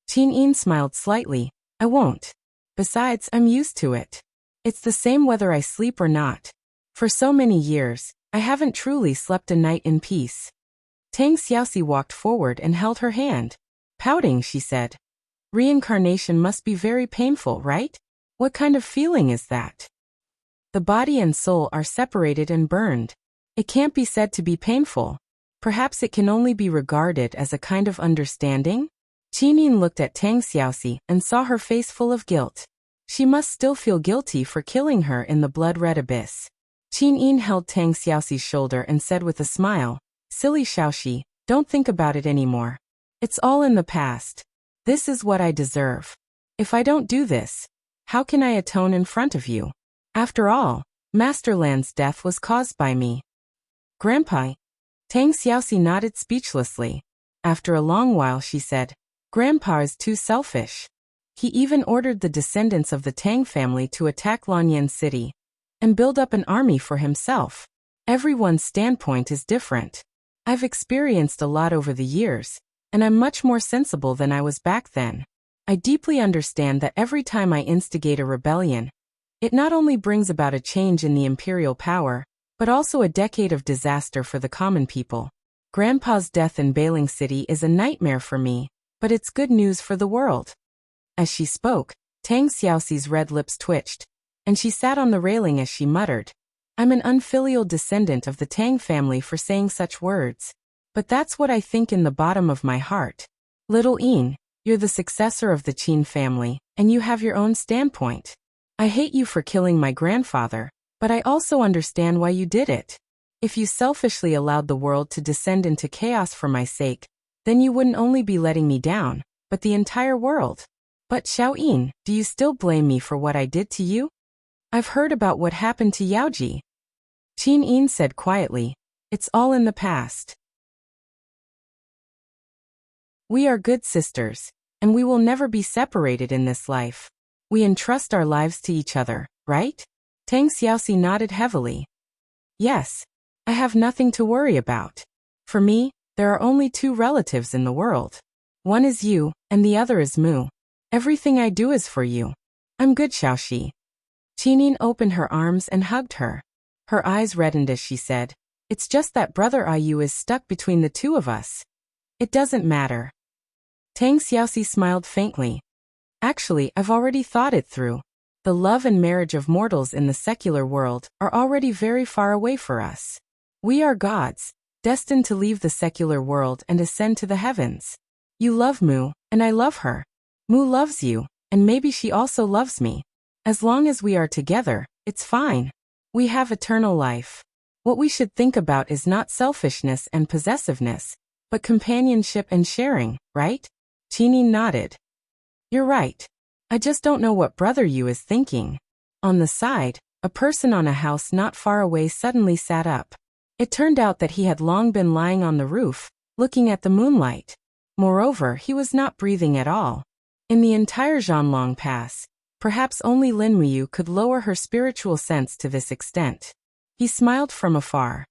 Qin Yin smiled slightly. "I won't. Besides, I'm used to it. It's the same whether I sleep or not. For so many years, I haven't truly slept a night in peace." Tang Xiaoxi walked forward and held her hand. Pouting, she said, "Reincarnation must be very painful, right? What kind of feeling is that? The body and soul are separated and burned. It can't be said to be painful. Perhaps it can only be regarded as a kind of understanding?" Qin Yin looked at Tang Xiaoxi and saw her face full of guilt. She must still feel guilty for killing her in the blood-red abyss. Qin Yin held Tang Xiaoxi's shoulder and said with a smile, "Silly Xiaoxi, don't think about it anymore. It's all in the past. This is what I deserve. If I don't do this, how can I atone in front of you? After all, Masterland's death was caused by me." "Grandpa." Tang Xiaoxi nodded speechlessly. After a long while she said, "Grandpa is too selfish. He even ordered the descendants of the Tang family to attack Lanyan City and build up an army for himself. Everyone's standpoint is different. I've experienced a lot over the years, and I'm much more sensible than I was back then. I deeply understand that every time I instigate a rebellion, it not only brings about a change in the imperial power, but also a decade of disaster for the common people. Grandpa's death in Bailing City is a nightmare for me, but it's good news for the world. As she spoke, Tang Xiaoxi's red lips twitched, and she sat on the railing as she muttered, I'm an unfilial descendant of the Tang family for saying such words, but that's what I think in the bottom of my heart. Little Yin, you're the successor of the Qin family, and you have your own standpoint. I hate you for killing my grandfather, but I also understand why you did it. If you selfishly allowed the world to descend into chaos for my sake, then you wouldn't only be letting me down, but the entire world. But Xiaoyin, do you still blame me for what I did to you? I've heard about what happened to Yaoji. Qin Yin said quietly, it's all in the past. We are good sisters, and we will never be separated in this life. We entrust our lives to each other, right? Tang Xiaoxi nodded heavily. Yes. I have nothing to worry about. For me, there are only two relatives in the world. One is you, and the other is Mu. Everything I do is for you. I'm good, Xiaoxi. Qinin opened her arms and hugged her. Her eyes reddened as she said, it's just that Brother Ayu is stuck between the two of us. It doesn't matter. Tang Xiaoxi smiled faintly. Actually, I've already thought it through. The love and marriage of mortals in the secular world are already very far away for us. We are gods, destined to leave the secular world and ascend to the heavens. You love Mu, and I love her. Mu loves you, and maybe she also loves me. As long as we are together, it's fine. We have eternal life. What we should think about is not selfishness and possessiveness, but companionship and sharing, right? Qinin nodded. You're right. I just don't know what Brother Yu is thinking. On the side, a person on a house not far away suddenly sat up. It turned out that he had long been lying on the roof, looking at the moonlight. Moreover, he was not breathing at all. In the entire Zhanlong Pass, perhaps only Lin Muyu could lower her spiritual sense to this extent. He smiled from afar.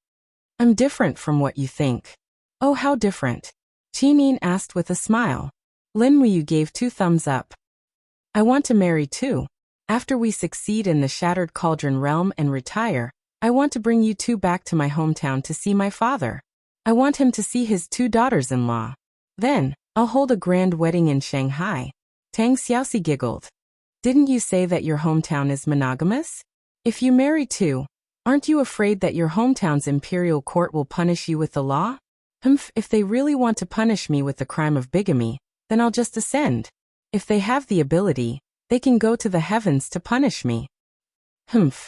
I'm different from what you think. Oh, how different? Qinin asked with a smile. Lin Muyu gave 2 thumbs up. I want to marry too. After we succeed in the Shattered Cauldron realm and retire, I want to bring you 2 back to my hometown to see my father. I want him to see his 2 daughters-in-law. Then, I'll hold a grand wedding in Shanghai. Tang Xiaoxi giggled. Didn't you say that your hometown is monogamous? If you marry too, aren't you afraid that your hometown's imperial court will punish you with the law? If they really want to punish me with the crime of bigamy, then I'll just ascend. If they have the ability, they can go to the heavens to punish me. Qin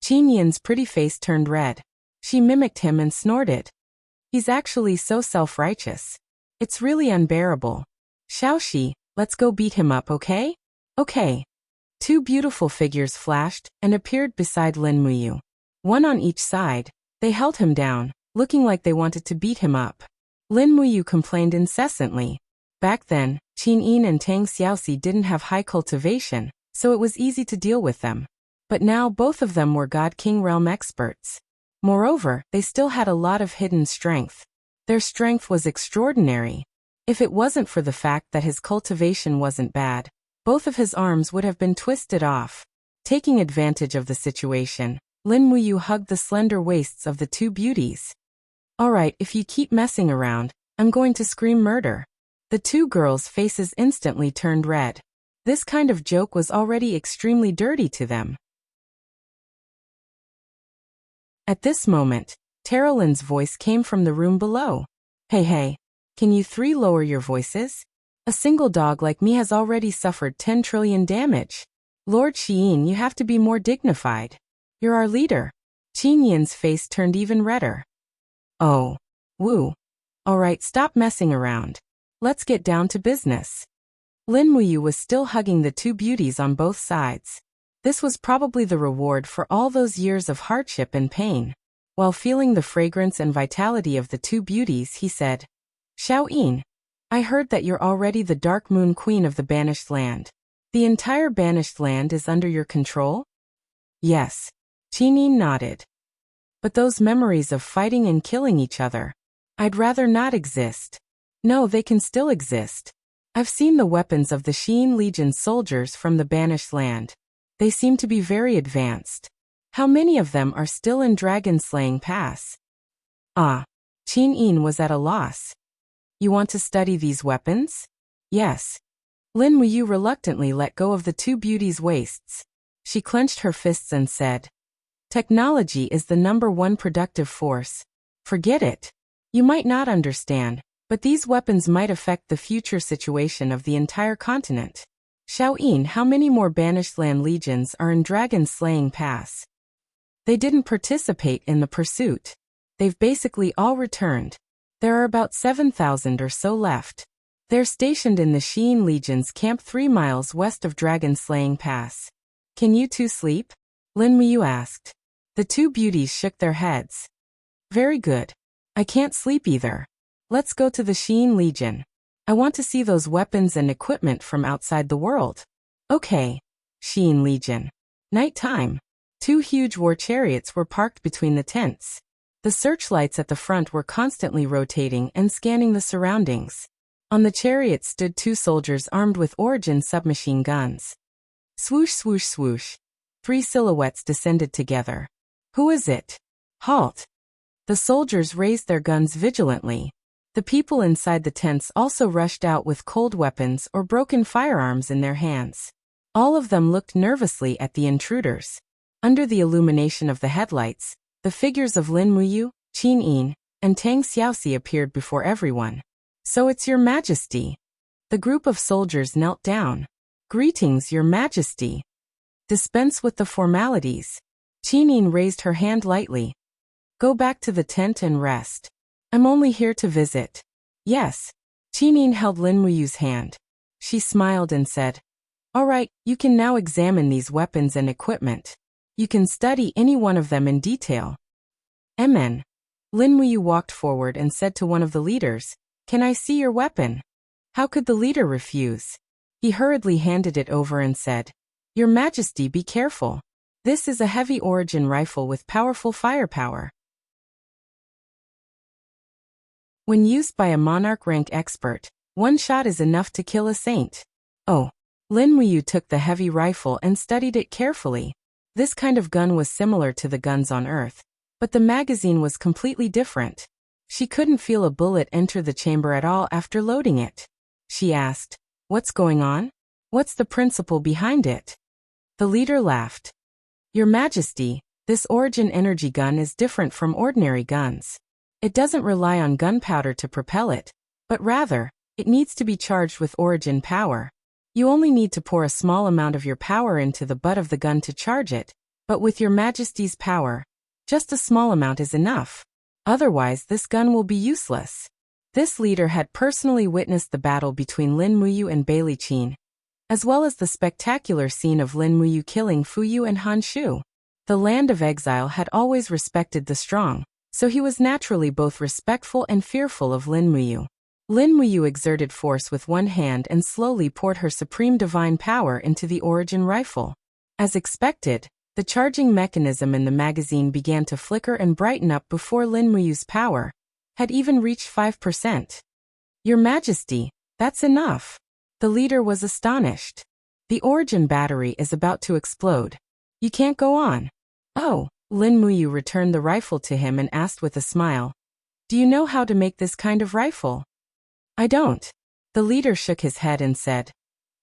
Yin's pretty face turned red. She mimicked him and snorted. He's actually so self-righteous. It's really unbearable. Xiaoxi, let's go beat him up, okay? Okay. 2 beautiful figures flashed and appeared beside Lin Muyu. One on each side, they held him down, looking like they wanted to beat him up. Lin Muyu complained incessantly. Back then, Qin Yin and Tang Xiaoxi didn't have high cultivation, so it was easy to deal with them. But now both of them were God King realm experts. Moreover, they still had a lot of hidden strength. Their strength was extraordinary. If it wasn't for the fact that his cultivation wasn't bad, both of his arms would have been twisted off. Taking advantage of the situation, Lin Muyu hugged the slender waists of the 2 beauties. Alright, if you keep messing around, I'm going to scream murder. The 2 girls' faces instantly turned red. This kind of joke was already extremely dirty to them. At this moment, Terolin's voice came from the room below. Hey, can you 3 lower your voices? A single dog like me has already suffered 10 trillion damage. Lord Xiyin, you have to be more dignified. You're our leader. Qin Yin's face turned even redder. Oh. Woo. Alright, stop messing around. Let's get down to business. Lin Muyu was still hugging the 2 beauties on both sides. This was probably the reward for all those years of hardship and pain. While feeling the fragrance and vitality of the 2 beauties, he said, Xiaoyin, I heard that you're already the Dark Moon Queen of the Banished Land. The entire banished land is under your control? Yes. Qin nodded. But those memories of fighting and killing each other. I'd rather not exist. No, they can still exist. I've seen the weapons of the Xin Legion soldiers from the banished land. They seem to be very advanced. How many of them are still in Dragon-Slaying Pass? Ah. Qin was at a loss. You want to study these weapons? Yes. Lin Muyu reluctantly let go of the two beauties' waists. She clenched her fists and said, Technology is the #1 productive force. Forget it. You might not understand, but these weapons might affect the future situation of the entire continent. Xiaoyin, how many more banished land legions are in Dragon-Slaying Pass? They didn't participate in the pursuit. They've basically all returned. There are about 7,000 or so left. They're stationed in the Xin Legion's camp 3 miles west of Dragon-Slaying Pass. Can you two sleep? Lin Muyu asked. The two beauties shook their heads. Very good. I can't sleep either. Let's go to the Xin Legion. I want to see those weapons and equipment from outside the world. Okay. Xin Legion. Nighttime. 2 huge war chariots were parked between the tents. The searchlights at the front were constantly rotating and scanning the surroundings. On the chariot stood 2 soldiers armed with Origin submachine guns. Swoosh, swoosh, swoosh. 3 silhouettes descended together. Who is it? Halt. The soldiers raised their guns vigilantly. The people inside the tents also rushed out with cold weapons or broken firearms in their hands. All of them looked nervously at the intruders. Under the illumination of the headlights, the figures of Lin Muyu, Qin and Tang Xiaoxi appeared before everyone. So it's your majesty. The group of soldiers knelt down. Greetings, your majesty. Dispense with the formalities. Qin raised her hand lightly. Go back to the tent and rest. I'm only here to visit. Yes. Qin held Lin Muyu's hand. She smiled and said, All right, you can now examine these weapons and equipment. You can study any one of them in detail. Amen. Lin Muyu walked forward and said to one of the leaders, Can I see your weapon? How could the leader refuse? He hurriedly handed it over and said, Your Majesty, be careful. This is a heavy Origin rifle with powerful firepower. When used by a monarch rank expert, 1 shot is enough to kill a saint. Oh. Lin Muyu took the heavy rifle and studied it carefully. This kind of gun was similar to the guns on Earth, but the magazine was completely different. She couldn't feel a bullet enter the chamber at all after loading it. She asked, What's going on? What's the principle behind it? The leader laughed. Your Majesty, this Origin energy gun is different from ordinary guns. It doesn't rely on gunpowder to propel it, but rather, it needs to be charged with Origin power. You only need to pour a small amount of your power into the butt of the gun to charge it, but with your Majesty's power, just a small amount is enough. Otherwise, this gun will be useless. This leader had personally witnessed the battle between Lin Muyu and Bailey Qin, as well as the spectacular scene of Lin Muyu killing Fu Yu and Han Shu. The land of exile had always respected the strong, so he was naturally both respectful and fearful of Lin Muyu. Lin Muyu exerted force with one hand and slowly poured her supreme divine power into the Origin rifle. As expected, the charging mechanism in the magazine began to flicker and brighten up before Lin Muyu's power had even reached 5%. Your Majesty, that's enough. The leader was astonished. The Origin battery is about to explode. You can't go on. Oh, Lin Muyu returned the rifle to him and asked with a smile, Do you know how to make this kind of rifle? I don't. The leader shook his head and said,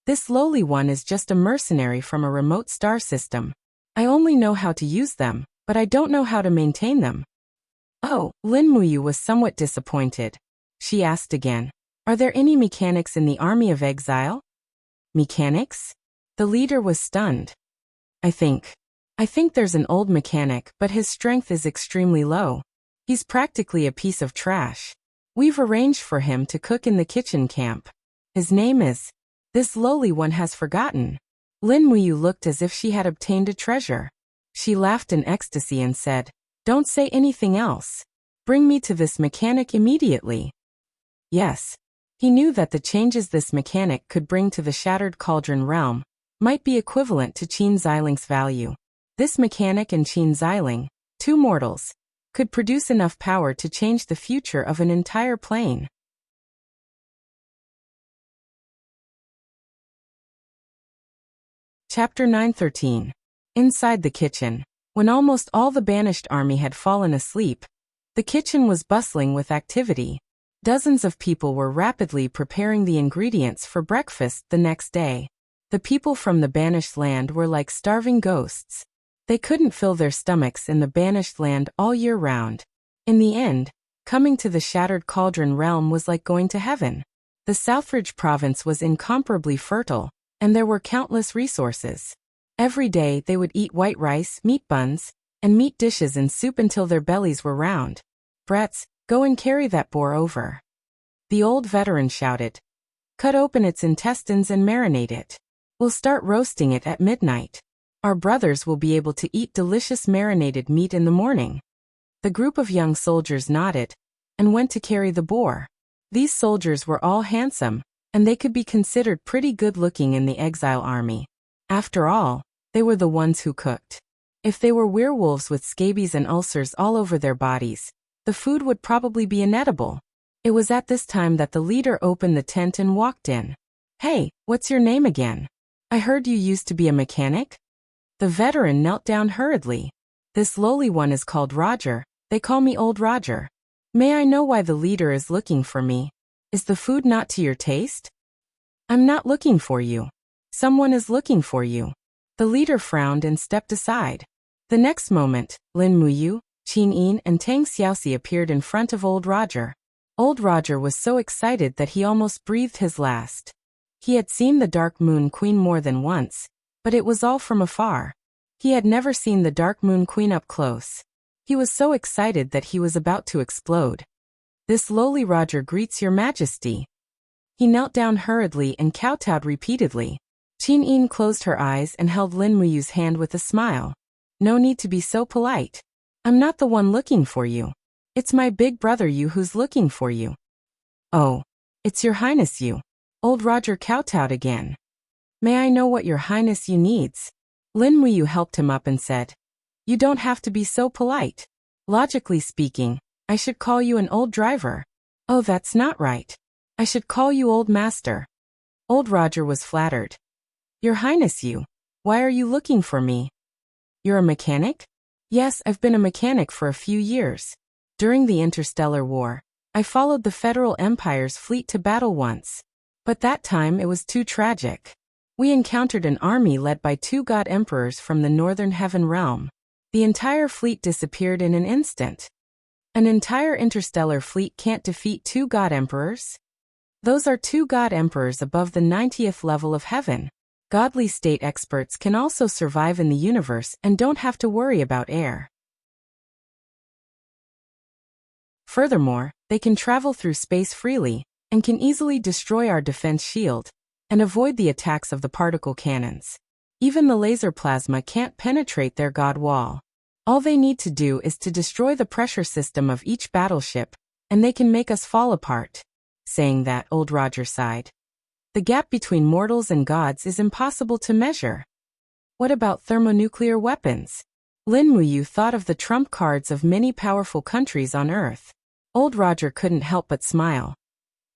This lowly one is just a mercenary from a remote star system. I only know how to use them, but I don't know how to maintain them. Oh, Lin Muyu was somewhat disappointed. She asked again, Are there any mechanics in the army of exile? Mechanics? The leader was stunned. I think there's an old mechanic, but his strength is extremely low. He's practically a piece of trash. We've arranged for him to cook in the kitchen camp. His name is... This lowly one has forgotten. Lin Muyu looked as if she had obtained a treasure. She laughed in ecstasy and said, Don't say anything else. Bring me to this mechanic immediately. Yes. He knew that the changes this mechanic could bring to the Shattered Cauldron realm might be equivalent to Qin Xiling's value. This mechanic and Qin Xiling, two mortals, could produce enough power to change the future of an entire plane. Chapter 913. Inside the kitchen. When almost all the banished army had fallen asleep, the kitchen was bustling with activity. Dozens of people were rapidly preparing the ingredients for breakfast the next day. The people from the banished land were like starving ghosts. They couldn't fill their stomachs in the banished land all year round. In the end, coming to the Shattered Cauldron realm was like going to heaven. The Southridge province was incomparably fertile, and there were countless resources. Every day they would eat white rice, meat buns, and meat dishes in soup until their bellies were round. "Brats, go and carry that boar over." The old veteran shouted. "Cut open its intestines and marinate it. We'll start roasting it at midnight. Our brothers will be able to eat delicious marinated meat in the morning." The group of young soldiers nodded and went to carry the boar. These soldiers were all handsome, and they could be considered pretty good-looking in the exile army. After all, they were the ones who cooked. If they were werewolves with scabies and ulcers all over their bodies, the food would probably be inedible. It was at this time that the leader opened the tent and walked in. "Hey, what's your name again? I heard you used to be a mechanic?" The veteran knelt down hurriedly. "This lowly one is called Roger. They call me Old Roger. May I know why the leader is looking for me? Is the food not to your taste?" "I'm not looking for you. Someone is looking for you." The leader frowned and stepped aside. The next moment, Lin Muyu, Qin Yin, and Tang Xiaoxi appeared in front of Old Roger. Old Roger was so excited that he almost breathed his last. He had seen the Dark Moon Queen more than once, but it was all from afar. He had never seen the Dark Moon Queen up close. He was so excited that he was about to explode. "This lowly Roger greets your majesty." He knelt down hurriedly and kowtowed repeatedly. Qin Yin closed her eyes and held Lin Muyu's hand with a smile. "No need to be so polite. I'm not the one looking for you. It's my big brother Yu who's looking for you." "Oh, it's your highness Yu." Old Roger kowtowed again. "May I know what your highness Yu needs?" Lin Muyu helped him up and said, "You don't have to be so polite. Logically speaking, I should call you an old driver." "Oh, that's not right. I should call you old master." Old Roger was flattered. "Your highness Yu, why are you looking for me?" "You're a mechanic?" "Yes, I've been a mechanic for a few years. During the Interstellar War, I followed the Federal Empire's fleet to battle once. But that time it was too tragic. We encountered an army led by two god emperors from the Northern Heaven realm. The entire fleet disappeared in an instant." "An entire interstellar fleet can't defeat two god emperors?" "Those are two god emperors above the 90th level of heaven. Godly state experts can also survive in the universe and don't have to worry about air. Furthermore, they can travel through space freely, and can easily destroy our defense shield, and avoid the attacks of the particle cannons. Even the laser plasma can't penetrate their god wall. All they need to do is to destroy the pressure system of each battleship, and they can make us fall apart." Saying that, Old Roger sighed. "The gap between mortals and gods is impossible to measure." "What about thermonuclear weapons?" Lin Muyu thought of the trump cards of many powerful countries on Earth. Old Roger couldn't help but smile.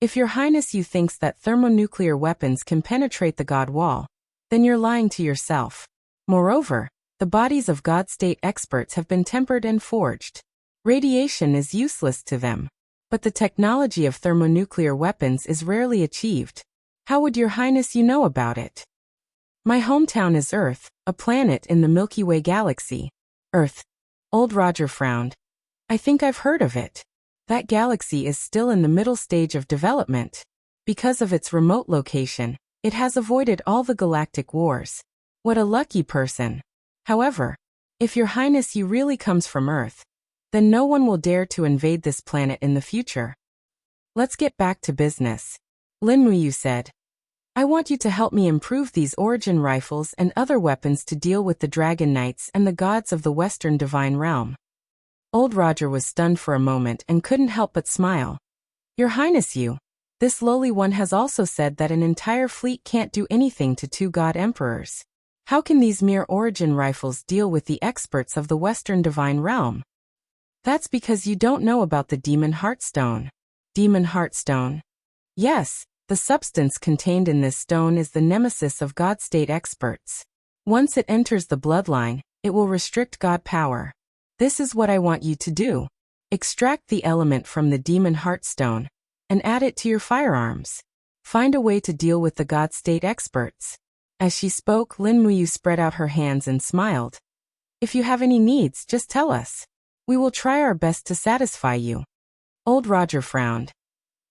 "If your highness Yu thinks that thermonuclear weapons can penetrate the god wall, then you're lying to yourself. Moreover, the bodies of god state experts have been tempered and forged. Radiation is useless to them. But the technology of thermonuclear weapons is rarely achieved. How would your highness Yu know about it?" "My hometown is Earth, a planet in the Milky Way galaxy." "Earth?" Old Roger frowned. "I think I've heard of it. That galaxy is still in the middle stage of development. Because of its remote location, it has avoided all the galactic wars. What a lucky person. However, if your highness Yu really comes from Earth, then no one will dare to invade this planet in the future. Let's get back to business." Lin Muyu said. "I want you to help me improve these origin rifles and other weapons to deal with the Dragon Knights and the gods of the Western Divine Realm." Old Roger was stunned for a moment and couldn't help but smile. "Your highness Yu, This lowly one has also said that an entire fleet can't do anything to two god emperors. How can these mere origin rifles deal with the experts of the Western Divine Realm? That's because you don't know about the Demon Heartstone. Demon Heartstone. Yes, the substance contained in this stone is the nemesis of God state experts. Once it enters the bloodline, it will restrict God power. This is what I want you to do. Extract the element from the Demon Heartstone and add it to your firearms. Find a way to deal with the God state experts. As she spoke, Lin Muyu spread out her hands and smiled. If you have any needs, just tell us. We will try our best to satisfy you. Old Roger frowned.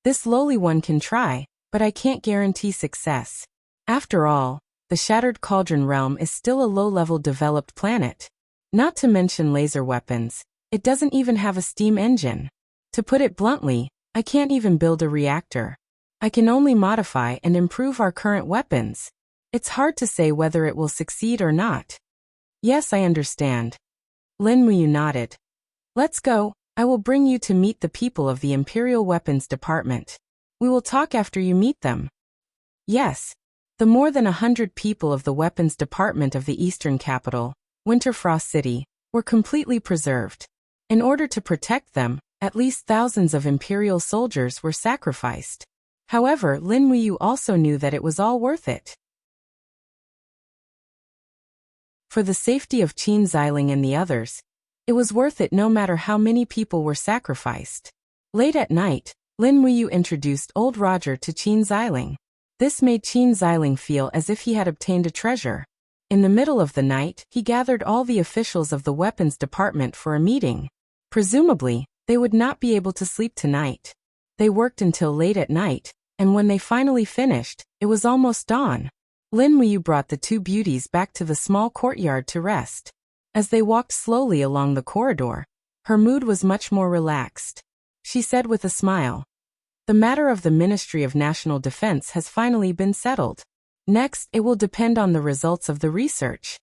This lowly one can try, but I can't guarantee success. After all, the Shattered Cauldron realm is still a low-level developed planet. Not to mention laser weapons, it doesn't even have a steam engine. To put it bluntly, I can't even build a reactor. I can only modify and improve our current weapons. It's hard to say whether it will succeed or not. Yes, I understand. Lin Muyu nodded. Let's go. I will bring you to meet the people of the Imperial Weapons Department. We will talk after you meet them. Yes. The more than 100 people of the Weapons Department of the Eastern Capital, Winterfrost City, were completely preserved. In order to protect them, at least thousands of Imperial soldiers were sacrificed. However, Lin Muyu also knew that it was all worth it. For the safety of Qin Xiling and the others, it was worth it no matter how many people were sacrificed. Late at night, Lin Muyu introduced Old Roger to Qin Xiling. This made Qin Xiling feel as if he had obtained a treasure. In the middle of the night, he gathered all the officials of the weapons department for a meeting. Presumably, they would not be able to sleep tonight. They worked until late at night, and when they finally finished, it was almost dawn. Lin Muyu brought the two beauties back to the small courtyard to rest. As they walked slowly along the corridor, her mood was much more relaxed. She said with a smile, "The matter of the Ministry of National Defense has finally been settled. Next, it will depend on the results of the research."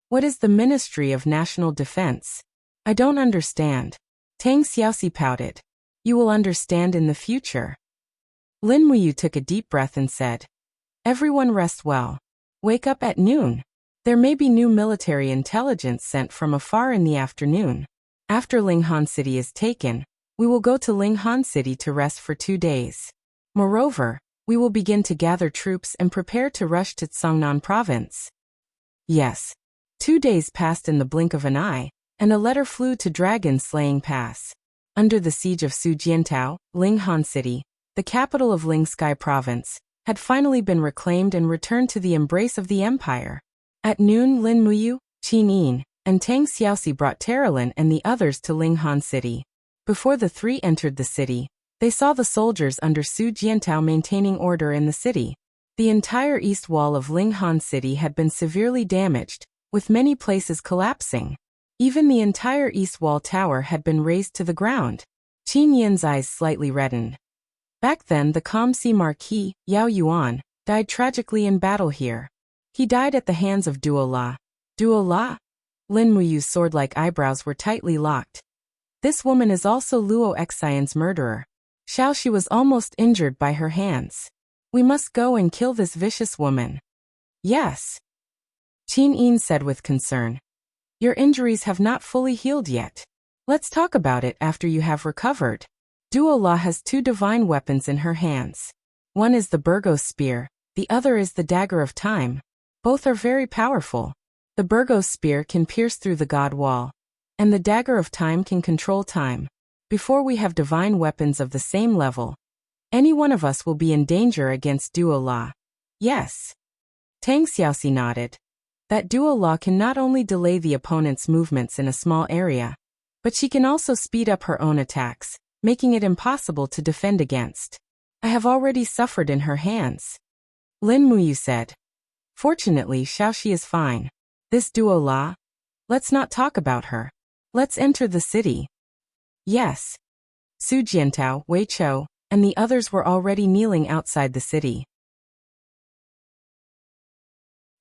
What is the Ministry of National Defense? I don't understand. Tang Xiaoxi pouted. You will understand in the future. Lin Muyu took a deep breath and said, "Everyone rest well. Wake up at noon. There may be new military intelligence sent from afar in the afternoon. After Linghan City is taken, we will go to Linghan City to rest for 2 days. Moreover, we will begin to gather troops and prepare to rush to Tsangnan province." Yes. 2 days passed in the blink of an eye, and a letter flew to Dragon Slaying Pass. Under the siege of Sujiantao, Linghan City, the capital of Lingsky province, had finally been reclaimed and returned to the embrace of the empire. At noon, Lin Muyu, Qin Yin, and Tang Xiaoxi brought Terralin and the others to Linghan City. Before the three entered the city, they saw the soldiers under Su Jiantao maintaining order in the city. The entire east wall of Linghan City had been severely damaged, with many places collapsing. Even the entire east wall tower had been razed to the ground. Qin Yin's eyes slightly reddened. Back then, the Kamsi Marquis, Yao Yuan, died tragically in battle here. He died at the hands of Duo La. Duo La? Lin Muyu's sword-like eyebrows were tightly locked. This woman is also Luo Xian's murderer. Xiaoxi was almost injured by her hands. We must go and kill this vicious woman. Yes. Qin Yin said with concern. Your injuries have not fully healed yet. Let's talk about it after you have recovered. Duo La has 2 divine weapons in her hands. One is the Burgos spear, the other is the dagger of time. Both are very powerful. The Burgos spear can pierce through the god wall, and the dagger of time can control time. Before we have divine weapons of the same level, any one of us will be in danger against Duo La. Yes. Tang Xiaoxi nodded. That Duo La can not only delay the opponent's movements in a small area, but she can also speed up her own attacks, making it impossible to defend against. I have already suffered in her hands. Lin Muyu said. Fortunately, Xiaoxi is fine. This Duo La? Let's not talk about her. Let's enter the city. Yes. Su Jiantao, Wei Chou, and the others were already kneeling outside the city.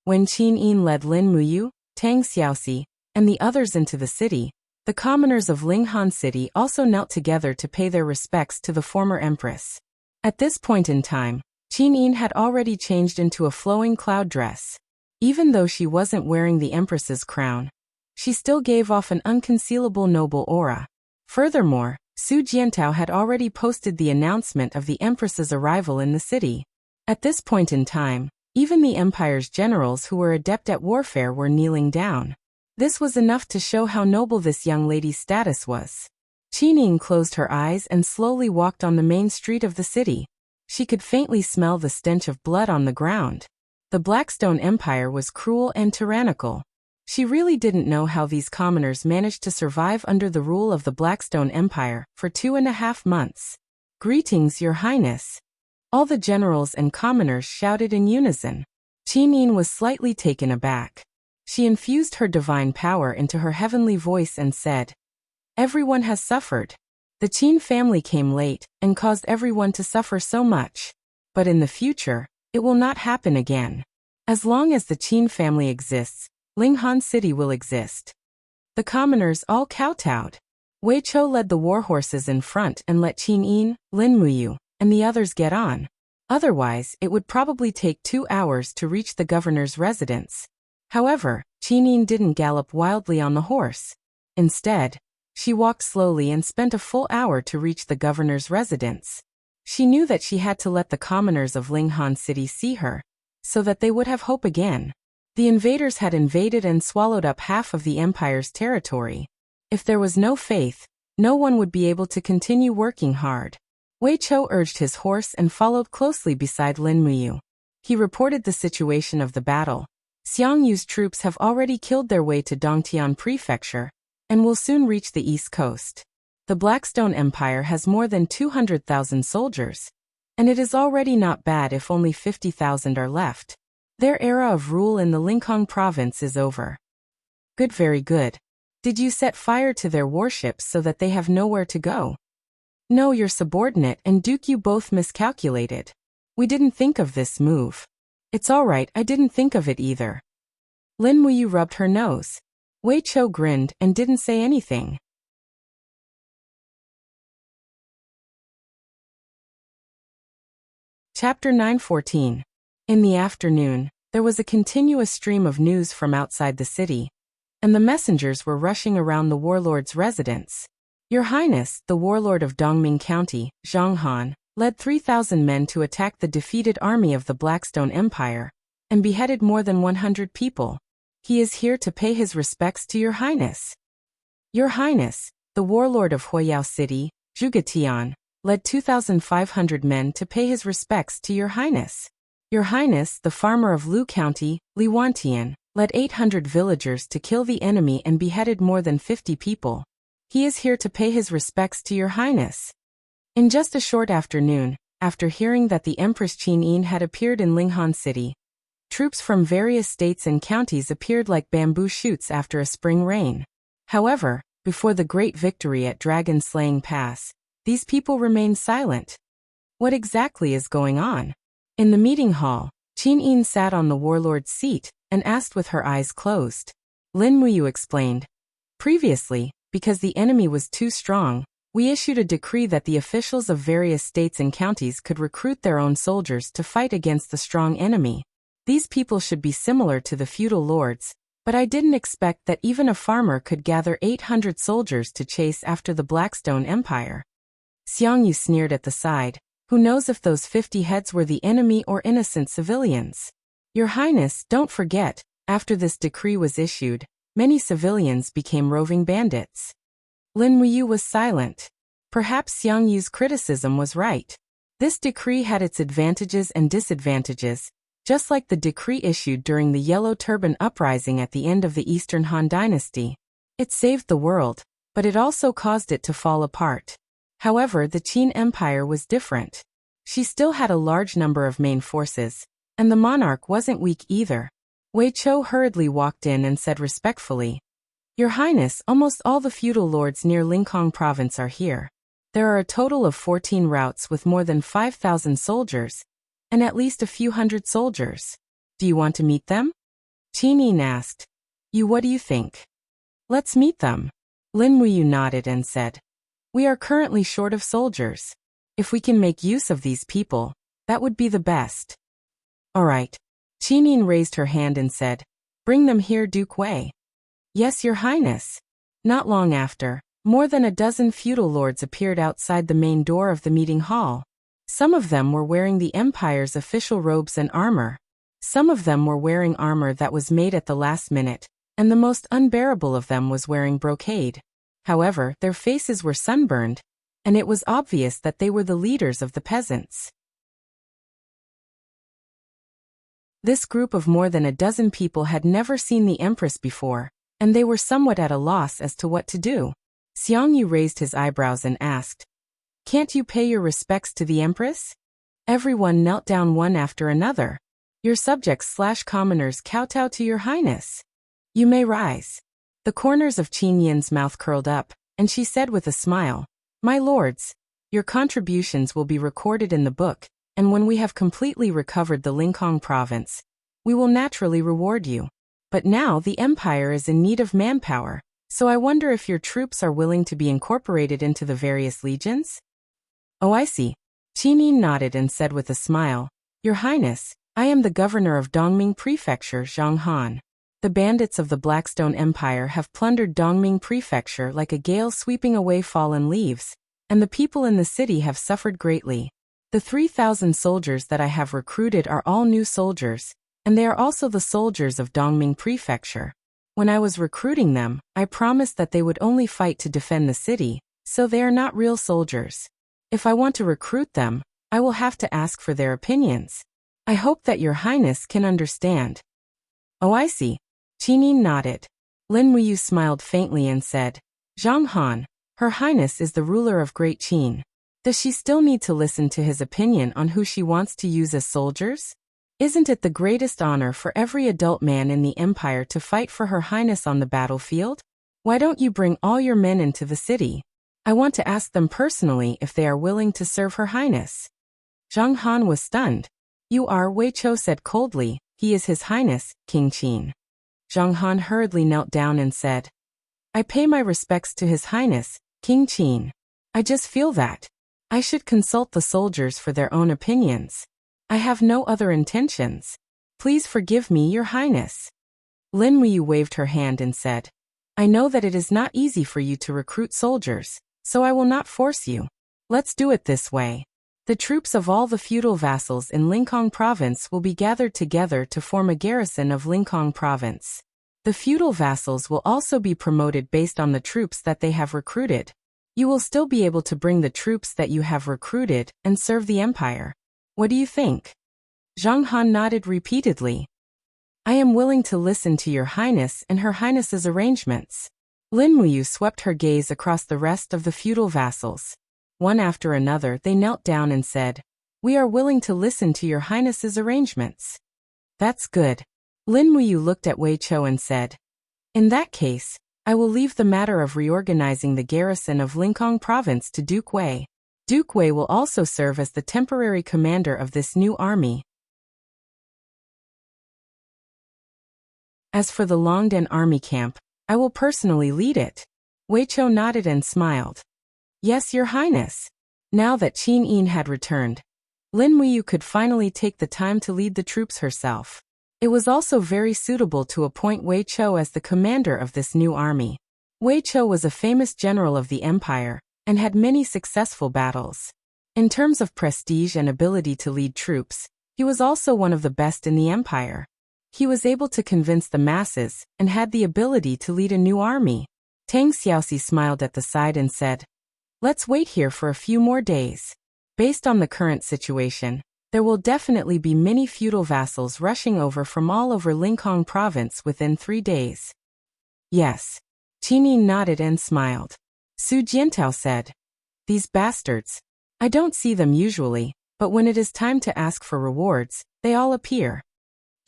When Qin Yin led Lin Muyu, Tang Xiaoxi, and the others into the city, the commoners of Linghan City also knelt together to pay their respects to the former empress. At this point in time, Qin Yin had already changed into a flowing cloud dress. Even though she wasn't wearing the empress's crown, she still gave off an unconcealable noble aura. Furthermore, Su Jiantao had already posted the announcement of the empress's arrival in the city. At this point in time, even the empire's generals who were adept at warfare were kneeling down. This was enough to show how noble this young lady's status was. Qin Yin closed her eyes and slowly walked on the main street of the city. She could faintly smell the stench of blood on the ground. The Blackstone Empire was cruel and tyrannical. She really didn't know how these commoners managed to survive under the rule of the Blackstone Empire for 2.5 months. "Greetings, Your Highness." All the generals and commoners shouted in unison. Qin Yin was slightly taken aback. She infused her divine power into her heavenly voice and said, "Everyone has suffered. The Qin family came late and caused everyone to suffer so much. But in the future, it will not happen again. As long as the Qin family exists, Linghan City will exist." The commoners all kowtowed. Wei Chou led the war horses in front and let Qin Yin, Lin Muyu, and the others get on. Otherwise, it would probably take 2 hours to reach the governor's residence. However, Qin Yin didn't gallop wildly on the horse. Instead, she walked slowly and spent a full hour to reach the governor's residence. She knew that she had to let the commoners of Linghan City see her, so that they would have hope again. The invaders had invaded and swallowed up half of the empire's territory. If there was no faith, no one would be able to continue working hard. Wei Chou urged his horse and followed closely beside Lin Muyu. He reported the situation of the battle. Xiang Yu's troops have already killed their way to Dongtian Prefecture, and will soon reach the east coast. The Blackstone Empire has more than 200,000 soldiers, and it is already not bad if only 50,000 are left. Their era of rule in the Linkhong province is over. Good, very good. Did you set fire to their warships so that they have nowhere to go? No, your subordinate and Duke Yu both miscalculated. We didn't think of this move. It's all right, I didn't think of it either. Lin Muyu rubbed her nose. Wei Chou grinned and didn't say anything. Chapter 9:14. In the afternoon, there was a continuous stream of news from outside the city, and the messengers were rushing around the warlord's residence. Your Highness, the warlord of Dongming County, Zhang Han, led 3,000 men to attack the defeated army of the Blackstone Empire, and beheaded more than 100 people. He is here to pay his respects to Your Highness. Your Highness, the warlord of Huiyao City, Zhuge Tian, led 2,500 men to pay his respects to Your Highness. Your Highness, the farmer of Lu County, Li Wantian, led 800 villagers to kill the enemy and beheaded more than 50 people. He is here to pay his respects to Your Highness. In just a short afternoon, after hearing that the Empress Qin Yin had appeared in Linghan City, troops from various states and counties appeared like bamboo shoots after a spring rain. However, before the great victory at Dragon Slaying Pass, these people remained silent. What exactly is going on? In the meeting hall, Qin Yin sat on the warlord's seat and asked with her eyes closed. Lin Muyu explained. Previously, because the enemy was too strong, we issued a decree that the officials of various states and counties could recruit their own soldiers to fight against the strong enemy. These people should be similar to the feudal lords, but I didn't expect that even a farmer could gather 800 soldiers to chase after the Blackstone Empire. Xiang Yu sneered at the side. Who knows if those 50 heads were the enemy or innocent civilians? Your Highness, don't forget, after this decree was issued, many civilians became roving bandits. Lin Muyu was silent. Perhaps Xiang Yu's criticism was right. This decree had its advantages and disadvantages, just like the decree issued during the Yellow Turban Uprising at the end of the Eastern Han Dynasty. It saved the world, but it also caused it to fall apart. However, the Qin Empire was different. She still had a large number of main forces, and the monarch wasn't weak either. Wei Chou hurriedly walked in and said respectfully, Your Highness, almost all the feudal lords near Linkhong province are here. There are a total of 14 routes with more than 5,000 soldiers, and at least a few hundred soldiers. Do you want to meet them? Qin Yin asked. What do you think? Let's meet them. Lin Muyu nodded and said, We are currently short of soldiers. If we can make use of these people, that would be the best. All right. Qinin raised her hand and said, "Bring them here, Duke Wei." "Yes, Your Highness." Not long after, more than a dozen feudal lords appeared outside the main door of the meeting hall. Some of them were wearing the Empire's official robes and armor. Some of them were wearing armor that was made at the last minute, and the most unbearable of them was wearing brocade. However, their faces were sunburned, and it was obvious that they were the leaders of the peasants. This group of more than a dozen people had never seen the Empress before, and they were somewhat at a loss as to what to do. Xiangyu raised his eyebrows and asked, "Can't you pay your respects to the Empress?" Everyone knelt down one after another. "Your subjects/commoners kowtow to Your Highness. You may rise." The corners of Qin Yin's mouth curled up, and she said with a smile, "My lords, your contributions will be recorded in the book, and when we have completely recovered the Lincoln province, we will naturally reward you. But now the Empire is in need of manpower, so I wonder if your troops are willing to be incorporated into the various legions?" "Oh, I see." Qinin nodded and said with a smile, "Your Highness, I am the governor of Dongming Prefecture, Zhang Han. The bandits of the Blackstone Empire have plundered Dongming Prefecture like a gale sweeping away fallen leaves, and the people in the city have suffered greatly. The 3,000 soldiers that I have recruited are all new soldiers, and they are also the soldiers of Dongming Prefecture. When I was recruiting them, I promised that they would only fight to defend the city, so they are not real soldiers. If I want to recruit them, I will have to ask for their opinions. I hope that Your Highness can understand." "Oh, I see." Qinin nodded. Lin Wuyu smiled faintly and said, "Zhang Han, Her Highness is the ruler of Great Qin. Does she still need to listen to his opinion on who she wants to use as soldiers? Isn't it the greatest honor for every adult man in the Empire to fight for Her Highness on the battlefield? Why don't you bring all your men into the city? I want to ask them personally if they are willing to serve Her Highness." Zhang Han was stunned. "You are," Wei Chou said coldly. "He is His Highness, King Qin." Zhang Han hurriedly knelt down and said, "I pay my respects to His Highness, King Qin. I just feel that I should consult the soldiers for their own opinions. I have no other intentions. Please forgive me, Your Highness." Lin Wuyu waved her hand and said, "I know that it is not easy for you to recruit soldiers, so I will not force you. Let's do it this way. The troops of all the feudal vassals in Lincoln Province will be gathered together to form a garrison of Lincoln Province. The feudal vassals will also be promoted based on the troops that they have recruited. You will still be able to bring the troops that you have recruited and serve the Empire. What do you think?" Zhang Han nodded repeatedly. "I am willing to listen to Your Highness and Her Highness's arrangements." Lin Wuyu swept her gaze across the rest of the feudal vassals. One after another they knelt down and said, "We are willing to listen to Your Highness's arrangements." "That's good." Lin Wuyu looked at Wei Chou and said, "In that case, I will leave the matter of reorganizing the garrison of Lincoln Province to Duke Wei. Duke Wei will also serve as the temporary commander of this new army. As for the Longden army camp, I will personally lead it." Wei Chou nodded and smiled. "Yes, Your Highness." Now that Qin Yin had returned, Lin Wuyu could finally take the time to lead the troops herself. It was also very suitable to appoint Wei Chou as the commander of this new army. Wei Chou was a famous general of the Empire, and had many successful battles. In terms of prestige and ability to lead troops, he was also one of the best in the Empire. He was able to convince the masses, and had the ability to lead a new army. Tang Xiaoxi smiled at the side and said, "Let's wait here for a few more days. Based on the current situation, there will definitely be many feudal vassals rushing over from all over Lincoln Province within 3 days." "Yes." Qinin nodded and smiled. Su Jiantao said, "These bastards. I don't see them usually, but when it is time to ask for rewards, they all appear."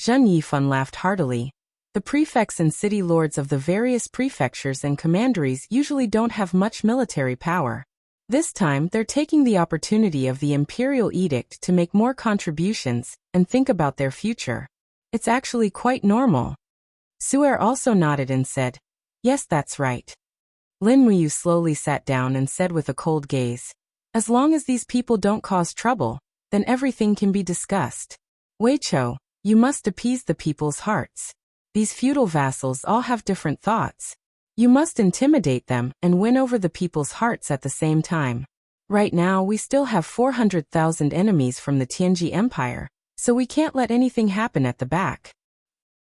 Zheng Yifan laughed heartily. The prefects and city lords of the various prefectures and commanderies usually don't have much military power. This time they're taking the opportunity of the imperial edict to make more contributions and think about their future. It's actually quite normal. Su'er also nodded and said, "Yes, that's right." Lin Wuyu slowly sat down and said with a cold gaze, As long as these people don't cause trouble, then everything can be discussed. Wei Chou, you must appease the people's hearts. These feudal vassals all have different thoughts. You must intimidate them and win over the people's hearts at the same time. Right now we still have 400,000 enemies from the Tianji Empire, so we can't let anything happen at the back.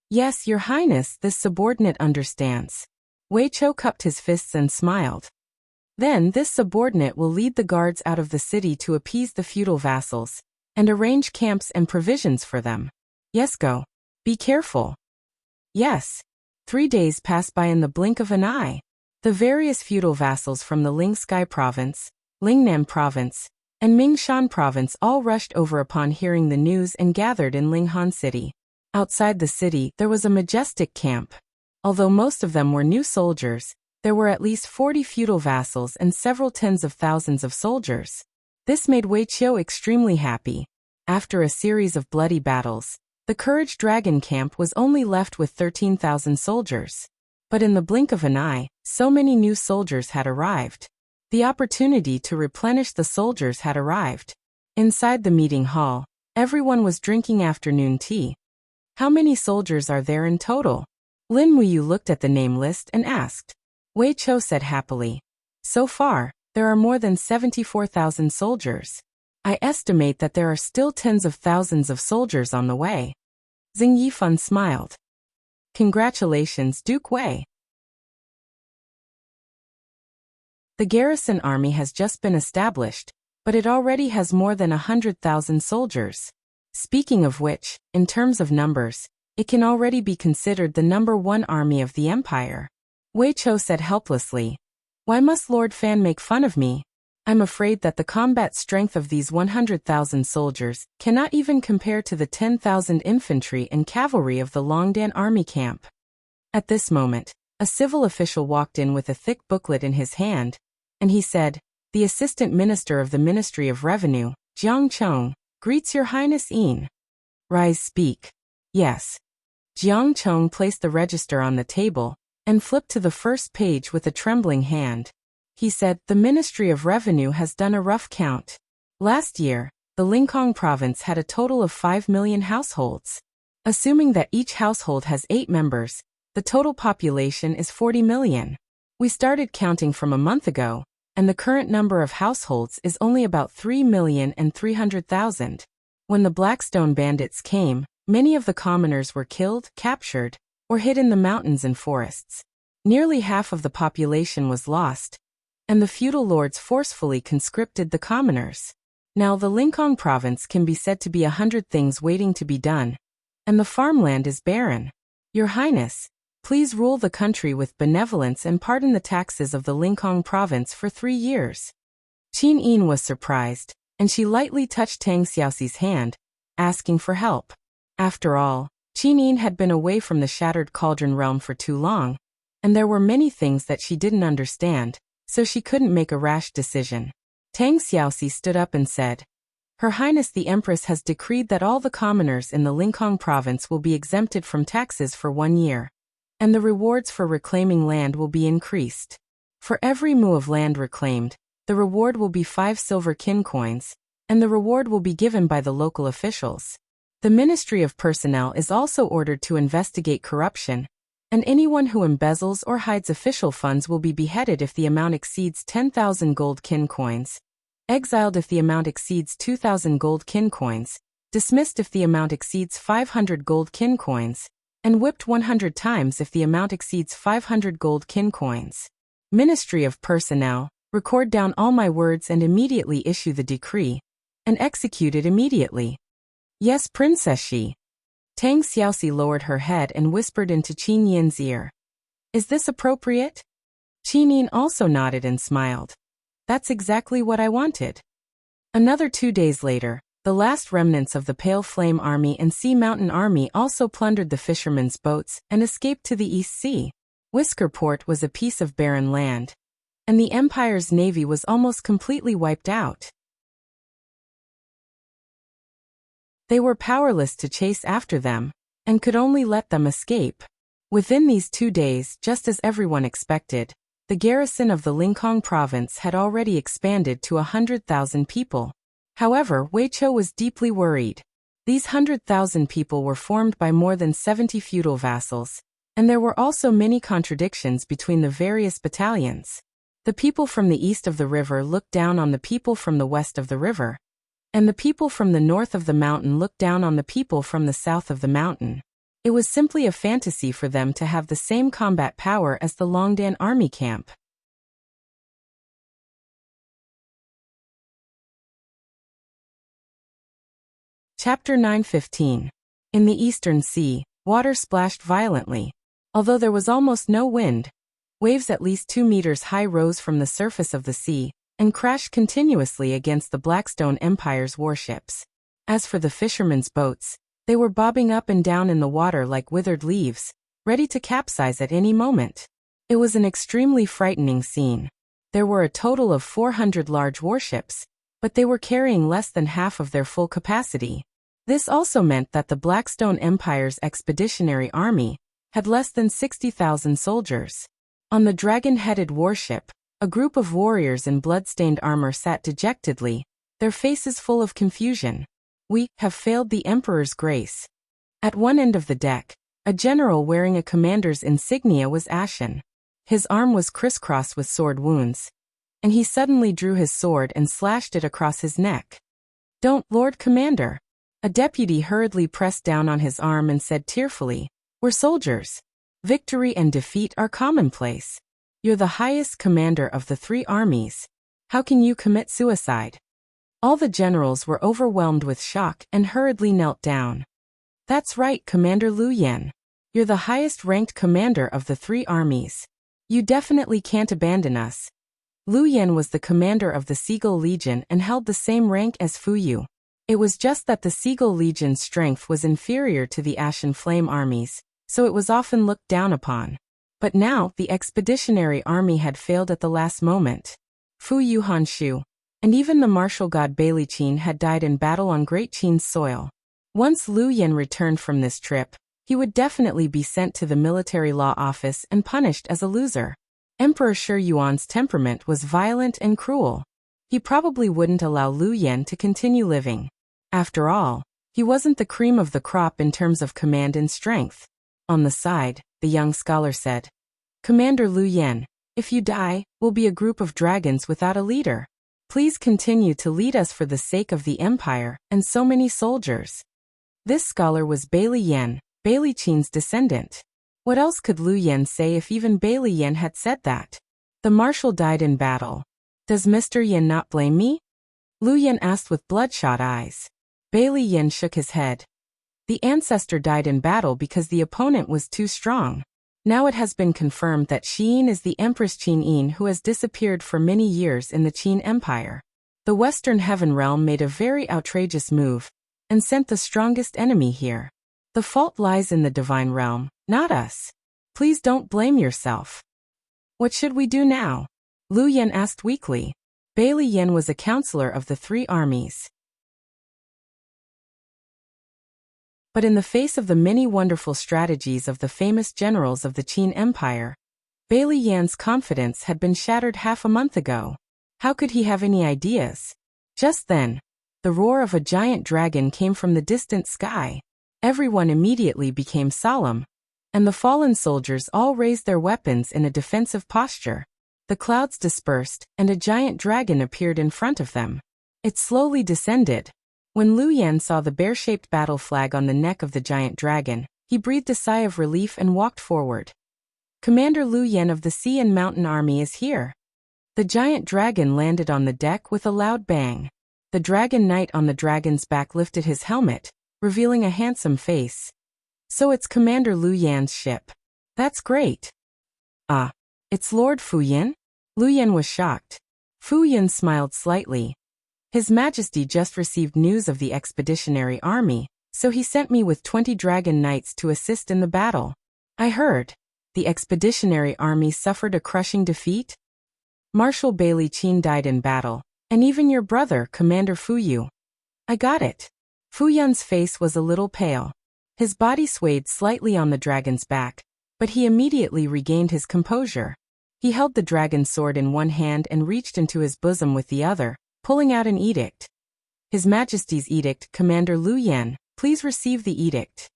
Yes, Your Highness, this subordinate understands. Wei Chou cupped his fists and smiled. Then this subordinate will lead the guards out of the city to appease the feudal vassals, and arrange camps and provisions for them. Yes, go. Be careful. Yes. 3 days passed by in the blink of an eye. The various feudal vassals from the Lingskai province, Lingnan province, and Mingshan province all rushed over upon hearing the news and gathered in Linghan city. Outside the city there was a majestic camp. Although most of them were new soldiers, there were at least 40 feudal vassals and several tens of thousands of soldiers. This made Wei Chou extremely happy. After a series of bloody battles, the Courage Dragon camp was only left with 13,000 soldiers. But in the blink of an eye, so many new soldiers had arrived. The opportunity to replenish the soldiers had arrived. Inside the meeting hall, everyone was drinking afternoon tea. How many soldiers are there in total? Lin Muyu looked at the name list and asked. Wei Chou said happily. So far, there are more than 74,000 soldiers. I estimate that there are still tens of thousands of soldiers on the way. Xing Yifan smiled. Congratulations, Duke Wei. The garrison army has just been established, but it already has more than 100,000 soldiers. Speaking of which, in terms of numbers, it can already be considered the #1 army of the empire. Wei Chou said helplessly. Why must Lord Fan make fun of me? I'm afraid that the combat strength of these 100,000 soldiers cannot even compare to the 10,000 infantry and cavalry of the Longdan army camp. At this moment, a civil official walked in with a thick booklet in his hand, and he said, the Assistant Minister of the Ministry of Revenue, Jiang Chong, greets Your Highness Yin. Rise, speak. Yes. Jiang Chong placed the register on the table and flipped to the first page with a trembling hand. He said, the Ministry of Revenue has done a rough count. Last year, the Lincoln province had a total of 5 million households. Assuming that each household has 8 members, the total population is 40 million. We started counting from a month ago, and the current number of households is only about 3,300,000. When the Blackstone bandits came, many of the commoners were killed, captured, or hid in the mountains and forests. Nearly half of the population was lost, and the feudal lords forcefully conscripted the commoners. Now the Lincoln province can be said to be 100 things waiting to be done, and the farmland is barren. Your Highness, please rule the country with benevolence and pardon the taxes of the Lincoln province for 3 years. Qin Yin was surprised, and she lightly touched Tang Xiaoxi's hand, asking for help. After all, Qin Yin had been away from the Shattered Cauldron realm for too long, and there were many things that she didn't understand, so she couldn't make a rash decision. Tang Xiaoxi stood up and said, Her Highness the Empress has decreed that all the commoners in the Lincoln province will be exempted from taxes for 1 year, and the rewards for reclaiming land will be increased. For every mu of land reclaimed, the reward will be 5 silver kin coins, and the reward will be given by the local officials. The Ministry of Personnel is also ordered to investigate corruption, and anyone who embezzles or hides official funds will be beheaded if the amount exceeds 10,000 gold kin coins, exiled if the amount exceeds 2,000 gold kin coins, dismissed if the amount exceeds 500 gold kin coins, and whipped 100 times if the amount exceeds 500 gold kin coins. Ministry of Personnel, record down all my words and immediately issue the decree, and execute it immediately. Yes, Princess Shi. Tang Xiaoxi lowered her head and whispered into Qin Yin's ear. Is this appropriate? Qin Yin also nodded and smiled. That's exactly what I wanted. Another 2 days later, the last remnants of the Pale Flame Army and Sea Mountain Army also plundered the fishermen's boats and escaped to the East Sea. Whisker Port was a piece of barren land, and the Empire's navy was almost completely wiped out. They were powerless to chase after them, and could only let them escape. Within these 2 days, just as everyone expected, The garrison of the Lincoln province had already expanded to 100,000 people. However, Weicho was deeply worried. These 100,000 people were formed by more than 70 feudal vassals, and there were also many contradictions between the various battalions. The people from the east of the river looked down on the people from the west of the river, and the people from the north of the mountain looked down on the people from the south of the mountain. It was simply a fantasy for them to have the same combat power as the Longdan army camp. Chapter 9:15. In the eastern sea, water splashed violently. Although there was almost no wind, waves at least 2 meters high rose from the surface of the sea and crashed continuously against the Blackstone Empire's warships. As for the fishermen's boats, they were bobbing up and down in the water like withered leaves, ready to capsize at any moment. It was an extremely frightening scene. There were a total of 400 large warships, but they were carrying less than half of their full capacity. This also meant that the Blackstone Empire's expeditionary army had less than 60,000 soldiers. On the dragon-headed warship, a group of warriors in blood-stained armor sat dejectedly, their faces full of confusion. "We have failed the Emperor's grace." At one end of the deck, a general wearing a commander's insignia was ashen. His arm was crisscrossed with sword wounds, and he suddenly drew his sword and slashed it across his neck. "Don't, Lord Commander." A deputy hurriedly pressed down on his arm and said tearfully, "We're soldiers. Victory and defeat are commonplace. You're the highest commander of the 3 armies. How can you commit suicide?" All the generals were overwhelmed with shock and hurriedly knelt down. "That's right, Commander Lu Yen. You're the highest-ranked commander of the 3 armies. You definitely can't abandon us." Lu Yen was the commander of the Seagull Legion and held the same rank as Fu Yu. It was just that the Seagull Legion's strength was inferior to the Ashen Flame armies, so it was often looked down upon. But now, the expeditionary army had failed at the last moment. Fu Yu Hanshu, and even the martial god Bailey Qin had died in battle on Great Qin's soil. Once Lu Yen returned from this trip, he would definitely be sent to the military law office and punished as a loser. Emperor Shi Yuan's temperament was violent and cruel. He probably wouldn't allow Lu Yen to continue living. After all, he wasn't the cream of the crop in terms of command and strength. On the side, the young scholar said, "Commander Lu Yen, if you die, we'll be a group of dragons without a leader. Please continue to lead us for the sake of the Empire and so many soldiers." This scholar was Bailey Yen, Bailey Qin's descendant. What else could Lu Yen say if even Bailey Yen had said that? The marshal died in battle. Does Mr. Yen not blame me? Lu Yen asked with bloodshot eyes. Bailey Yen shook his head. The ancestor died in battle because the opponent was too strong. Now it has been confirmed that Xiyin is the Empress Qin who has disappeared for many years in the Qin Empire. The Western Heaven Realm made a very outrageous move and sent the strongest enemy here. The fault lies in the Divine Realm, not us. Please don't blame yourself. What should we do now? Lu Yen asked weakly. Bailey Yen was a counselor of the 3 armies. But in the face of the many wonderful strategies of the famous generals of the Qin Empire, Bailey Yan's confidence had been shattered half a month ago. How could he have any ideas? Just then, the roar of a giant dragon came from the distant sky. Everyone immediately became solemn, and the fallen soldiers all raised their weapons in a defensive posture. The clouds dispersed, and a giant dragon appeared in front of them. It slowly descended. When Lu Yen saw the bear-shaped battle flag on the neck of the giant dragon, he breathed a sigh of relief and walked forward. "Commander Lu Yen of the Sea and Mountain Army is here." The giant dragon landed on the deck with a loud bang. The dragon knight on the dragon's back lifted his helmet, revealing a handsome face. "So it's Commander Lu Yan's ship. That's great." "Ah, it's Lord Fu Yin?" Lu Yen was shocked. Fu Yin smiled slightly. "His Majesty just received news of the expeditionary army, so he sent me with 20 dragon knights to assist in the battle." "I heard. The expeditionary army suffered a crushing defeat?" "Marshal Bailey Qin died in battle, and even your brother, Commander Fu Yu." "I got it." Fu Yun's face was a little pale. His body swayed slightly on the dragon's back, but he immediately regained his composure. He held the dragon sword in one hand and reached into his bosom with the other, pulling out an edict. His Majesty's edict, Commander Liu Yan, please receive the edict.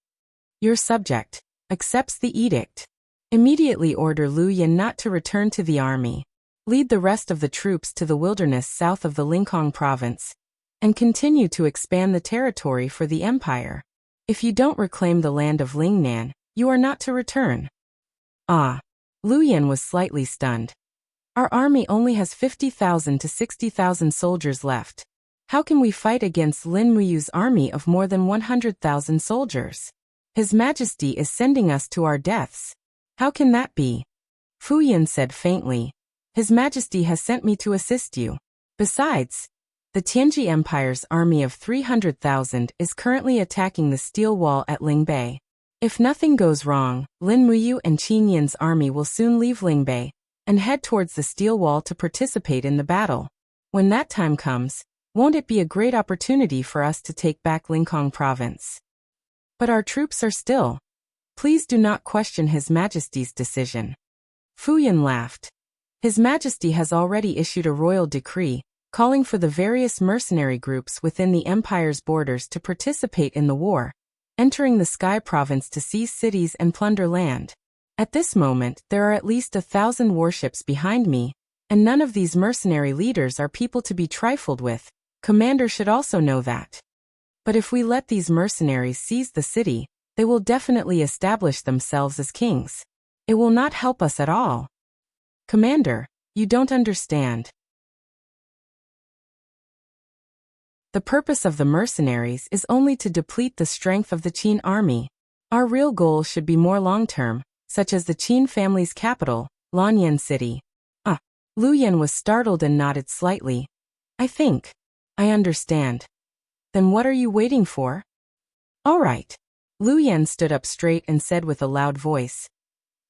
Your subject accepts the edict. Immediately order Liu Yan not to return to the army. Lead the rest of the troops to the wilderness south of the Lincoln province, and continue to expand the territory for the empire. If you don't reclaim the land of Lingnan, you are not to return. Ah. Liu Yan was slightly stunned. Our army only has 50,000 to 60,000 soldiers left. How can we fight against Lin Muyu's army of more than 100,000 soldiers? His Majesty is sending us to our deaths. How can that be? Fu Yan said faintly. His Majesty has sent me to assist you. Besides, the Tianji Empire's army of 300,000 is currently attacking the steel wall at Lingbei. If nothing goes wrong, Lin Muyu and Qin Yan's army will soon leave Lingbei and head towards the steel wall to participate in the battle. When that time comes, won't it be a great opportunity for us to take back Lincoln province? But our troops are still. Please do not question His Majesty's decision. Fu Yan laughed. His Majesty has already issued a royal decree, calling for the various mercenary groups within the Empire's borders to participate in the war, entering the Sky Province to seize cities and plunder land. At this moment, there are at least 1,000 warships behind me, and none of these mercenary leaders are people to be trifled with. Commander should also know that. But if we let these mercenaries seize the city, they will definitely establish themselves as kings. It will not help us at all. Commander, you don't understand. The purpose of the mercenaries is only to deplete the strength of the Qin army. Our real goal should be more long-term, such as the Qin family's capital, Lanyan City. Liu Yan was startled and nodded slightly. I understand. Then what are you waiting for? All right. Liu Yan stood up straight and said with a loud voice.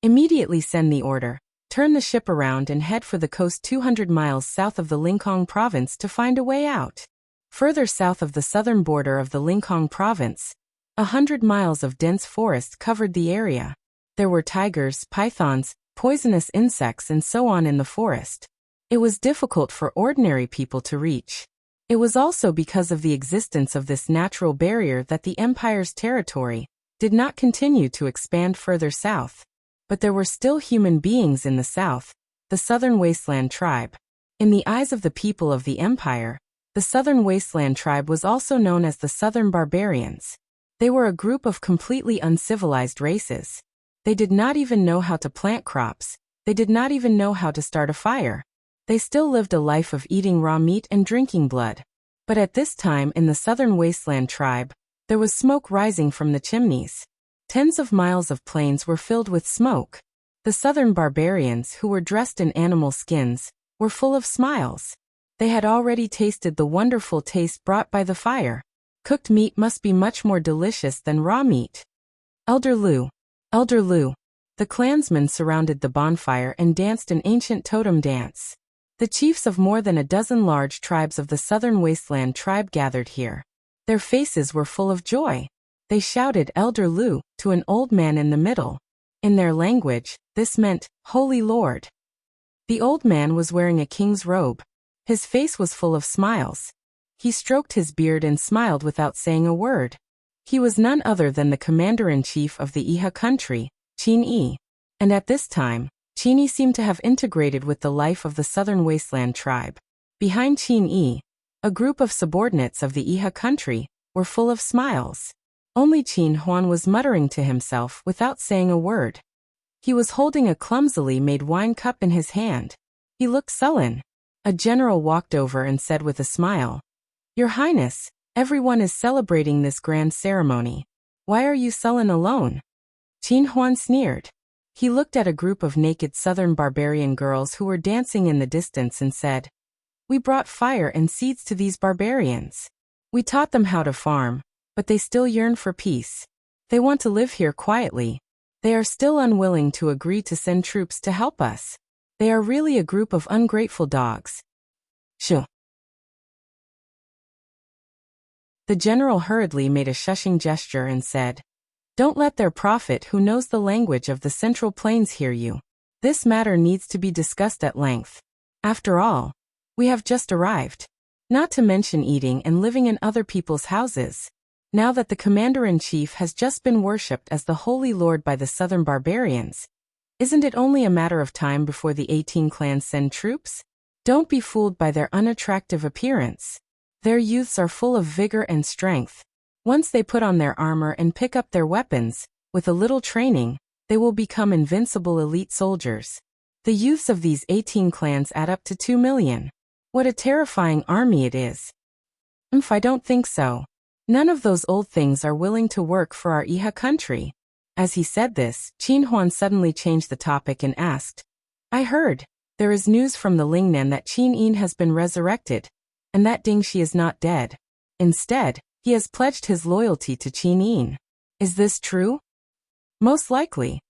Immediately send the order. Turn the ship around and head for the coast 200 miles south of the Lincoln province to find a way out. Further south of the southern border of the Lincoln province, 100 miles of dense forest covered the area. There were tigers, pythons, poisonous insects and so on in the forest. It was difficult for ordinary people to reach. It was also because of the existence of this natural barrier that the Empire's territory did not continue to expand further south. But there were still human beings in the south, the Southern Wasteland tribe. In the eyes of the people of the Empire, the Southern Wasteland tribe was also known as the Southern Barbarians. They were a group of completely uncivilized races. They did not even know how to plant crops. They did not even know how to start a fire. They still lived a life of eating raw meat and drinking blood. But at this time in the Southern Wasteland tribe, there was smoke rising from the chimneys. Tens of miles of plains were filled with smoke. The Southern Barbarians, who were dressed in animal skins, were full of smiles. They had already tasted the wonderful taste brought by the fire. Cooked meat must be much more delicious than raw meat. Elder Liu. The clansmen surrounded the bonfire and danced an ancient totem dance. The chiefs of more than a dozen large tribes of the Southern Wasteland tribe gathered here. Their faces were full of joy. They shouted Elder Liu to an old man in the middle. In their language, this meant, Holy Lord. The old man was wearing a king's robe. His face was full of smiles. He stroked his beard and smiled without saying a word. He was none other than the commander-in-chief of the Iha country, Qin Yi. And at this time, Qin Yi seemed to have integrated with the life of the Southern Wasteland tribe. Behind Qin Yi, a group of subordinates of the Iha country were full of smiles. Only Qin Huan was muttering to himself without saying a word. He was holding a clumsily made wine cup in his hand. He looked sullen. A general walked over and said with a smile, Your Highness, everyone is celebrating this grand ceremony. Why are you sullen alone? Qin Huan sneered. He looked at a group of naked Southern barbarian girls who were dancing in the distance and said, We brought fire and seeds to these barbarians. We taught them how to farm, but they still yearn for peace. They want to live here quietly. They are still unwilling to agree to send troops to help us. They are really a group of ungrateful dogs. Shoo. The general hurriedly made a shushing gesture and said, Don't let their prophet who knows the language of the Central Plains hear you. This matter needs to be discussed at length. After all, we have just arrived. Not to mention eating and living in other people's houses. Now that the commander-in-chief has just been worshipped as the Holy Lord by the southern barbarians, isn't it only a matter of time before the 18 clans send troops? Don't be fooled by their unattractive appearance. Their youths are full of vigor and strength. Once they put on their armor and pick up their weapons, with a little training, they will become invincible elite soldiers. The youths of these 18 clans add up to 2 million. What a terrifying army it is. I don't think so. None of those old things are willing to work for our Iha country. As he said this, Qin Huan suddenly changed the topic and asked, I heard, there is news from the Lingnan that Qin Yin has been resurrected, and that Ding Shi is not dead. Instead, he has pledged his loyalty to Qin Yin. Is this true? Most likely.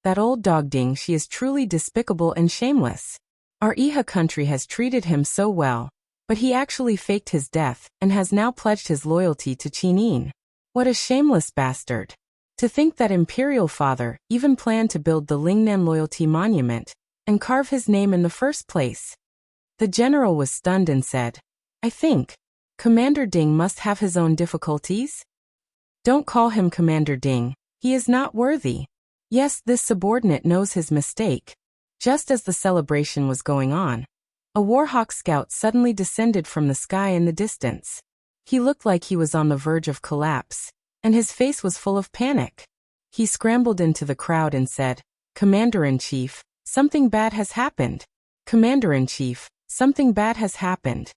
That old dog Ding Shi is truly despicable and shameless. Our Iha country has treated him so well, but he actually faked his death and has now pledged his loyalty to Qin Yin. What a shameless bastard. To think that Imperial Father even planned to build the Lingnan Loyalty Monument and carve his name in the first place. The general was stunned and said, I think Commander Ding must have his own difficulties. Don't call him Commander Ding. He is not worthy. Yes, this subordinate knows his mistake. Just as the celebration was going on, a Warhawk scout suddenly descended from the sky in the distance. He looked like he was on the verge of collapse, and his face was full of panic. He scrambled into the crowd and said, Commander-in-Chief, something bad has happened. Commander-in-Chief, something bad has happened.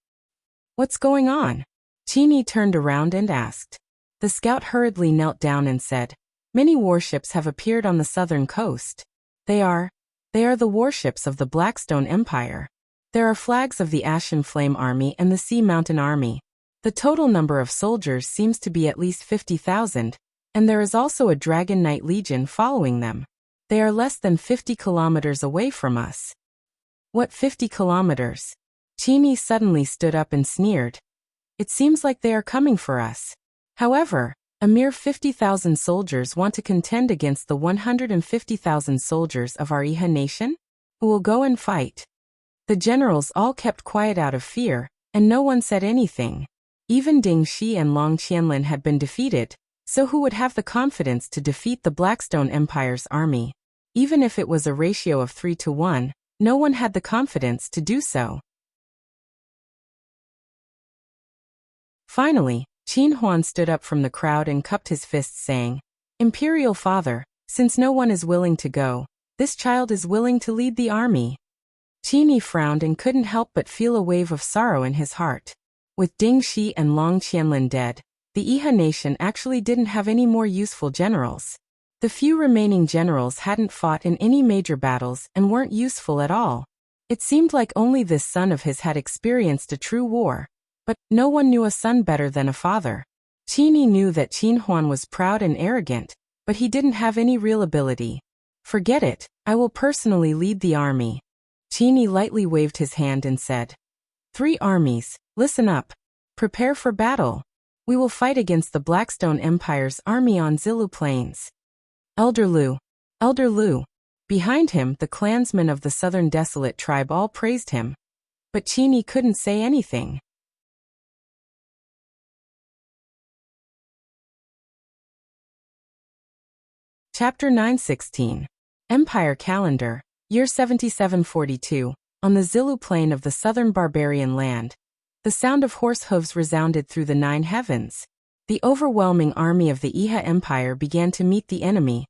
What's going on? Qin Yi turned around and asked. The scout hurriedly knelt down and said, Many warships have appeared on the southern coast. They are the warships of the Blackstone Empire. There are flags of the Ashen Flame Army and the Sea Mountain Army. The total number of soldiers seems to be at least 50,000, and there is also a Dragon Knight Legion following them. They are less than 50 kilometers away from us. What 50 kilometers? Qin Yi suddenly stood up and sneered. It seems like they are coming for us. However, a mere 50,000 soldiers want to contend against the 150,000 soldiers of our Iha nation? Who will go and fight? The generals all kept quiet out of fear, and no one said anything. Even Ding Shi and Long Qianlin had been defeated, so who would have the confidence to defeat the Blackstone Empire's army? Even if it was a ratio of 3 to 1, no one had the confidence to do so. Finally, Qin Huan stood up from the crowd and cupped his fists saying, Imperial Father, since no one is willing to go, this child is willing to lead the army. Qin Yi frowned and couldn't help but feel a wave of sorrow in his heart. With Ding Shi and Long Qianlin dead, the Iha nation actually didn't have any more useful generals. The few remaining generals hadn't fought in any major battles and weren't useful at all. It seemed like only this son of his had experienced a true war. But no one knew a son better than a father. Qin Yi knew that Qin Huan was proud and arrogant, but he didn't have any real ability. Forget it, I will personally lead the army. Qin Yi lightly waved his hand and said, 3 armies, listen up. Prepare for battle. We will fight against the Blackstone Empire's army on Zilu Plains. Elder Lu. Elder Lu. Behind him, the clansmen of the Southern Desolate tribe all praised him. But Qin Yi couldn't say anything. Chapter 916. Empire Calendar, Year 7742, on the Zilu plain of the southern barbarian land. The sound of horse hooves resounded through the 9 heavens. The overwhelming army of the Iha Empire began to meet the enemy.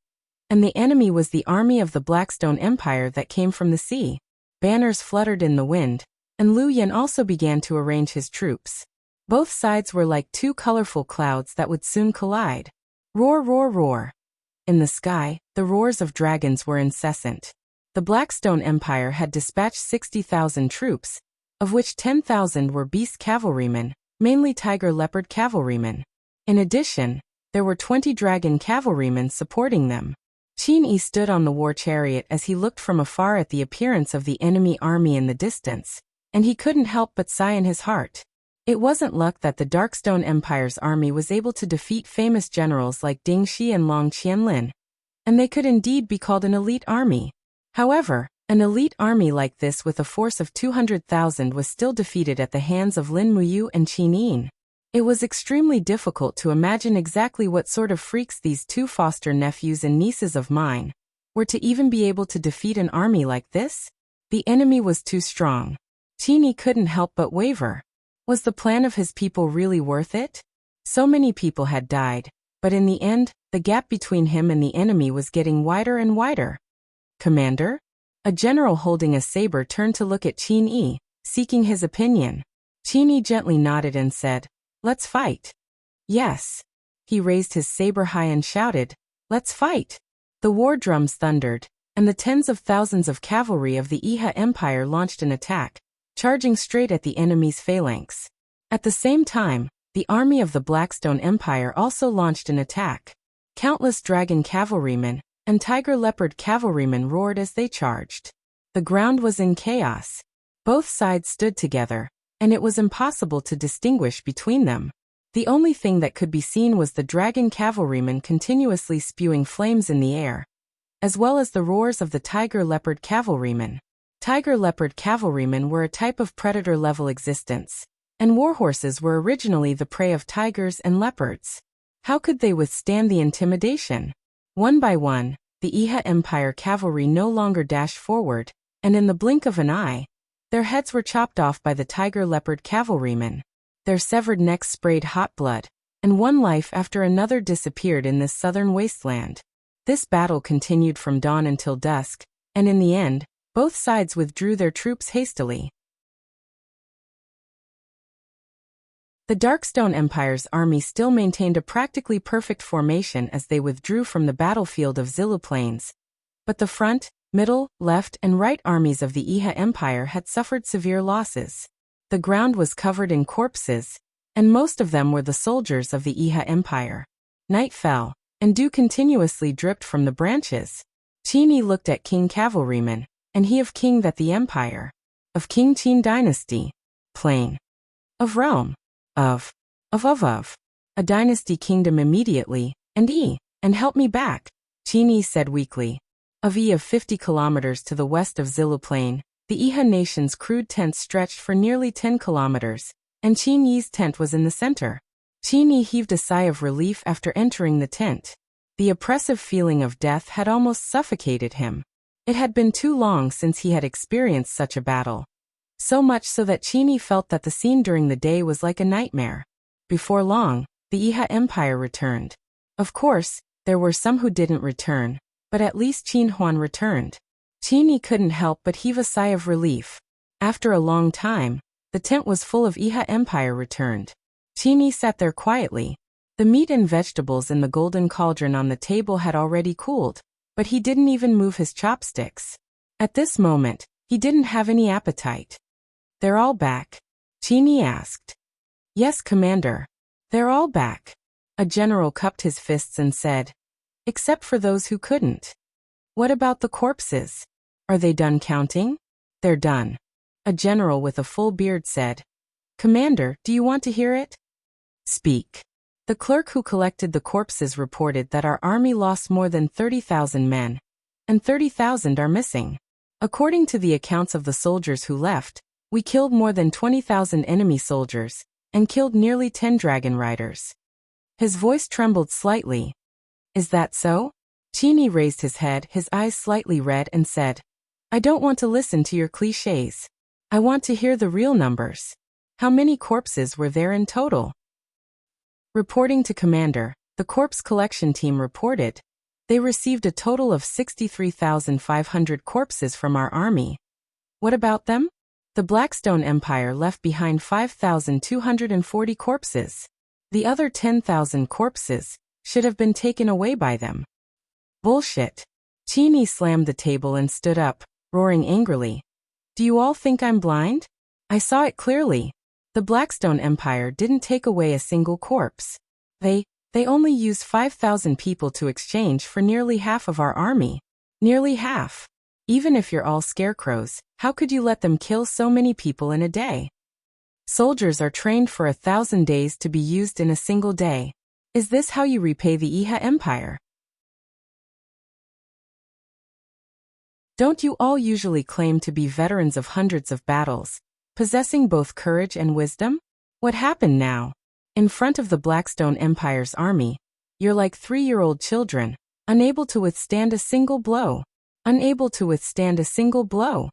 And the enemy was the army of the Blackstone Empire that came from the sea. Banners fluttered in the wind, and Lu Yan also began to arrange his troops. Both sides were like 2 colorful clouds that would soon collide. Roar, roar, roar. In the sky, the roars of dragons were incessant. The Blackstone Empire had dispatched 60,000 troops, of which 10,000 were beast cavalrymen, mainly tiger-leopard cavalrymen. In addition, there were 20 dragon cavalrymen supporting them. Qin Yi stood on the war chariot as he looked from afar at the appearance of the enemy army in the distance, and he couldn't help but sigh in his heart. It wasn't luck that the Darkstone Empire's army was able to defeat famous generals like Ding Shi and Long Qianlin, and they could indeed be called an elite army. However, an elite army like this with a force of 200,000 was still defeated at the hands of Lin Muyu and Qin Yin. It was extremely difficult to imagine exactly what sort of freaks these two foster nephews and nieces of mine were to even be able to defeat an army like this. The enemy was too strong. Qin Yi couldn't help but waver. Was the plan of his people really worth it? So many people had died, but in the end, the gap between him and the enemy was getting wider and wider. Commander? A general holding a saber turned to look at Qin Yi, seeking his opinion. Qin Yi gently nodded and said, "Let's fight." Yes. He raised his saber high and shouted, "Let's fight." The war drums thundered, and the tens of thousands of cavalry of the Iha Empire launched an attack, charging straight at the enemy's phalanx. At the same time, the army of the Blackstone Empire also launched an attack. Countless dragon cavalrymen and tiger leopard cavalrymen roared as they charged. The ground was in chaos. Both sides stood together, and it was impossible to distinguish between them. The only thing that could be seen was the dragon cavalrymen continuously spewing flames in the air, as well as the roars of the tiger leopard cavalrymen. Tiger leopard cavalrymen were a type of predator-level existence, and warhorses were originally the prey of tigers and leopards. How could they withstand the intimidation? One by one, the Iha Empire cavalry no longer dashed forward, and in the blink of an eye, their heads were chopped off by the tiger leopard cavalrymen. Their severed necks sprayed hot blood, and one life after another disappeared in this southern wasteland. This battle continued from dawn until dusk, and in the end, both sides withdrew their troops hastily. The Darkstone Empire's army still maintained a practically perfect formation as they withdrew from the battlefield of Zilu Plains. But the front, middle, left, and right armies of the Iha Empire had suffered severe losses. The ground was covered in corpses, and most of them were the soldiers of the Iha Empire. Night fell, and dew continuously dripped from the branches. Qin Yi looked at King Cavalryman, and he of King that the Empire, of King Qin Dynasty, plain, of realm, of a dynasty kingdom immediately, and help me back, Qin Yi said weakly. Of 50 kilometers to the west of Zilu Plain, the Iha nation's crude tents stretched for nearly 10 kilometers, and Qin Yi's tent was in the center. Qin Yi heaved a sigh of relief after entering the tent. The oppressive feeling of death had almost suffocated him. It had been too long since he had experienced such a battle. So much so that Qin Yi felt that the scene during the day was like a nightmare. Before long, the Iha Empire returned. Of course, there were some who didn't return, but at least Qin Huan returned. Qin Yi couldn't help but heave a sigh of relief. After a long time, the tent was full of Iha Empire returned. Qin Yi sat there quietly. The meat and vegetables in the golden cauldron on the table had already cooled, but he didn't even move his chopsticks. At this moment, he didn't have any appetite. "They're all back?" Qin Yi asked. "Yes, Commander. They're all back." A general cupped his fists and said, "Except for those who couldn't." "What about the corpses? Are they done counting?" "They're done." A general with a full beard said, "Commander, do you want to hear it?" "Speak." The clerk who collected the corpses reported that our army lost more than 30,000 men, and 30,000 are missing. According to the accounts of the soldiers who left, we killed more than 20,000 enemy soldiers, and killed nearly 10 dragon riders. His voice trembled slightly. "Is that so?" Qin Yi raised his head, his eyes slightly red, and said, "I don't want to listen to your clichés. I want to hear the real numbers. How many corpses were there in total?" Reporting to Commander, the corpse collection team reported, they received a total of 63,500 corpses from our army. What about them? The Blackstone Empire left behind 5,240 corpses. The other 10,000 corpses should have been taken away by them. Bullshit. Qin Yi slammed the table and stood up, roaring angrily. "Do you all think I'm blind? I saw it clearly. The Blackstone Empire didn't take away a single corpse. They only used 5,000 people to exchange for nearly half of our army. Nearly half. Even if you're all scarecrows, how could you let them kill so many people in a day? Soldiers are trained for 1,000 days to be used in a single day. Is this how you repay the Iha Empire?" Don't you all usually claim to be veterans of hundreds of battles, possessing both courage and wisdom? What happened now? In front of the Blackstone Empire's army, you're like 3-year-old children, unable to withstand a single blow. Unable to withstand a single blow.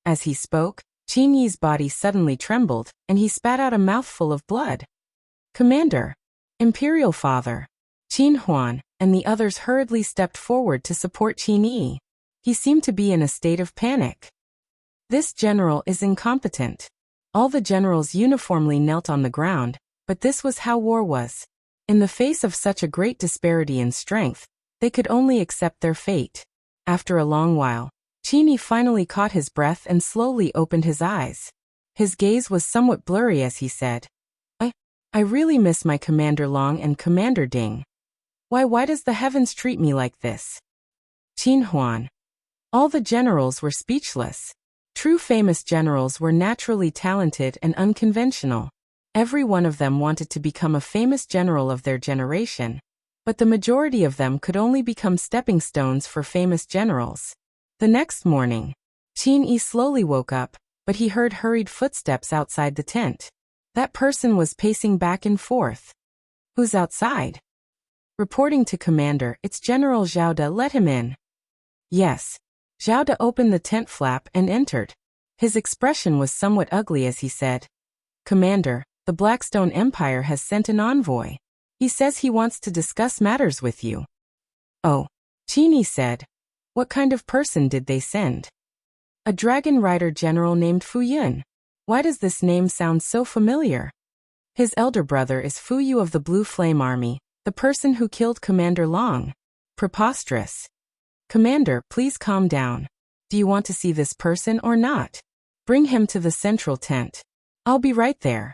As he spoke, Qin Yi's body suddenly trembled, and he spat out a mouthful of blood. Commander! Imperial Father! Qin Huan and the others hurriedly stepped forward to support Qin Yi. He seemed to be in a state of panic. This general is incompetent. All the generals uniformly knelt on the ground, but this was how war was. In the face of such a great disparity in strength, they could only accept their fate. After a long while, Qin Yi finally caught his breath and slowly opened his eyes. His gaze was somewhat blurry as he said, I really miss my Commander Long and Commander Ding. Why does the heavens treat me like this? Qin Huan. All the generals were speechless. True famous generals were naturally talented and unconventional. Every one of them wanted to become a famous general of their generation, but the majority of them could only become stepping stones for famous generals. The next morning, Qin Yi slowly woke up, but he heard hurried footsteps outside the tent. That person was pacing back and forth. Who's outside? Reporting to Commander, it's General Zhao De. Let him in. Yes. Zhao De opened the tent flap and entered. His expression was somewhat ugly as he said, Commander, the Blackstone Empire has sent an envoy. He says he wants to discuss matters with you. Oh, Qin Yi said. What kind of person did they send? A dragon rider general named Fu Yun. Why does this name sound so familiar? His elder brother is Fu Yu of the Blue Flame Army, the person who killed Commander Long. Preposterous. Commander, please calm down. Do you want to see this person or not? Bring him to the central tent. I'll be right there.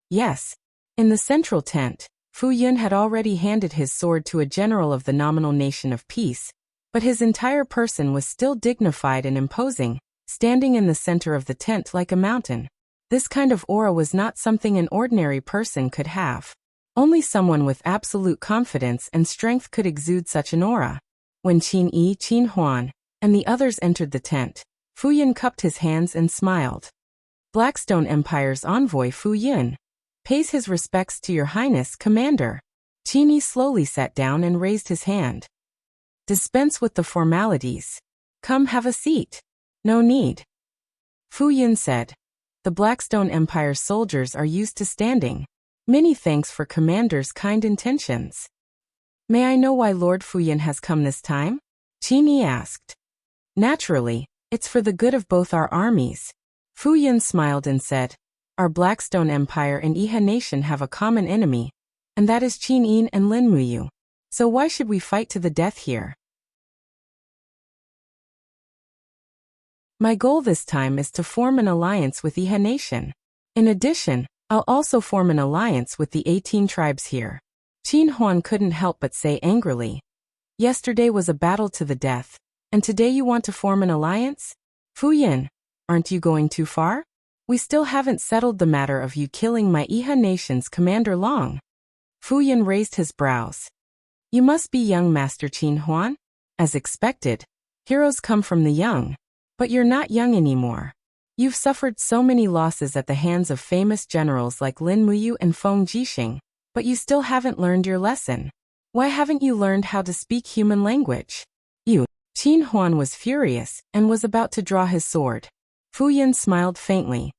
Yes. In the central tent, Fu Yun had already handed his sword to a general of the nominal nation of peace, but his entire person was still dignified and imposing, standing in the center of the tent like a mountain. This kind of aura was not something an ordinary person could have. Only someone with absolute confidence and strength could exude such an aura. When Qin Yi, Qin Huan, and the others entered the tent, Fu Yun cupped his hands and smiled. Blackstone Empire's envoy Fu Yun pays his respects to your highness, Commander. Qin Yi slowly sat down and raised his hand. Dispense with the formalities. Come have a seat. No need. Fu Yun said. The Blackstone Empire's soldiers are used to standing. Many thanks for Commander's kind intentions. May I know why Lord Fu Yun has come this time? Qin Yi asked. Naturally, it's for the good of both our armies. Fu Yun smiled and said, Our Blackstone Empire and Iha Nation have a common enemy, and that is Qin Yin and Lin Muyu. So why should we fight to the death here? My goal this time is to form an alliance with Iha Nation. In addition, I'll also form an alliance with the 18 tribes here. Qin Huan couldn't help but say angrily. Yesterday was a battle to the death, and today you want to form an alliance? Fu Yun, aren't you going too far? We still haven't settled the matter of you killing my Iha Nation's Commander Long. Fu Yun raised his brows. You must be young, Master Qin Huan. As expected, heroes come from the young. But you're not young anymore. You've suffered so many losses at the hands of famous generals like Lin Muyu and Feng Jixing, but you still haven't learned your lesson. Why haven't you learned how to speak human language? Qin Huan was furious and was about to draw his sword. Fu Yun smiled faintly.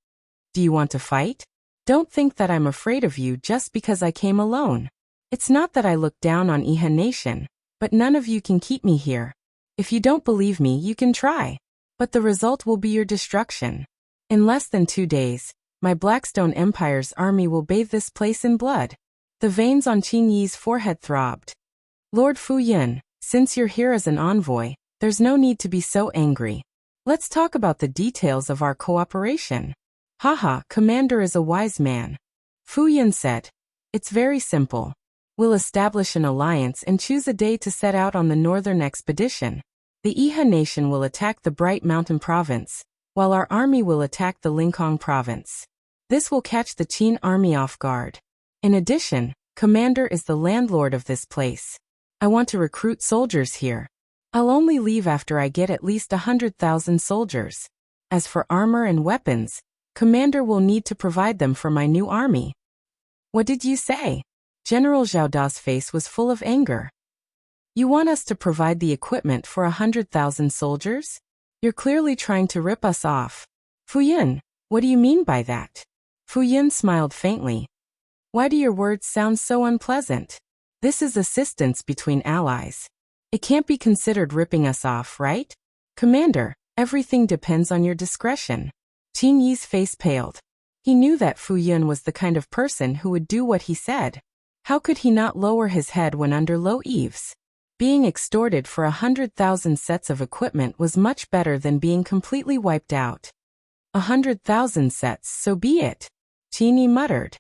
Do you want to fight? Don't think that I'm afraid of you just because I came alone. It's not that I look down on Iha Nation, but none of you can keep me here. If you don't believe me, you can try. But the result will be your destruction. In less than 2 days, my Blackstone Empire's army will bathe this place in blood. The veins on Qin Yi's forehead throbbed. Lord Fu Yun, since you're here as an envoy, there's no need to be so angry. Let's talk about the details of our cooperation. Haha, Commander is a wise man. Fu Yun said. It's very simple. We'll establish an alliance and choose a day to set out on the northern expedition. The Iha Nation will attack the Bright Mountain Province, while our army will attack the Linkong Province. This will catch the Qin army off guard. In addition, Commander is the landlord of this place. I want to recruit soldiers here. I'll only leave after I get at least 100,000 soldiers. As for armor and weapons, Commander will need to provide them for my new army. What did you say? General Zhao Da's face was full of anger. You want us to provide the equipment for 100,000 soldiers? You're clearly trying to rip us off. Fu Yun, what do you mean by that? Fu Yun smiled faintly. Why do your words sound so unpleasant? This is assistance between allies. It can't be considered ripping us off, right? Commander, everything depends on your discretion. Qin Yi's face paled. He knew that Fu Yun was the kind of person who would do what he said. How could he not lower his head when under low eaves? Being extorted for 100,000 sets of equipment was much better than being completely wiped out. 100,000 sets, so be it. Qin Yi muttered.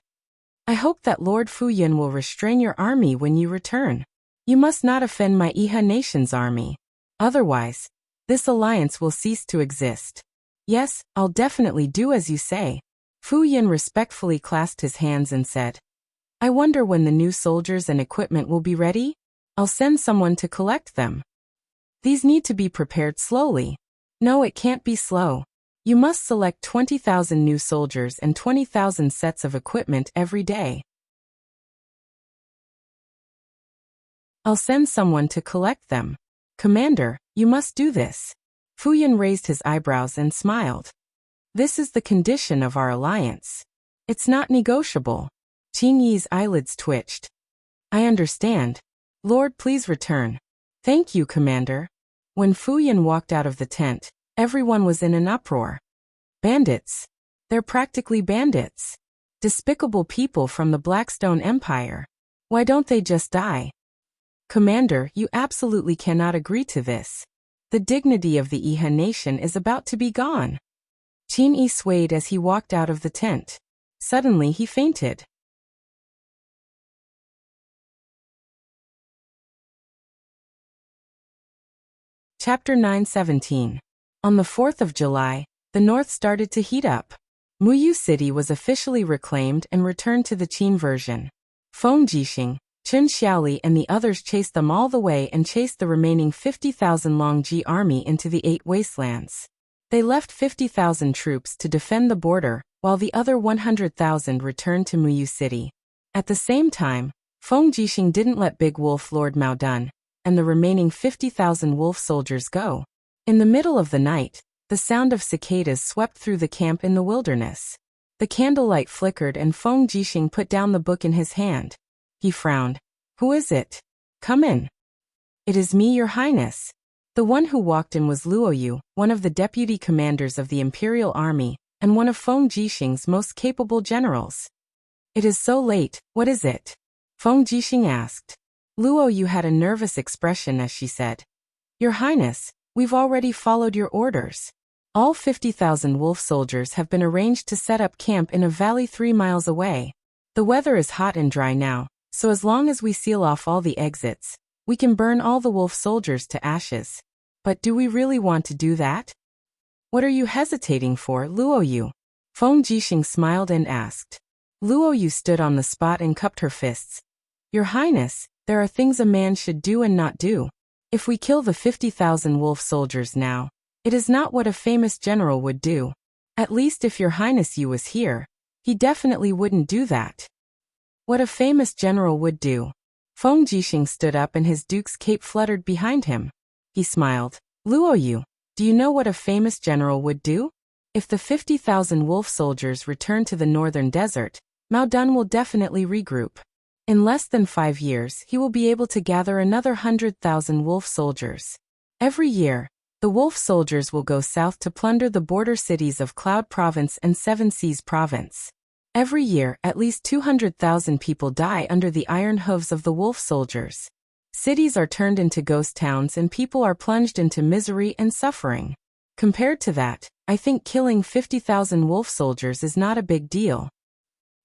I hope that Lord Fu Yun will restrain your army when you return. You must not offend my Iha nation's army. Otherwise, this alliance will cease to exist. Yes, I'll definitely do as you say. Fu Yun respectfully clasped his hands and said, I wonder when the new soldiers and equipment will be ready? I'll send someone to collect them. These need to be prepared slowly. No, it can't be slow. You must select 20,000 new soldiers and 20,000 sets of equipment every day. I'll send someone to collect them. Commander, you must do this. Fu Yun raised his eyebrows and smiled. This is the condition of our alliance. It's not negotiable. Qin Yi's eyelids twitched. I understand. Lord, please return. Thank you, Commander. When Fu Yun walked out of the tent, everyone was in an uproar. Bandits. They're practically bandits. Despicable people from the Blackstone Empire. Why don't they just die? Commander, you absolutely cannot agree to this. The dignity of the Iha nation is about to be gone. Qin Yi swayed as he walked out of the tent. Suddenly he fainted. Chapter 9:17. On the 4th of July, the north started to heat up. Muyu City was officially reclaimed and returned to the Qin version. Feng Jixing, Chen Xiaoli and the others chased them all the way and chased the remaining 50,000 Longji army into the 8 wastelands. They left 50,000 troops to defend the border, while the other 100,000 returned to Muyu City. At the same time, Feng Jixing didn't let Big Wolf Lord Mao Dun and the remaining 50,000 wolf soldiers go. In the middle of the night, the sound of cicadas swept through the camp in the wilderness. The candlelight flickered and Feng Jixing put down the book in his hand. He frowned. Who is it? Come in. It is me, Your Highness. The one who walked in was Luoyu, one of the deputy commanders of the Imperial Army, and one of Feng Jixing's most capable generals. It is so late, what is it? Feng Jixing asked. Luoyu had a nervous expression as she said, Your Highness, we've already followed your orders. All 50,000 wolf soldiers have been arranged to set up camp in a valley 3 miles away. The weather is hot and dry now, so as long as we seal off all the exits, we can burn all the wolf soldiers to ashes. But do we really want to do that? What are you hesitating for, Luoyu? Feng Jixing smiled and asked. Luoyu stood on the spot and cupped her fists. Your Highness, there are things a man should do and not do. If we kill the 50,000 wolf soldiers now, it is not what a famous general would do. At least if Your Highness you was here, he definitely wouldn't do that. What a famous general would do. Feng Jixing stood up and his duke's cape fluttered behind him. He smiled. Luoyu, do you know what a famous general would do? If the 50,000 wolf soldiers return to the northern desert, Mao Dun will definitely regroup. In less than 5 years, he will be able to gather another 100,000 wolf soldiers. Every year, the wolf soldiers will go south to plunder the border cities of Cloud Province and Seven Seas Province. Every year, at least 200,000 people die under the iron hooves of the wolf soldiers. Cities are turned into ghost towns and people are plunged into misery and suffering. Compared to that, I think killing 50,000 wolf soldiers is not a big deal.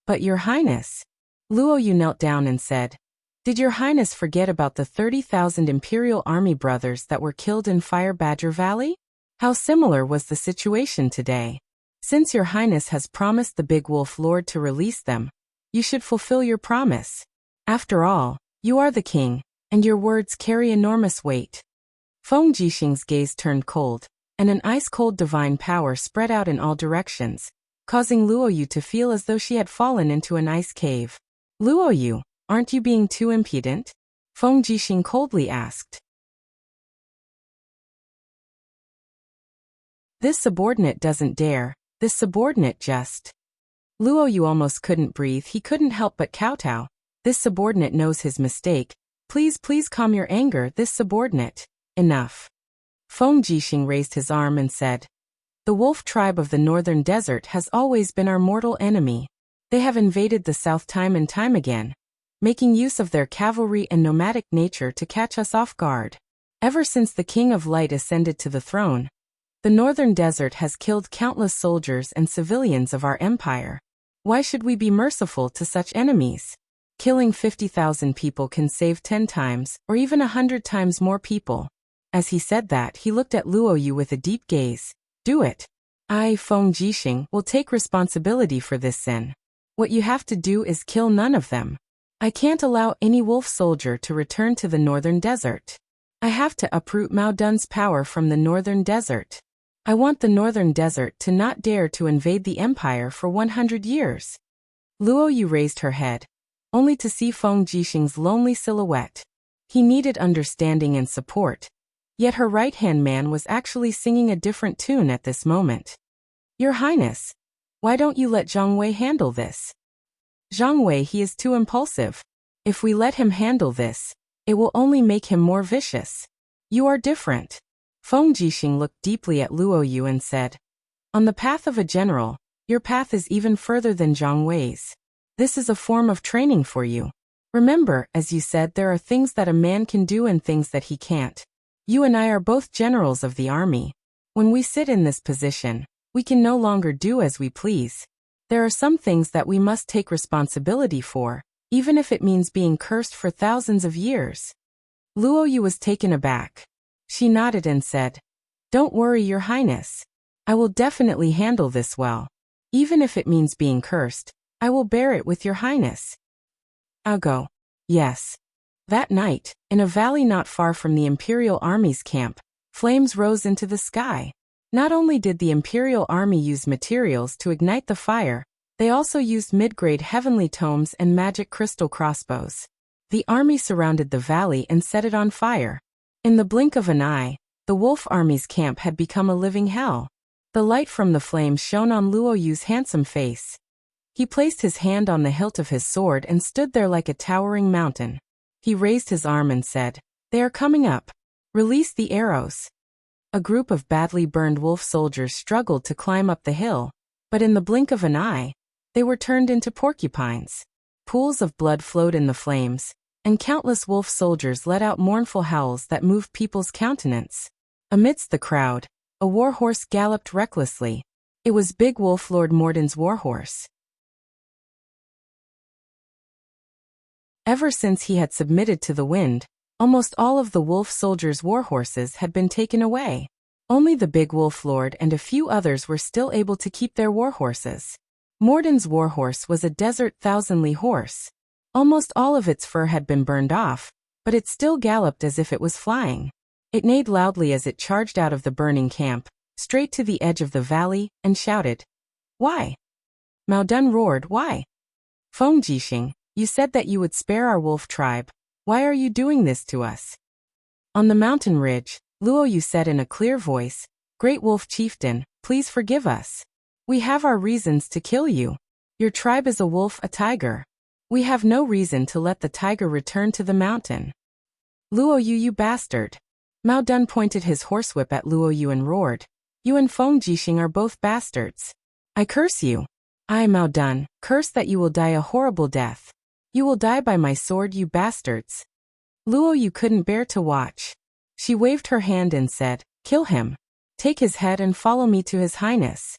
But Your Highness, Luoyu knelt down and said, Did Your Highness forget about the 30,000 Imperial Army brothers that were killed in Fire Badger Valley? How similar was the situation today? Since Your Highness has promised the Big Wolf Lord to release them, you should fulfill your promise. After all, you are the king, and your words carry enormous weight. Feng Jixing's gaze turned cold, and an ice-cold divine power spread out in all directions, causing Luo Yu to feel as though she had fallen into an ice cave. Luo Yu, aren't you being too impudent? Feng Jixing coldly asked. This subordinate doesn't dare, this subordinate just… Luo Yu almost couldn't breathe. He couldn't help but kowtow. This subordinate knows his mistake. Please calm your anger, this subordinate. Enough. Feng Jixing raised his arm and said, the wolf tribe of the northern desert has always been our mortal enemy. They have invaded the south time and time again, making use of their cavalry and nomadic nature to catch us off guard. Ever since the King of Light ascended to the throne, the northern desert has killed countless soldiers and civilians of our empire. Why should we be merciful to such enemies? Killing 50,000 people can save 10 times, or even 100 times more people. As he said that, he looked at Luo Yu with a deep gaze. Do it. I, Feng Jixing, will take responsibility for this sin. What you have to do is kill none of them. I can't allow any wolf soldier to return to the northern desert. I have to uproot Mao Dun's power from the northern desert. I want the northern desert to not dare to invade the empire for 100 years. Luo Yu raised her head, only to see Feng Jixing's lonely silhouette. He needed understanding and support, yet her right-hand man was actually singing a different tune at this moment. Your Highness, why don't you let Zhang Wei handle this? Zhang Wei, he is too impulsive. If we let him handle this, it will only make him more vicious. You are different. Feng Jixing looked deeply at Luo Yu and said, on the path of a general, your path is even further than Zhang Wei's. This is a form of training for you. Remember, as you said, there are things that a man can do and things that he can't. You and I are both generals of the army. When we sit in this position, we can no longer do as we please. There are some things that we must take responsibility for, even if it means being cursed for thousands of years. Luo Yu was taken aback. She nodded and said, don't worry, Your Highness. I will definitely handle this well. Even if it means being cursed, I will bear it with Your Highness. I'll go. Yes. That night, in a valley not far from the Imperial Army's camp, flames rose into the sky. Not only did the Imperial Army use materials to ignite the fire, they also used mid-grade heavenly tomes and magic crystal crossbows. The army surrounded the valley and set it on fire. In the blink of an eye, the Wolf Army's camp had become a living hell. The light from the flames shone on Luo Yu's handsome face. He placed his hand on the hilt of his sword and stood there like a towering mountain. He raised his arm and said, they are coming up. Release the arrows. A group of badly burned wolf soldiers struggled to climb up the hill, but in the blink of an eye, they were turned into porcupines. Pools of blood flowed in the flames, and countless wolf soldiers let out mournful howls that moved people's countenance. Amidst the crowd, a warhorse galloped recklessly. It was Big Wolf Lord Morden's warhorse. Ever since he had submitted to the wind, almost all of the wolf soldiers' warhorses had been taken away. Only the Big Wolf Lord and a few others were still able to keep their warhorses. Morden's warhorse was a desert thousandly horse. Almost all of its fur had been burned off, but it still galloped as if it was flying. It neighed loudly as it charged out of the burning camp, straight to the edge of the valley, and shouted, why? Mao Dun roared, why? Feng Jixing, you said that you would spare our wolf tribe. Why are you doing this to us? On the mountain ridge, Luo Yu said in a clear voice, Great Wolf Chieftain, please forgive us. We have our reasons to kill you. Your tribe is a wolf, a tiger. We have no reason to let the tiger return to the mountain. Luo Yu, you bastard. Mao Dun pointed his horsewhip at Luo Yu and roared, you and Feng Jixing are both bastards. I curse you. I, Mao Dun, curse that you will die a horrible death. You will die by my sword, you bastards. Luo Yu couldn't bear to watch. She waved her hand and said, kill him. Take his head and follow me to His Highness.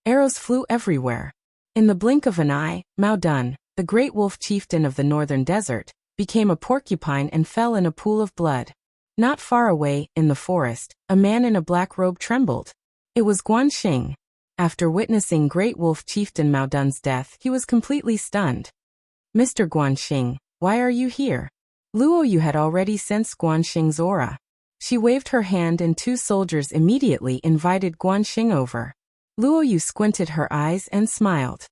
Arrows flew everywhere. In the blink of an eye, Mao Dun, the great wolf chieftain of the northern desert, became a porcupine and fell in a pool of blood. Not far away, in the forest, a man in a black robe trembled. It was Guanxing. After witnessing great wolf chieftain Mao Dun's death, he was completely stunned. Mr. Guanxing, why are you here? Luo Yu had already sensed Guanxing's aura. She waved her hand and 2 soldiers immediately invited Guanxing over. Luo Yu squinted her eyes and smiled.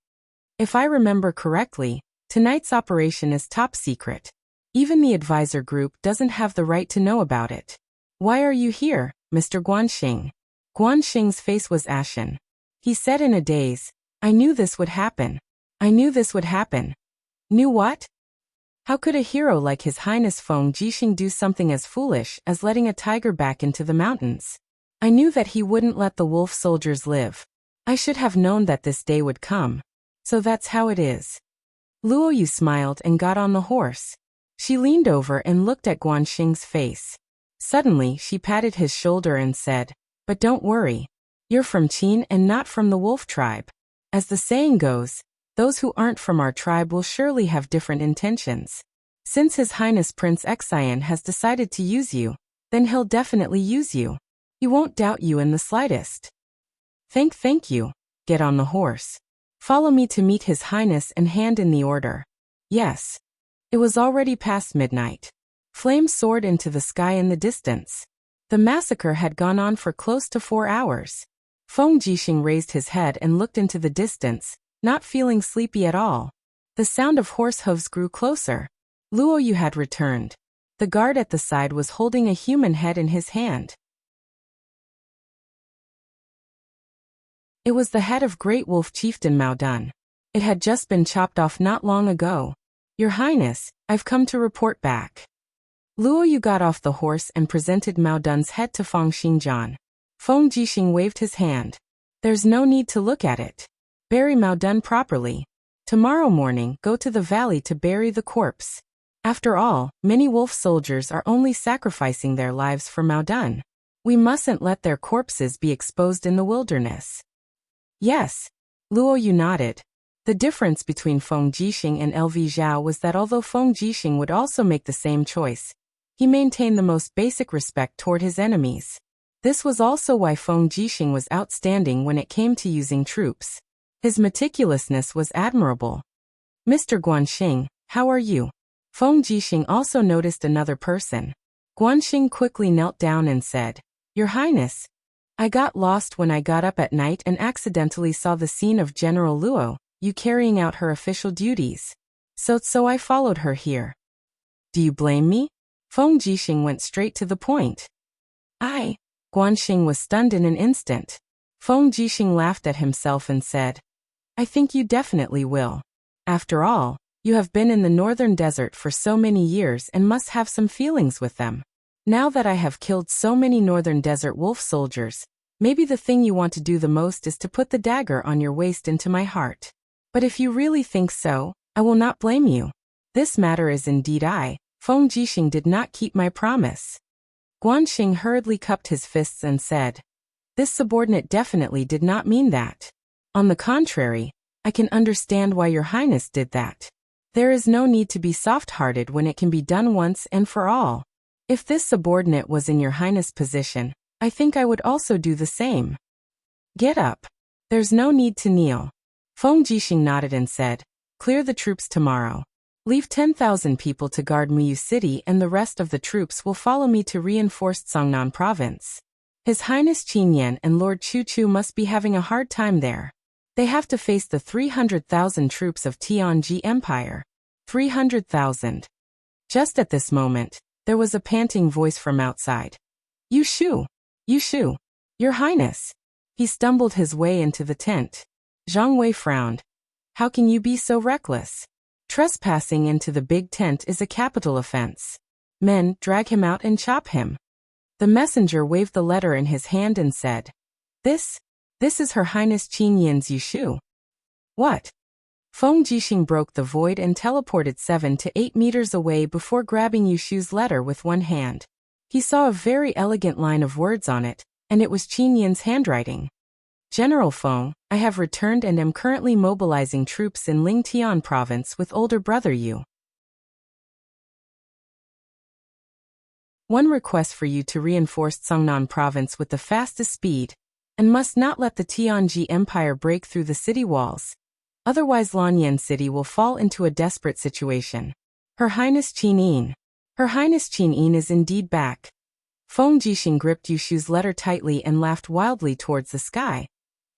If I remember correctly, tonight's operation is top secret. Even the advisor group doesn't have the right to know about it. Why are you here, Mr. Guanxing? Guanxing's face was ashen. He said in a daze, I knew this would happen. I knew this would happen. Knew what? How could a hero like His Highness Feng Jixing do something as foolish as letting a tiger back into the mountains? I knew that he wouldn't let the wolf soldiers live. I should have known that this day would come. So that's how it is. Luo Yu smiled and got on the horse. She leaned over and looked at Guanxing's face. Suddenly, she patted his shoulder and said, But don't worry. You're from Qin and not from the wolf tribe. As the saying goes, those who aren't from our tribe will surely have different intentions. Since His Highness Prince Xian has decided to use you, then he'll definitely use you. He won't doubt you in the slightest. Thank you. Get on the horse. Follow me to meet His Highness and hand in the order. Yes. It was already past midnight. Flames soared into the sky in the distance. The massacre had gone on for close to 4 hours. Feng Jixing raised his head and looked into the distance, not feeling sleepy at all. The sound of horse hooves grew closer. Luo Yu had returned. The guard at the side was holding a human head in his hand. It was the head of Great Wolf Chieftain Mao Dun. It had just been chopped off not long ago. Your Highness, I've come to report back. Luo Yu got off the horse and presented Mao Dun's head to Feng Xingjian. Feng Jixing waved his hand. There's no need to look at it. Bury Mao Dun properly. Tomorrow morning, go to the valley to bury the corpse. After all, many wolf soldiers are only sacrificing their lives for Mao Dun. We mustn't let their corpses be exposed in the wilderness. Yes. Luo Yu nodded. The difference between Feng Jixing and LV Zhao was that although Feng Jixing would also make the same choice, he maintained the most basic respect toward his enemies. This was also why Feng Jixing was outstanding when it came to using troops. His meticulousness was admirable. Mr. Guanxing, how are you? Feng Jixing also noticed another person. Guanxing quickly knelt down and said, Your Highness, I got lost when I got up at night and accidentally saw the scene of General Luo, you carrying out her official duties. So I followed her here. Do you blame me? Feng Jixing went straight to the point. Guanxing was stunned in an instant. Feng Jixing laughed at himself and said, I think you definitely will. After all, you have been in the northern desert for so many years and must have some feelings with them. Now that I have killed so many northern desert wolf soldiers, maybe the thing you want to do the most is to put the dagger on your waist into my heart. But if you really think so, I will not blame you. This matter is indeed Feng Jixing did not keep my promise. Guanxing hurriedly cupped his fists and said, This subordinate definitely did not mean that. On the contrary, I can understand why your highness did that. There is no need to be soft-hearted when it can be done once and for all. If this subordinate was in your highness' position, I think I would also do the same. Get up. There's no need to kneel. Feng Jixing nodded and said, Clear the troops tomorrow. Leave 10,000 people to guard Muyu City and the rest of the troops will follow me to reinforced Songnan province. His Highness Qin Yan and Lord Chu Chu must be having a hard time there. They have to face the 300,000 troops of Tianji Empire. 300,000. Just at this moment, there was a panting voice from outside. You Shu, your highness. He stumbled his way into the tent. Zhang Wei frowned. How can you be so reckless? Trespassing into the big tent is a capital offense. Men, drag him out and chop him. The messenger waved the letter in his hand and said, This is Her Highness Qin Yan's Yushu. What? Feng Jixing broke the void and teleported 7 to 8 meters away before grabbing Yushu's letter with one hand. He saw a very elegant line of words on it, and it was Qin Yan's handwriting. General Feng, I have returned and am currently mobilizing troops in Lingtian province with older brother Yu. One request for you to reinforce Songnan province with the fastest speed, and must not let the Tianji Empire break through the city walls. Otherwise Lanyan City will fall into a desperate situation. Her Highness Qin Yin. Her Highness Qin Yin is indeed back. Feng Jixing gripped Yushu's letter tightly and laughed wildly towards the sky.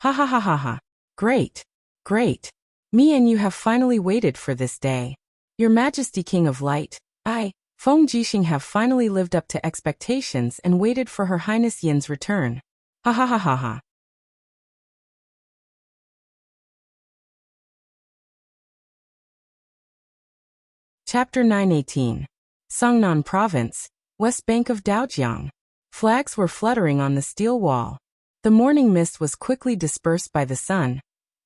Ha ha ha ha ha. Great. Great. Me and you have finally waited for this day. Your Majesty King of Light, Feng Jixing have finally lived up to expectations and waited for Her Highness Yin's return. Ha ha ha ha ha. Chapter 918. Songnan Province, West Bank of Daojiang. Flags were fluttering on the steel wall. The morning mist was quickly dispersed by the sun,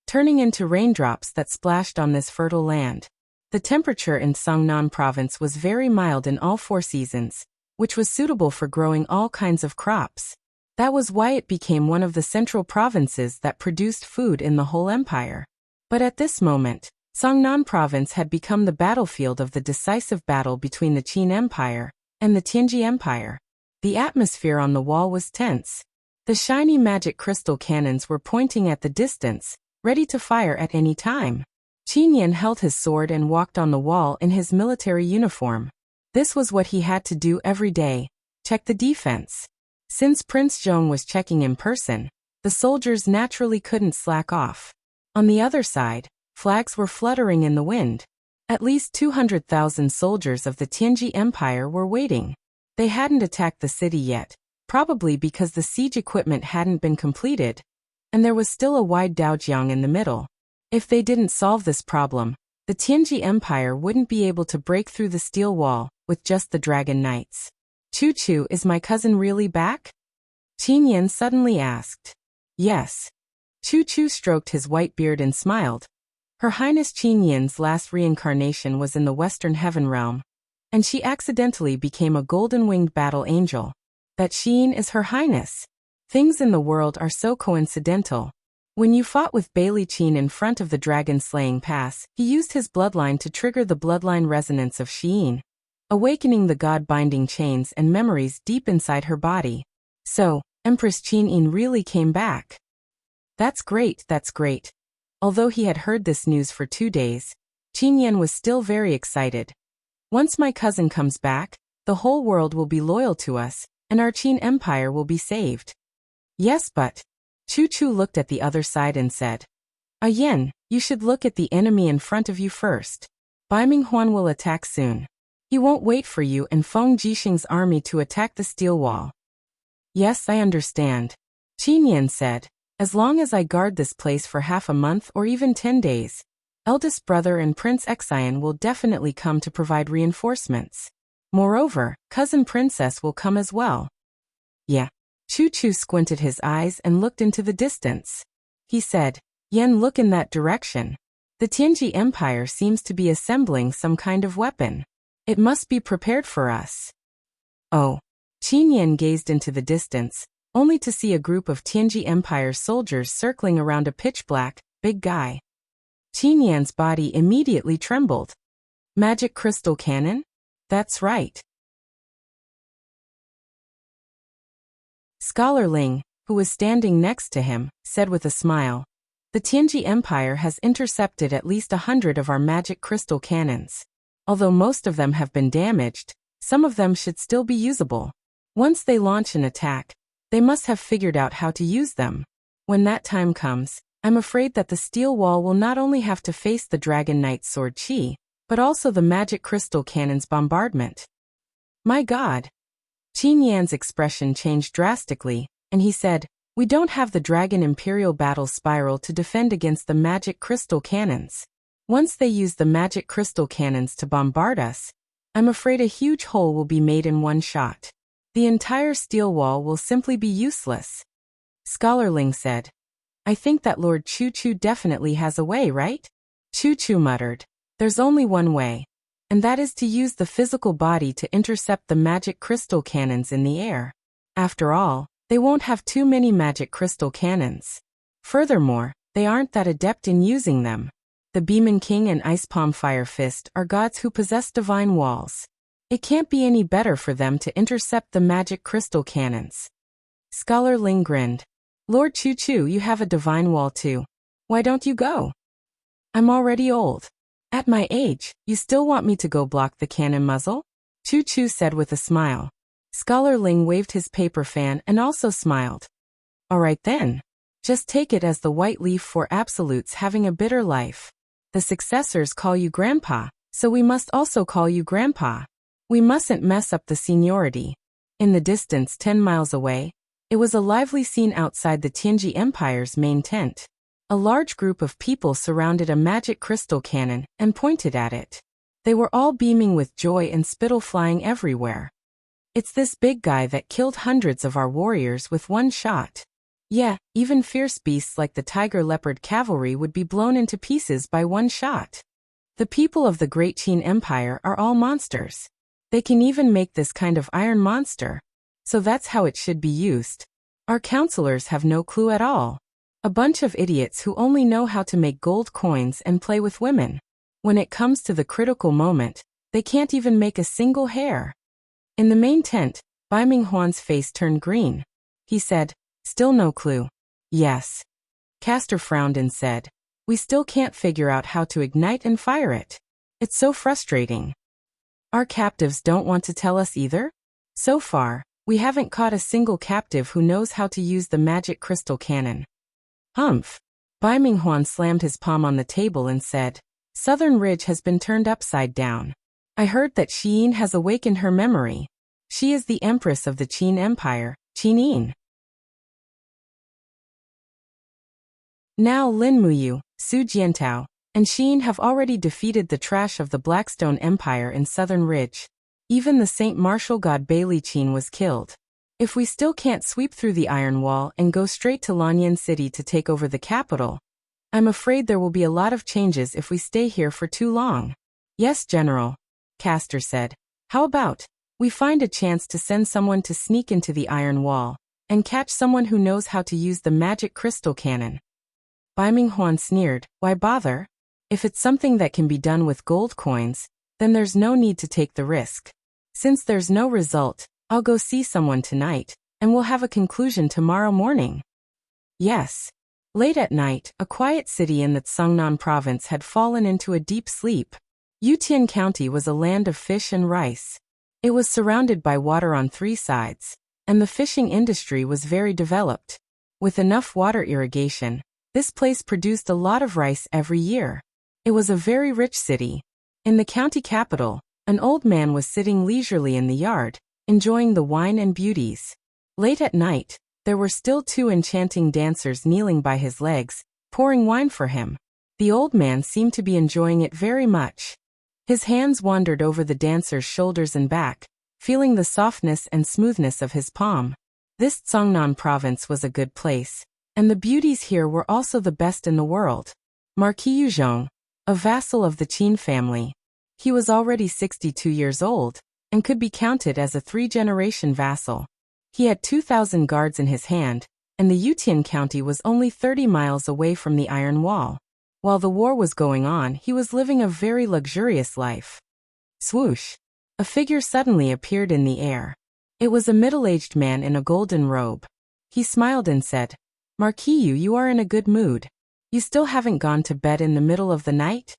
turning into raindrops that splashed on this fertile land. The temperature in Songnan Province was very mild in all 4 seasons, which was suitable for growing all kinds of crops. That was why it became one of the central provinces that produced food in the whole empire. But at this moment, Songnan Province had become the battlefield of the decisive battle between the Qin Empire and the Tianji Empire. The atmosphere on the wall was tense. The shiny magic crystal cannons were pointing at the distance, ready to fire at any time. Qin Yan held his sword and walked on the wall in his military uniform. This was what he had to do every day, check the defense. Since Prince Zhong was checking in person, the soldiers naturally couldn't slack off. On the other side, flags were fluttering in the wind. At least 200,000 soldiers of the Tianji Empire were waiting. They hadn't attacked the city yet, probably because the siege equipment hadn't been completed, and there was still a wide Daojiang in the middle. If they didn't solve this problem, the Tianji Empire wouldn't be able to break through the steel wall with just the Dragon Knights. Chu, is my cousin really back? Qin Yan suddenly asked. Yes. Chu stroked his white beard and smiled. Her Highness Qin Yan's last reincarnation was in the Western Heaven Realm, and she accidentally became a golden-winged battle angel. That Xin is Her Highness. Things in the world are so coincidental. When you fought with Bailey Qin in front of the dragon-slaying pass, he used his bloodline to trigger the bloodline resonance of Xin, awakening the god-binding chains and memories deep inside her body. So, Empress Qin Yin really came back. That's great. Although he had heard this news for 2 days, Qin Yan was still very excited. Once my cousin comes back, the whole world will be loyal to us, and our Qin Empire will be saved. Yes, but... Chu looked at the other side and said, Yen, you should look at the enemy in front of you first. Bai Minghuan will attack soon. He won't wait for you and Feng Jixing's army to attack the steel wall. Yes, I understand. Qin Yan said, as long as I guard this place for half a month or even 10 days, eldest brother and Prince Xian will definitely come to provide reinforcements. Moreover, cousin princess will come as well. Yeah. Chu squinted his eyes and looked into the distance. He said, Yen, look in that direction. The Tianji Empire seems to be assembling some kind of weapon. It must be prepared for us. Oh. Qin Yan gazed into the distance, only to see a group of Tianji Empire soldiers circling around a pitch-black, big guy. Qin Yan's body immediately trembled. Magic crystal cannon? That's right. Scholar Ling, who was standing next to him, said with a smile, the Tianji Empire has intercepted at least 100 of our magic crystal cannons. Although most of them have been damaged, some of them should still be usable. Once they launch an attack, they must have figured out how to use them. When that time comes, I'm afraid that the steel wall will not only have to face the Dragon Knight's sword chi, but also the magic crystal cannon's bombardment. My God! Qin Yan's expression changed drastically, and he said, we don't have the Dragon Imperial Battle Spiral to defend against the magic crystal cannons. Once they use the magic crystal cannons to bombard us, I'm afraid a huge hole will be made in one shot. The entire steel wall will simply be useless. Scholar Ling said, I think that Lord Chu definitely has a way, right? Chu muttered, there's only one way. And that is to use the physical body to intercept the magic crystal cannons in the air. After all, they won't have too many magic crystal cannons. Furthermore, they aren't that adept in using them. The Beeman King and Icepalm Fire Fist are gods who possess divine walls. It can't be any better for them to intercept the magic crystal cannons. Scholar Ling grinned. Lord Chu, you have a divine wall too. Why don't you go? I'm already old. At my age, you still want me to go block the cannon muzzle? Chu said with a smile. Scholar Ling waved his paper fan and also smiled. All right then. Just take it as the white leaf for absolutes having a bitter life. The successors call you Grandpa, so we must also call you Grandpa. We mustn't mess up the seniority. In the distance 10 miles away, it was a lively scene outside the Tianji Empire's main tent. A large group of people surrounded a magic crystal cannon and pointed at it. They were all beaming with joy and spittle flying everywhere. It's this big guy that killed hundreds of our warriors with one shot. Yeah, even fierce beasts like the tiger leopard cavalry would be blown into pieces by one shot. The people of the Great Qin Empire are all monsters. They can even make this kind of iron monster. So that's how it should be used. Our counselors have no clue at all. A bunch of idiots who only know how to make gold coins and play with women. When it comes to the critical moment, they can't even make a single hair. In the main tent, Bai Minghuan's face turned green. He said, still no clue. Yes. Castor frowned and said, we still can't figure out how to ignite and fire it. It's so frustrating. Our captives don't want to tell us either? So far, we haven't caught a single captive who knows how to use the magic crystal cannon. Humph. Bai Minghuan slammed his palm on the table and said, Southern Ridge has been turned upside down. I heard that Xiyin has awakened her memory. She is the empress of the Qin Empire, Qinin. Now Lin Muyu, Su Jiantao, and Xiyin have already defeated the trash of the Blackstone Empire in Southern Ridge. Even the Saint Martial god Bailey Qin was killed. If we still can't sweep through the Iron Wall and go straight to Lanyan City to take over the capital, I'm afraid there will be a lot of changes if we stay here for too long. Yes, General, Castor said. How about we find a chance to send someone to sneak into the Iron Wall and catch someone who knows how to use the magic crystal cannon? Bai Minghuan sneered, why bother? If it's something that can be done with gold coins, then there's no need to take the risk. Since there's no result, I'll go see someone tonight, and we'll have a conclusion tomorrow morning. Yes. Late at night, a quiet city in the Tsangnan province had fallen into a deep sleep. Yutian County was a land of fish and rice. It was surrounded by water on three sides, and the fishing industry was very developed. With enough water irrigation, this place produced a lot of rice every year. It was a very rich city. In the county capital, an old man was sitting leisurely in the yard, enjoying the wine and beauties. Late at night, there were still two enchanting dancers kneeling by his legs, pouring wine for him. The old man seemed to be enjoying it very much. His hands wandered over the dancer's shoulders and back, feeling the softness and smoothness of his palm. This Tsangnan province was a good place, and the beauties here were also the best in the world. Marquis Yuzhong, a vassal of the Qin family. He was already 62 years old, and could be counted as a three-generation vassal. He had 2,000 guards in his hand, and the Yutian County was only 30 miles away from the Iron Wall. While the war was going on, he was living a very luxurious life. Swoosh! A figure suddenly appeared in the air. It was a middle-aged man in a golden robe. He smiled and said, Marquis, you are in a good mood. You still haven't gone to bed in the middle of the night?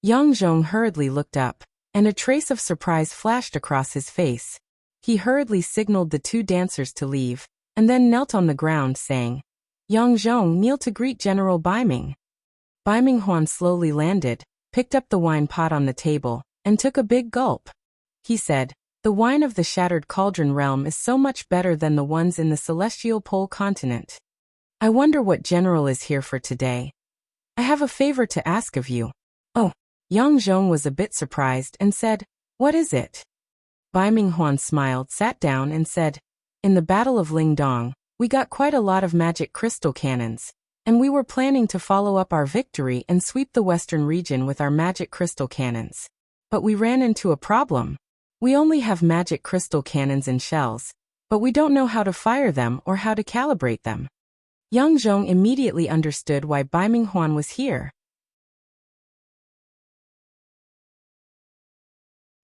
Yang Zhong hurriedly looked up, and a trace of surprise flashed across his face. He hurriedly signaled the two dancers to leave, and then knelt on the ground saying, Yang Zhong, kneel to greet General Bai Ming. Bai Minghuan slowly landed, picked up the wine pot on the table, and took a big gulp. He said, the wine of the Shattered Cauldron realm is so much better than the ones in the Celestial Pole continent. I wonder what General is here for today. I have a favor to ask of you. Oh, Yang Zhong was a bit surprised and said, what is it? Bai Minghuan smiled, sat down and said, in the Battle of Lingdong, we got quite a lot of magic crystal cannons, and we were planning to follow up our victory and sweep the western region with our magic crystal cannons. But we ran into a problem. We only have magic crystal cannons and shells, but we don't know how to fire them or how to calibrate them. Yang Zhong immediately understood why Bai Minghuan was here.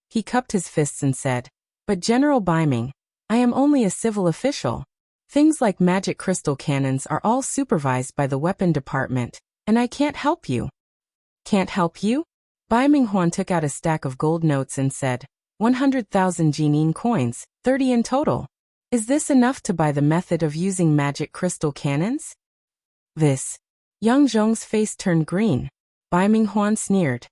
He cupped his fists and said, but General Bai Ming, I am only a civil official. Things like magic crystal cannons are all supervised by the weapon department, and I can't help you. Can't help you? Bai Minghuan took out a stack of gold notes and said, 100,000 Jinin coins, 30 in total. Is this enough to buy the method of using magic crystal cannons? This. Yang Zhong's face turned green. Bai Minghuan sneered.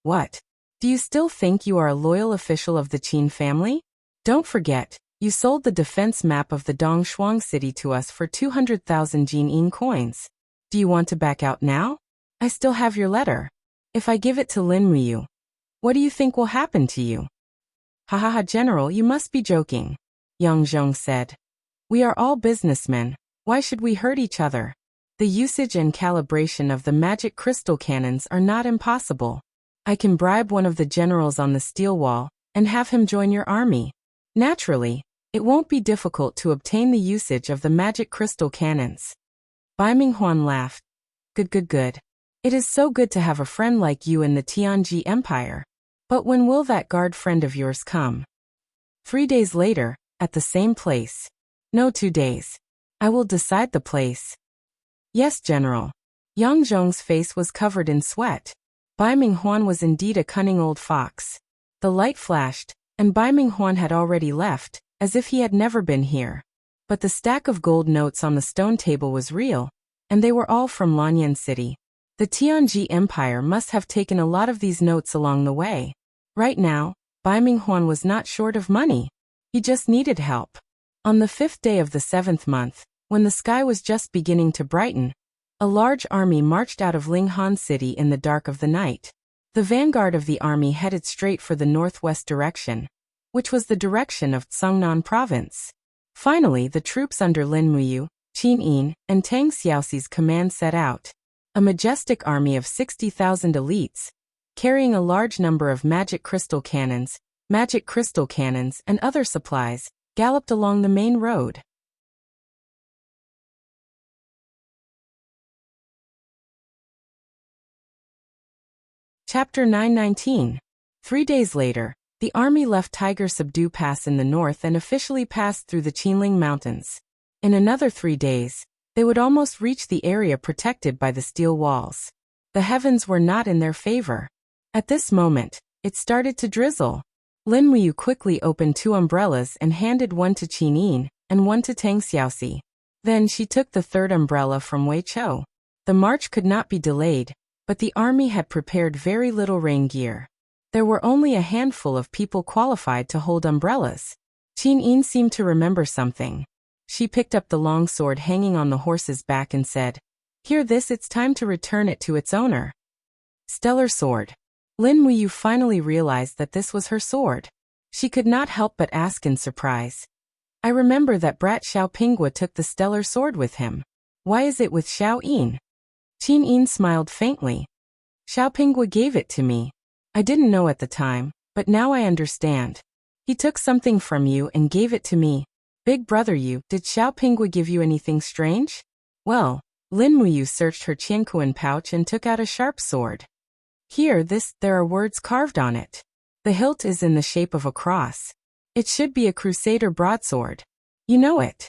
What? Do you still think you are a loyal official of the Qin family? Don't forget, you sold the defense map of the Dongshuang city to us for 200,000 Jinyin coins. Do you want to back out now? I still have your letter. If I give it to Lin Muyu, what do you think will happen to you? Ha ha ha, General, you must be joking. Yang Zhong said. We are all businessmen. Why should we hurt each other? The usage and calibration of the magic crystal cannons are not impossible. I can bribe one of the generals on the steel wall and have him join your army. Naturally, it won't be difficult to obtain the usage of the magic crystal cannons. Bai Minghuan laughed. Good. It is so good to have a friend like you in the Tianji Empire. But when will that guard friend of yours come? 3 days later, at the same place. No, 2 days. I will decide the place. Yes, General. Yang Zhong's face was covered in sweat. Bai Minghuan was indeed a cunning old fox. The light flashed, and Bai Minghuan had already left, as if he had never been here. But the stack of gold notes on the stone table was real, and they were all from Lanyan City. The Tianji Empire must have taken a lot of these notes along the way. Right now, Bai Minghuan was not short of money. He just needed help. On the 5th day of the 7th month, when the sky was just beginning to brighten, a large army marched out of Linghan City in the dark of the night. The vanguard of the army headed straight for the northwest direction, which was the direction of Tsangnan province. Finally, the troops under Lin Muyu, Qin Yin, and Tang Xiaoxi's command set out. A majestic army of 60,000 elites, carrying a large number of magic crystal cannons, and other supplies, galloped along the main road. Chapter 919. 3 days later, the army left Tiger Subdu Pass in the north and officially passed through the Qinling Mountains. In another 3 days, they would almost reach the area protected by the steel walls. The heavens were not in their favor. At this moment, it started to drizzle. Lin Muyu quickly opened 2 umbrellas and handed one to Qin Yin and one to Tang Xiaoxi. Then she took the 3rd umbrella from Wei Chou. The march could not be delayed, but the army had prepared very little rain gear. There were only a handful of people qualified to hold umbrellas. Qin Yin seemed to remember something. She picked up the long sword hanging on the horse's back and said, "Hear this, it's time to return it to its owner." Stellar sword. Lin Muyu finally realized that this was her sword. She could not help but ask in surprise. I remember that brat Xiao Pingua took the stellar sword with him. Why is it with Xiao Yin? Qin Yin smiled faintly. Xiao Pingua gave it to me. I didn't know at the time, but now I understand. He took something from you and gave it to me. Big brother you, did Xiao Pingua give you anything strange? Well, Lin Muyu searched her Qiankuan pouch and took out a sharp sword. There are words carved on it. The hilt is in the shape of a cross. It should be a crusader broadsword. You know it.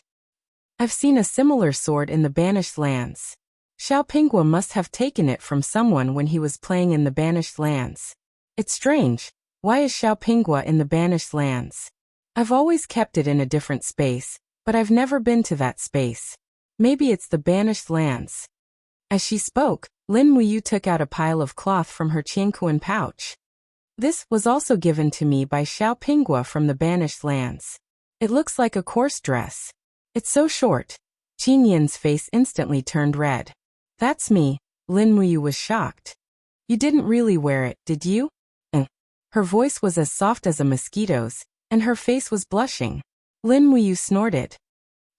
I've seen a similar sword in the banished lands. Xiao Pingua must have taken it from someone when he was playing in the banished lands. It's strange. Why is Xiao Pingua in the banished lands? I've always kept it in a different space, but I've never been to that space. Maybe it's the banished lands. As she spoke, Lin Muyu took out a pile of cloth from her Qiankuan pouch. This was also given to me by Xiao Pingua from the banished lands. It looks like a coarse dress. It's so short. Qin Yin's face instantly turned red. That's me. Lin Muyu was shocked. You didn't really wear it, did you? Her voice was as soft as a mosquito's, and her face was blushing. Lin Muyu snorted.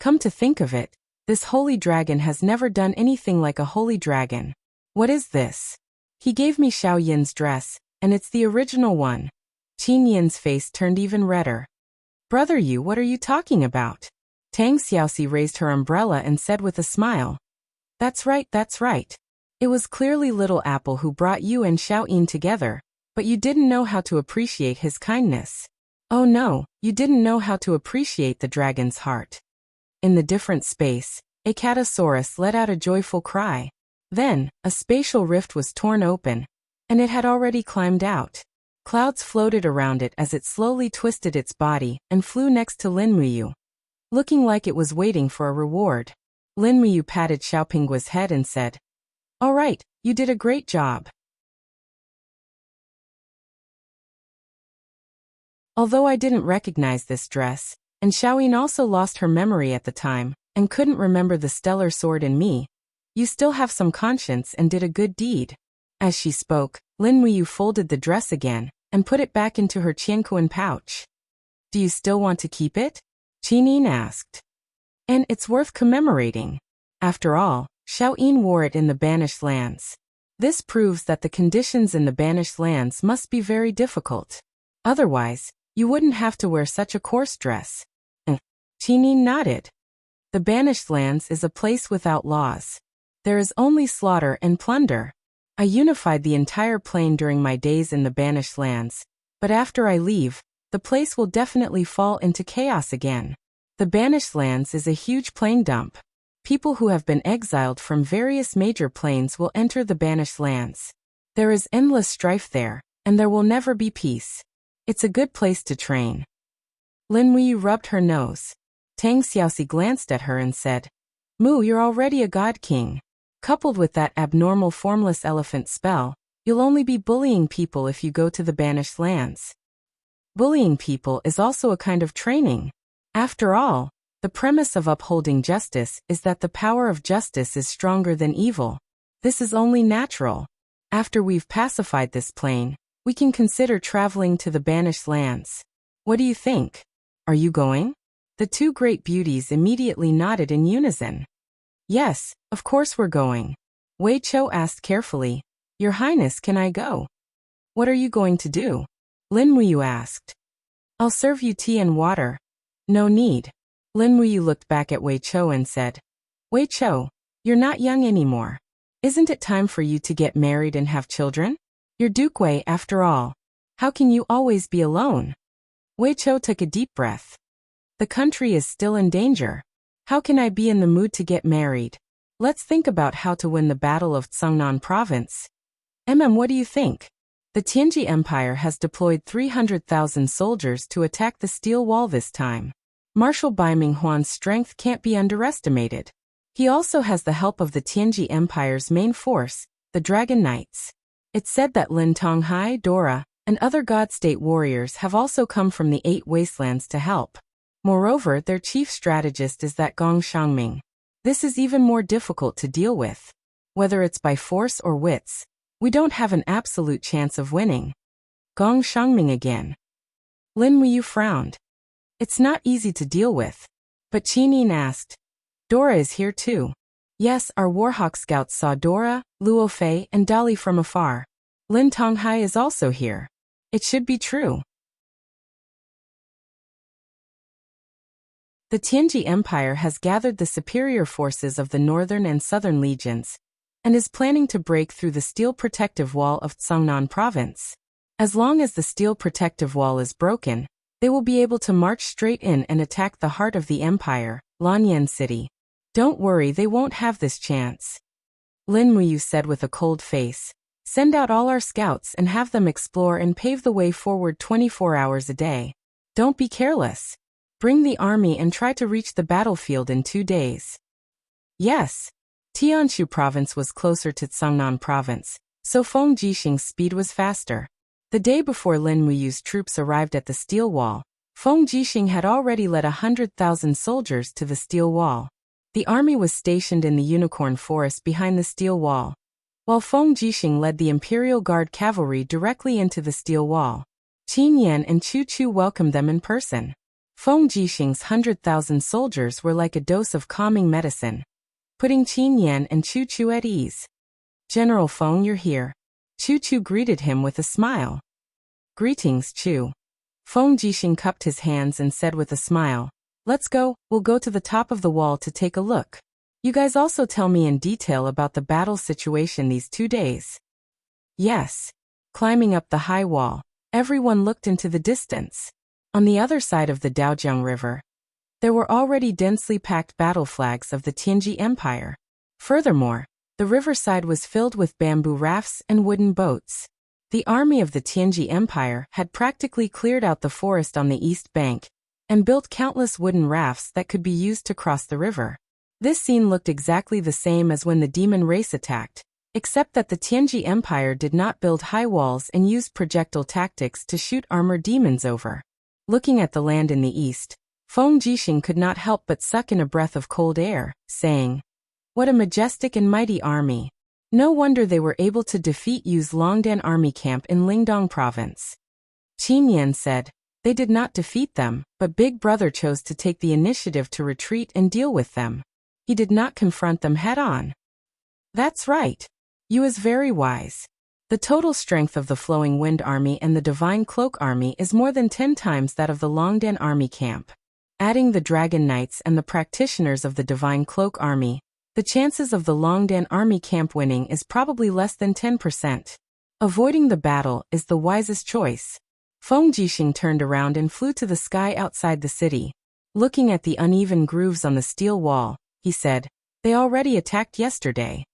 Come to think of it, this holy dragon has never done anything like a holy dragon. What is this? He gave me Xiao Yin's dress, and it's the original one. Qin Yin's face turned even redder. Brother you, what are you talking about? Tang Xiaoxi raised her umbrella and said with a smile. That's right. It was clearly Little Apple who brought you and Xiao Yin together, but you didn't know how to appreciate his kindness. Oh no, you didn't know how to appreciate the dragon's heart. In the different space, a Catasaurus let out a joyful cry. Then, a spatial rift was torn open, and it had already climbed out. Clouds floated around it as it slowly twisted its body and flew next to Lin Muyu, looking like it was waiting for a reward. Lin Muyu patted Xiaopinggua's head and said, "All right, you did a great job." Although I didn't recognize this dress, and Xiaoyin also lost her memory at the time, and couldn't remember the stellar sword in me, you still have some conscience and did a good deed. As she spoke, Lin Muyu folded the dress again, and put it back into her Qianquan pouch. "Do you still want to keep it?" Qinin asked. "And it's worth commemorating. After all, Xiaoyin wore it in the banished lands. This proves that the conditions in the banished lands must be very difficult. Otherwise, you wouldn't have to wear such a coarse dress." Qinin nodded. "The banished lands is a place without laws. There is only slaughter and plunder. I unified the entire plain during my days in the banished lands, but after I leave, the place will definitely fall into chaos again. The banished lands is a huge plain dump. People who have been exiled from various major plains will enter the banished lands. There is endless strife there, and there will never be peace. It's a good place to train." Lin Muyu rubbed her nose. Tang Xiaoxi glanced at her and said, "Mu, you're already a god king. Coupled with that abnormal formless elephant spell, you'll only be bullying people if you go to the banished lands. Bullying people is also a kind of training. After all, the premise of upholding justice is that the power of justice is stronger than evil. This is only natural. After we've pacified this plane, we can consider traveling to the banished lands. What do you think? Are you going?" The two great beauties immediately nodded in unison. "Yes, of course we're going." Wei Chou asked carefully, "Your Highness, can I go?" "What are you going to do?" Lin Muyu asked. "I'll serve you tea and water." "No need." Lin Muyu looked back at Wei Chou and said, "Wei Chou, you're not young anymore. Isn't it time for you to get married and have children? You're Duke Wei after all. How can you always be alone?" Wei Chou took a deep breath. "The country is still in danger. How can I be in the mood to get married? Let's think about how to win the Battle of Cangnan Province. What do you think? The Tianji Empire has deployed 300,000 soldiers to attack the Steel Wall this time. Marshal Bai Minghuan's strength can't be underestimated. He also has the help of the Tianji Empire's main force, the Dragon Knights. It's said that Lin Tonghai, Dora, and other God-state warriors have also come from the 8 wastelands to help. Moreover, their chief strategist is that Gong Shangming. This is even more difficult to deal with. Whether it's by force or wits, we don't have an absolute chance of winning." Gong Shangming again. Lin Muyu frowned. "It's not easy to deal with." But Qinin asked, "Dora is here too." "Yes, our Warhawk scouts saw Dora, Luo Fei, and Dali from afar. Lin Tonghai is also here. It should be true." The Tianji Empire has gathered the superior forces of the northern and southern legions, and is planning to break through the steel protective wall of Cangnan Province. As long as the steel protective wall is broken, they will be able to march straight in and attack the heart of the empire, Lanyan City. "Don't worry, they won't have this chance," Lin Muyu said with a cold face. "Send out all our scouts and have them explore and pave the way forward 24 hours a day. Don't be careless. Bring the army and try to reach the battlefield in 2 days." Yes. Tianshu province was closer to Cangnan province, so Feng Jixing's speed was faster. The day before Lin Muyu's troops arrived at the steel wall, Feng Jixing had already led 100,000 soldiers to the steel wall. The army was stationed in the unicorn forest behind the steel wall, while Feng Jixing led the Imperial Guard cavalry directly into the steel wall. Qin Yan and Chu Chu welcomed them in person. Feng Jixing's 100,000 soldiers were like a dose of calming medicine, putting Qin Yan and Chu Chu at ease. "General Feng, you're here." Chu Chu greeted him with a smile. "Greetings, Chu." Feng Jixing cupped his hands and said with a smile, "Let's go, we'll go to the top of the wall to take a look. You guys also tell me in detail about the battle situation these 2 days." Yes. Climbing up the high wall, everyone looked into the distance. On the other side of the Daojiang River, there were already densely packed battle flags of the Tianji Empire. Furthermore, the riverside was filled with bamboo rafts and wooden boats. The army of the Tianji Empire had practically cleared out the forest on the east bank and built countless wooden rafts that could be used to cross the river. This scene looked exactly the same as when the demon race attacked, except that the Tianji Empire did not build high walls and used projectile tactics to shoot armored demons over. Looking at the land in the east, Feng Jixing could not help but suck in a breath of cold air, saying, "What a majestic and mighty army! No wonder they were able to defeat Yu's Longdan army camp in Lingdong province." Qin Yan said, "They did not defeat them, but Big Brother chose to take the initiative to retreat and deal with them. He did not confront them head-on." "That's right. Yu is very wise. The total strength of the Flowing Wind Army and the Divine Cloak Army is more than 10 times that of the Longdan army camp. Adding the Dragon Knights and the practitioners of the Divine Cloak Army, the chances of the Longdan army camp winning is probably less than 10%. Avoiding the battle is the wisest choice." Feng Jixing turned around and flew to the sky outside the city. Looking at the uneven grooves on the steel wall, he said, "They already attacked yesterday."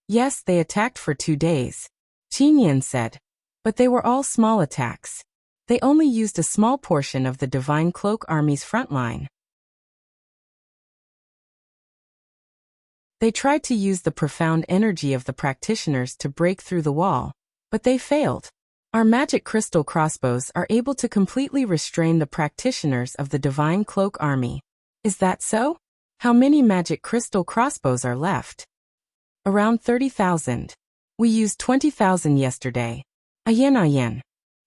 "Yes, they attacked for 2 days," Qin Yan said. "But they were all small attacks. They only used a small portion of the Divine Cloak Army's front line. They tried to use the profound energy of the practitioners to break through the wall, but they failed. Our magic crystal crossbows are able to completely restrain the practitioners of the Divine Cloak Army." "Is that so? How many magic crystal crossbows are left?" "Around 30,000. We used 20,000 yesterday." Ayen.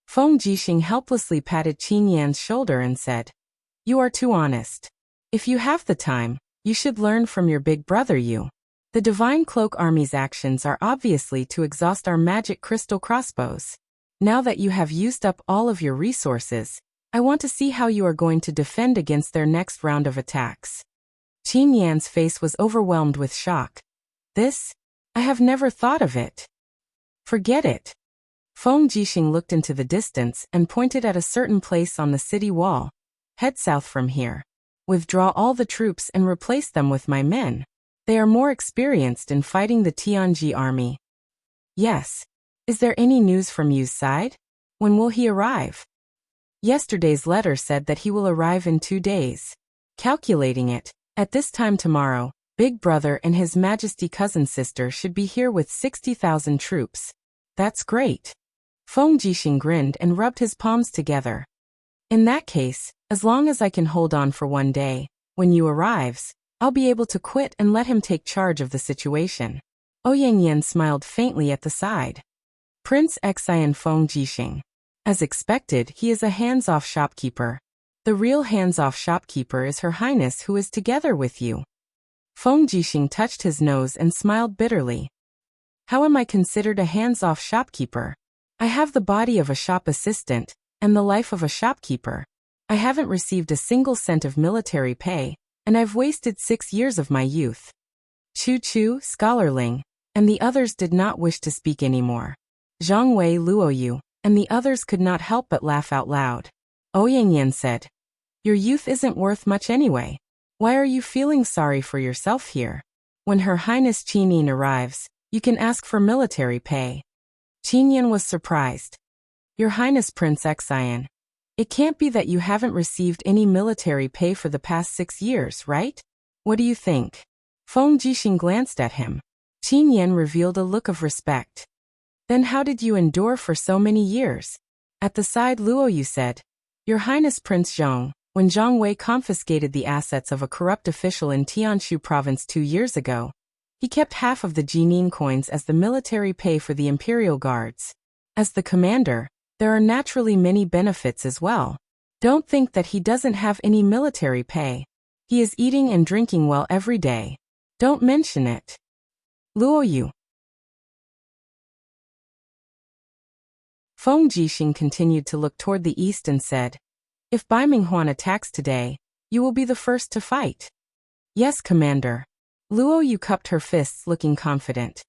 Feng Jixing helplessly patted Qin Yan's shoulder and said, "You are too honest. If you have the time, you should learn from your big brother Yu. The Divine Cloak Army's actions are obviously to exhaust our magic crystal crossbows. Now that you have used up all of your resources, I want to see how you are going to defend against their next round of attacks." Qin Yan's face was overwhelmed with shock. "This? I have never thought of it." "Forget it." Feng Jixing looked into the distance and pointed at a certain place on the city wall. "Head south from here. Withdraw all the troops and replace them with my men. They are more experienced in fighting the Tianji army." "Yes. Is there any news from Yu's side? When will he arrive?" "Yesterday's letter said that he will arrive in 2 days. Calculating it, at this time tomorrow, Big Brother and His Majesty cousin sister should be here with 60,000 troops. That's great." Feng Jixing grinned and rubbed his palms together. "In that case, as long as I can hold on for 1 day, when Yu arrives, I'll be able to quit and let him take charge of the situation." Ouyang smiled faintly at the side. Prince Xian Feng Jixing. As expected, he is a hands-off shopkeeper. The real hands-off shopkeeper is Her Highness, who is together with you. Feng Jixing touched his nose and smiled bitterly. "How am I considered a hands-off shopkeeper? I have the body of a shop assistant and the life of a shopkeeper. I haven't received a single cent of military pay, and I've wasted 6 years of my youth." Chu, Scholarling, and the others did not wish to speak anymore. Zhang Wei, Luoyu, and the others could not help but laugh out loud. Ouyang said, "Your youth isn't worth much anyway. Why are you feeling sorry for yourself here? When Her Highness Qin Yan arrives, you can ask for military pay." Qin Yan was surprised. "Your Highness Prince Xian, it can't be that you haven't received any military pay for the past 6 years, right? What do you think?" Feng Jixing glanced at him. Qin Yan revealed a look of respect. "Then how did you endure for so many years?" At the side, Luoyu said, "Your Highness Prince Zhong, when Zhang Wei confiscated the assets of a corrupt official in Tianshu province 2 years ago, he kept half of the Jining coins as the military pay for the imperial guards. As the commander, there are naturally many benefits as well. Don't think that he doesn't have any military pay. He is eating and drinking well every day. Don't mention it." Luoyu. Feng Jixing continued to look toward the east and said, "If Bai Minghuan attacks today, you will be the first to fight." "Yes, Commander." Luoyu cupped her fists, looking confident.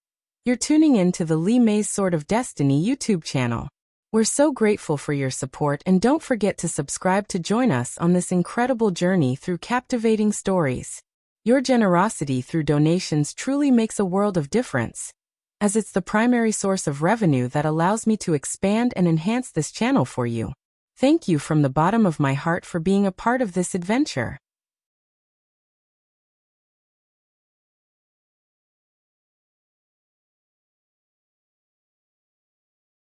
"You're tuning in to the Li Mei's Sword of Destiny YouTube channel. We're so grateful for your support, and don't forget to subscribe to join us on this incredible journey through captivating stories. Your generosity through donations truly makes a world of difference. as it's the primary source of revenue that allows me to expand and enhance this channel for you. Thank you from the bottom of my heart for being a part of this adventure.